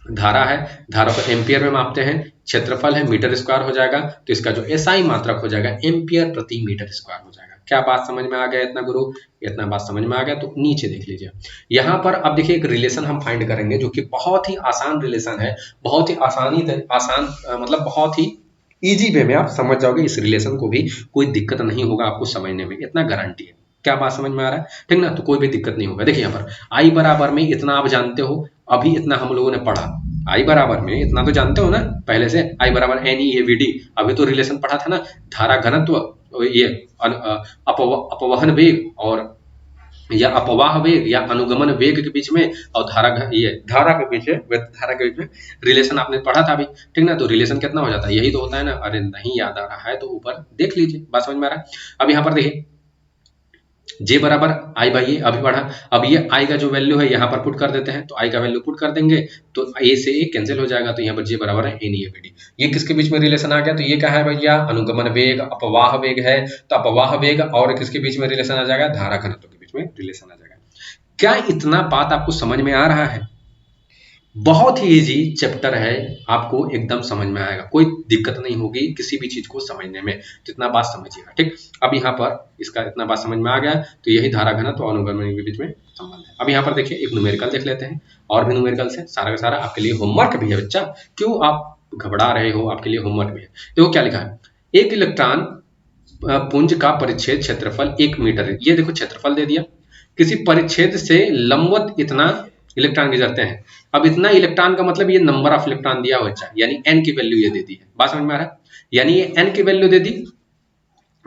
[SPEAKER 1] धारा है, धारा को एम्पियर में मापते हैं, क्षेत्रफल है मीटर स्क्वायर हो जाएगा, तो इसका जो SI मात्रक हो जाएगा एम्पियर प्रति मीटर स्क्वायर हो जाएगा। क्या बात समझ में आ गया इतना गुरु? इतना बात समझ में आ गया। तो नीचे देख लीजिए, यहाँ पर अब देखिए एक रिलेशन हम फाइंड करेंगे जो कि बहुत ही आसान रिलेशन है, बहुत ही मतलब बहुत ही इजी वे में आप समझ जाओगे। इस रिलेशन को भी कोई दिक्कत नहीं होगा आपको समझने में, इतना गारंटी है। क्या बात समझ में आ रहा है? ठीक ना? तो कोई भी दिक्कत नहीं होगा। देखिए यहाँ पर I बराबर में इतना आप जानते हो, अभी इतना हम लोगों ने पढ़ा। I बराबर में इतना तो जानते हो ना पहले से, I बराबर NEAVD। अभी तो रिलेशन पढ़ा था ना, धारा घनत्व, ये अपवहन वेग और या अपवाह वेग या अनुगमन वेग के बीच में, और धारा के बीच में, धारा के बीच में रिलेशन आपने पढ़ा था अभी, ठीक ना? तो रिलेशन कितना हो जाता है? यही तो होता है ना। अरे नहीं याद आ रहा है तो ऊपर देख लीजिए, बात समझ में आ रहा है? अब यहाँ पर देखिए J बराबर I/A अभी पढ़ा। अब ये I का जो वैल्यू है यहाँ पर पुट कर देते हैं, तो I का वैल्यू पुट कर देंगे तो A से A कैंसिल हो जाएगा, तो यहाँ पर J बराबर है NEAVD। ये किसके बीच में रिलेशन आ गया? तो ये क्या है भैया? अनुगमन वेग, अपवाह वेग है, तो अपवाह वेग और किसके बीच में रिलेशन आ जाएगा? धारा घनत्व के बीच में रिलेशन आ जाएगा। क्या इतना बात आपको समझ में आ रहा है? बहुत ही इजी चैप्टर है, आपको एकदम समझ में आएगा, कोई दिक्कत नहीं होगी किसी भी चीज को समझने में। जितना बात समझिएगा, ठीक। अब यहाँ पर इसका इतना बात समझ में आ गया, तो यही धारा घनत्व और अनुगमन के बीच में संबंध है। अब यहाँ पर देखिए एक न्यूमेरिकल देख लेते हैं, और भी न्यूमेरिकल से सारा का सारा आपके लिए होमवर्क भी है बच्चा, क्यों आप घबरा रहे हो? आपके लिए होमवर्क भी है। देखो क्या लिखा है, एक इलेक्ट्रॉन पुंज का परिच्छेद क्षेत्रफल 1 मीटर। ये देखो क्षेत्रफल दे दिया, किसी परिच्छेद से लंबवत इतना इलेक्ट्रॉन गुजरते हैं। अब इतना इलेक्ट्रॉन का मतलब ये नंबर ऑफ इलेक्ट्रॉन दिया हुआ है, यानी n की वैल्यू ये दे दी है। बात समझ में आ रहा है? यानी ये n की वैल्यू दे दी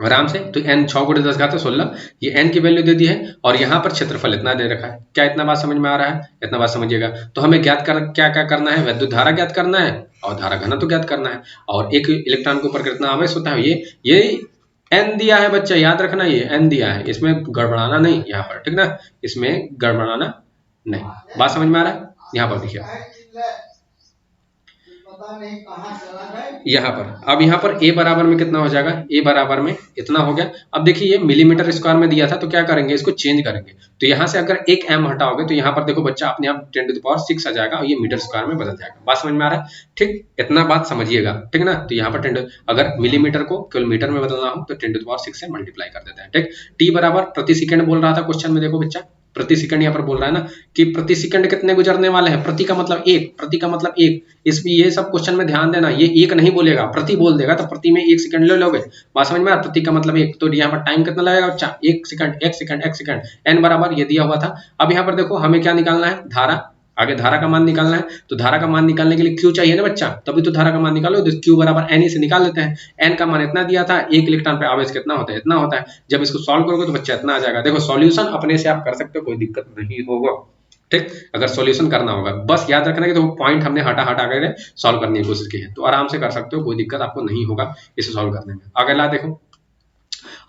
[SPEAKER 1] आराम से, तो n 6 × 10 घात 16, ये n की वैल्यू दे दी है, और यहाँ पर क्षेत्रफल इतना दे रखा है। क्या इतना बात समझ में आ रहा है? इतना बात समझिएगा। तो हमें क्या करना है? विद्युत धारा ज्ञात करना है और धारा घनत्व ज्ञात करना है। और एक इलेक्ट्रॉन के ऊपर कितना आवेश होता है, ये n दिया है बच्चा, याद रखना, ये n दिया है, इसमें गड़बड़ाना नहीं यहाँ पर, ठीक ना? इसमें गड़बड़ाना नहीं। बात समझ में आ रहा है? यहाँ पर देखिए, यहाँ पर अब यहाँ पर A बराबर में कितना हो जाएगा? A बराबर में इतना हो गया। अब देखिए ये मिलीमीटर स्क्वायर में दिया था, तो क्या करेंगे? इसको चेंज करेंगे। तो यहाँ से अगर एक m हटाओगे तो यहाँ पर देखो बच्चा अपने आप 10⁶ आ जाएगा, और ये मीटर स्क्वायर में बदल जाएगा। बात समझ में आ रहा है? ठीक, इतना बात समझिएगा, ठीक ना? तो यहाँ पर अगर मिलीमीटर को केवल मीटर में बदलना हो तो 10⁶ से मल्टीप्लाई कर देते हैं, ठीक। T बराबर प्रति सेकंड बोल रहा था क्वेश्चन में, देखो बच्चा प्रति सेकंड यहाँ पर बोल रहा है ना, कि प्रति सेकंड कितने गुजरने वाले हैं? प्रति का मतलब एक, प्रति का मतलब एक। इसमें ये सब क्वेश्चन में ध्यान देना, ये एक नहीं बोलेगा, प्रति बोल देगा, तो प्रति में 1 सेकंड ले लोगे। बात समझ में आ? प्रति का मतलब एक, तो यहाँ पर टाइम कितना लगेगा बच्चा? 1 सेकंड, 1 सेकंड, 1 सेकंड, n बराबर ये दिया हुआ था। अब यहाँ पर देखो हमें क्या निकालना है? धारा आगे धारा का मान निकालना है, तो धारा का मान निकालने के लिए Q चाहिए ना बच्चा, तभी तो धारा का मान निकालो। तो Q बराबर NE से निकाल लेते हैं। N का मान इतना दिया था, 1 इलेक्ट्रॉन पे आवेश कितना होता है, इतना होता है। जब इसको सॉल्व करोगे तो बच्चा इतना आ जाएगा। देखो सॉल्यूशन अपने से आप कर सकते हो, कोई दिक्कत नहीं होगा, ठीक। अगर सॉल्यूशन करना होगा, बस याद रखना कि तो पॉइंट हमने हटा कर सॉल्व करने की कोशिश की है, तो आराम से कर सकते हो, कोई दिक्कत आपको नहीं होगा इसे सॉल्व करने में। अगला देखो,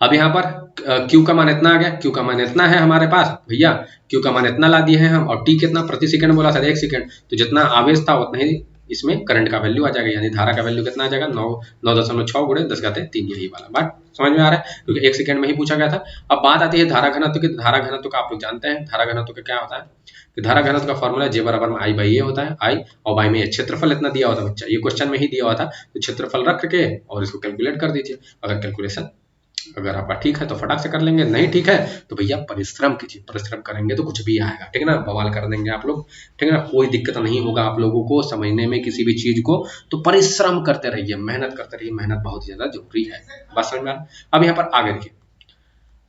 [SPEAKER 1] अब यहाँ पर Q का मान इतना आ गया, Q का मान इतना है हमारे पास भैया, Q का मान इतना ला दिए हैं हम, और T कितना प्रति सेकंड बोला था, 1 सेकंड, तो जितना आवेश था उतना ही इसमें करंट का वैल्यू आ जाएगा, यानी धारा का वैल्यू कितना आ जाएगा, 9.6 गुणे 10⁻3, यही वाला बात समझ में आ रहा है, क्योंकि 1 सेकंड में ही पूछा गया था। अब बात आती है धारा घनत्व की। धारा घनत्व का आप लोग जानते हैं, धारा घनत्व का क्या होता है कि धारा घनत्व का फॉर्मूला J बराबर में I/A होता है, I और बाई में क्षेत्रफल इतना दिया होता है बच्चा, ये क्वेश्चन में ही दिया हुआ था, तो क्षेत्रफल रख के और इसको कैलकुलेट कर दीजिए। अगर कैलकुलेशन अगर आपका ठीक है तो फटाक से कर लेंगे, नहीं ठीक है तो भैया परिश्रम कीजिए, परिश्रम करेंगे तो कुछ भी आएगा, ठीक है ना, बवाल कर देंगे आप लोग, ठीक है ना, कोई दिक्कत नहीं होगा आप लोगों को समझने में किसी भी चीज को। तो परिश्रम करते रहिए, मेहनत करते रहिए, मेहनत बहुत ज्यादा जरूरी है, बात समझ में आ रहा है। अब यहाँ पर आगे देखिए,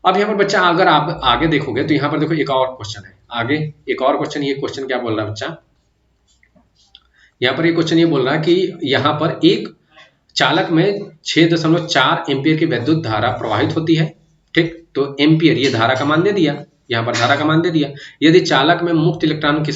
[SPEAKER 1] अब यहाँ पर बच्चा अगर आप आगे देखोगे तो यहाँ पर देखो एक और क्वेश्चन है, आगे एक और क्वेश्चन। ये क्वेश्चन क्या बोल रहा है बच्चा, यहाँ पर ये क्वेश्चन ये बोल रहा है कि यहाँ पर एक चालक में 6.4 एम्पियर की विद्युत धारा प्रवाहित होती है, ठीक। तो एम्पियर ये धारा का मान दे दिया, यहाँ पर धारा का मान दे दिया। यदि चालक में मुक्त इलेक्ट्रॉनों की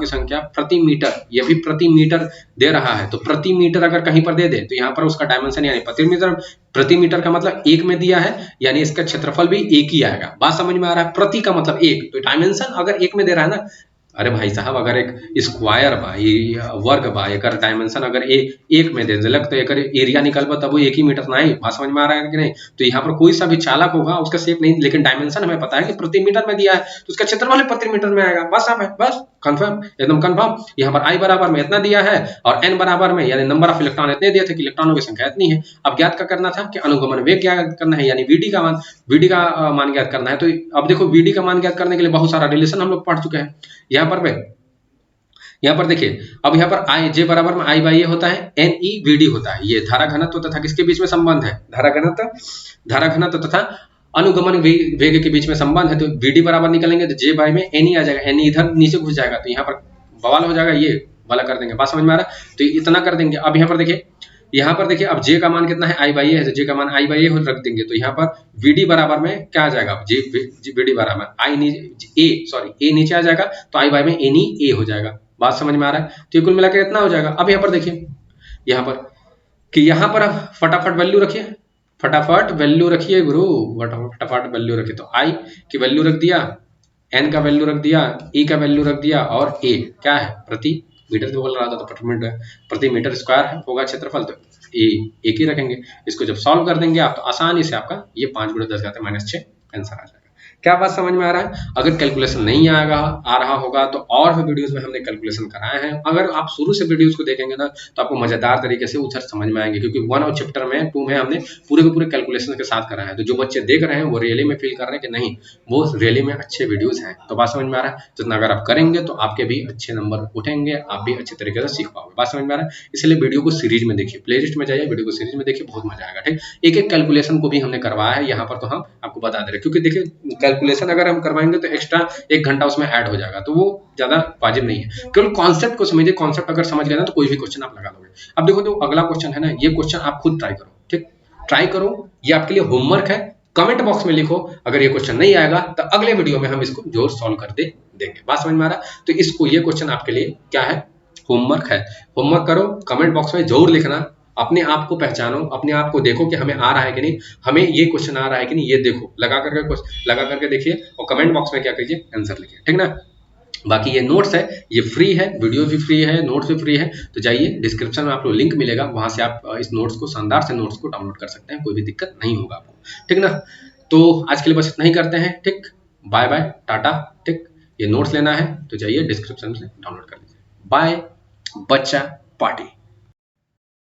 [SPEAKER 1] संख्या प्रति मीटर, ये भी प्रति मीटर दे रहा है, तो प्रति मीटर अगर कहीं पर दे दे तो यहाँ पर उसका डायमेंशन यानी प्रति मीटर का मतलब 1 में दिया है, यानी इसका क्षेत्रफल भी 1 ही आएगा। बात समझ में आ रहा है, प्रति का मतलब 1, तो डायमेंशन अगर 1 में दे रहा है ना, अरे भाई साहब अगर एक स्क्वायर बा, वर्ग बा, एक डायमेंशन अगर एक में दे दिलक तो एक एरिया निकलबा तब वो 1 ही मीटर ना ही। बात समझ में आ रहा है कि नहीं। तो यहाँ पर कोई सा भी चालक होगा उसका शेप नहीं, लेकिन डायमेंशन हमें पता है कि प्रति मीटर में दिया है, तो उसका क्षेत्रफल प्रति मीटर में आएगा। बस आप है, बस कंफर्म, एकदम कंफर्म। यहाँ पर I बराबर में इतना दिया है और N बराबर में यानी नंबर ऑफ इलेक्ट्रॉन इतने दिए थे कि इलेक्ट्रॉनों की संख्या इतनी है। अब ज्ञात का करना था कि अनुगमन वेग ज्ञात करना है, यानी VD का मान ज्ञात करना है। तो अब देखो VD का मान ज्ञात करने के लिए बहुत सारा रिलेशन हम लोग पढ़ चुके हैं। यहाँ पर देखिए, अब यहाँ पर I J बराबर में I/A होता है, NE VD होता है। ये धारा घनत्व तथा किसके बीच में संबंध है, धारा घनत्व तथा अनुगमन वेग के बीच में संबंध है। तो VD बराबर निकलेंगे तो J बाई में NE आ जाएगा, NE इधर नीचे घुस जाएगा, तो यहाँ पर बवाल हो जाएगा, ये वाला कर देंगे। बात समझ में आ रहा है, तो इतना कर देंगे। अब यहाँ पर देखिए, अब J का मान कितना है, I/A है, तो J का मान I/A रख देंगे, तो यहाँ पर VD बराबर में क्या आ जाएगा, VD बराबर A नीचे आ जाएगा, तो I बाई में NE हो जाएगा। बात समझ में आ रहा है, तो ये कुल मिलाकर इतना हो जाएगा। अब यहाँ पर देखिए, यहाँ पर आप फटाफट वैल्यू रखिए, गुरु, फटाफट वैल्यू रखिए। तो I की वैल्यू रख दिया, N का वैल्यू रख दिया, E का वैल्यू रख दिया, और A क्या है, प्रति मीटर जो बोल रहा था, तो प्रति मीटर स्क्वायर होगा क्षेत्रफल, तो एक ही रखेंगे। इसको जब सॉल्व कर देंगे आप तो आसानी से आपका ये 5 × 10⁻⁶ आंसर आ जाएगा। क्या बात समझ में आ रहा है। अगर कैलकुलेशन नहीं आ रहा होगा तो और भी वीडियोस में हमने कैलकुलेशन कराए हैं, अगर आप शुरू से वीडियोस को देखेंगे ना तो आपको मजेदार तरीके से उधर समझ में आएंगे, क्योंकि 1 और चैप्टर में 2 में हमने पूरे के पूरे कैलकुलेशन के साथ कराया है। तो जो बच्चे देख रहे हैं वो रियली में फील कर रहे हैं कि नहीं, वो रियली में अच्छे वीडियोस हैं। तो बात समझ में आ रहा है, जितना अगर आप करेंगे तो आपके भी अच्छे नंबर उठेंगे, आप भी अच्छे तरीके से सीख पाओगे। बात समझ में आ रहा है, इसलिए वीडियो को सीरीज में देखिए, प्लेलिस्ट में जाइए, वीडियो को सीरीज में देखिए, बहुत मजा आएगा। ठीक, एक एक कैलकुलेशन को भी हमने करवाया है, यहाँ पर तो हम आपको बता दे रहे हैं, क्योंकि देखिए कैलकुलेशन अगर हम करवाएंगे तो एक्स्ट्रा 1 घंटा उसमें ऐड हो जाएगा, तो वो ज्यादा वाजिब नहीं है। केवल कॉन्सेप्ट को समझिए, कॉन्सेप्ट अगर समझ गए ना तो कोई भी क्वेश्चन आप लगा लोगे। अब देखो, जो अगला क्वेश्चन है ना, ये क्वेश्चन आप खुद ट्राई करो, ठीक, ट्राई करो, ये आपके लिए होमवर्क है। कमेंट बॉक्स में लिखो, अगर ये क्वेश्चन नहीं आएगा तो अगले वीडियो में हम इसको जोर सॉल्व कर देंगे। बात समझ में आ रहा है, तो इसको ये क्वेश्चन आपके लिए क्या है, होमवर्क है। होमवर्क करो, कमेंट बॉक्स में जरूर लिखना, अपने आप को पहचानो, अपने आप को देखो कि हमें आ रहा है कि नहीं, हमें ये क्वेश्चन आ रहा है कि नहीं, ये देखो, लगा करके देखिए और कमेंट बॉक्स में क्या कीजिए, आंसर लिखिए, ठीक ना। बाकी ये नोट्स है, ये फ्री है, वीडियो भी फ्री है, नोट्स भी फ्री है, तो जाइए डिस्क्रिप्शन में आपको लिंक मिलेगा, वहां से आप इस नोट्स को, शानदार से नोट्स को डाउनलोड कर सकते हैं, कोई भी दिक्कत नहीं होगा आपको, ठीक ना। तो आज के लिए बस इतना ही करते हैं, ठीक, बाय बाय, टाटा, ठीक। ये नोट्स लेना है तो जाइए डिस्क्रिप्शन से डाउनलोड कर लीजिए। बाय बच्चा पार्टी।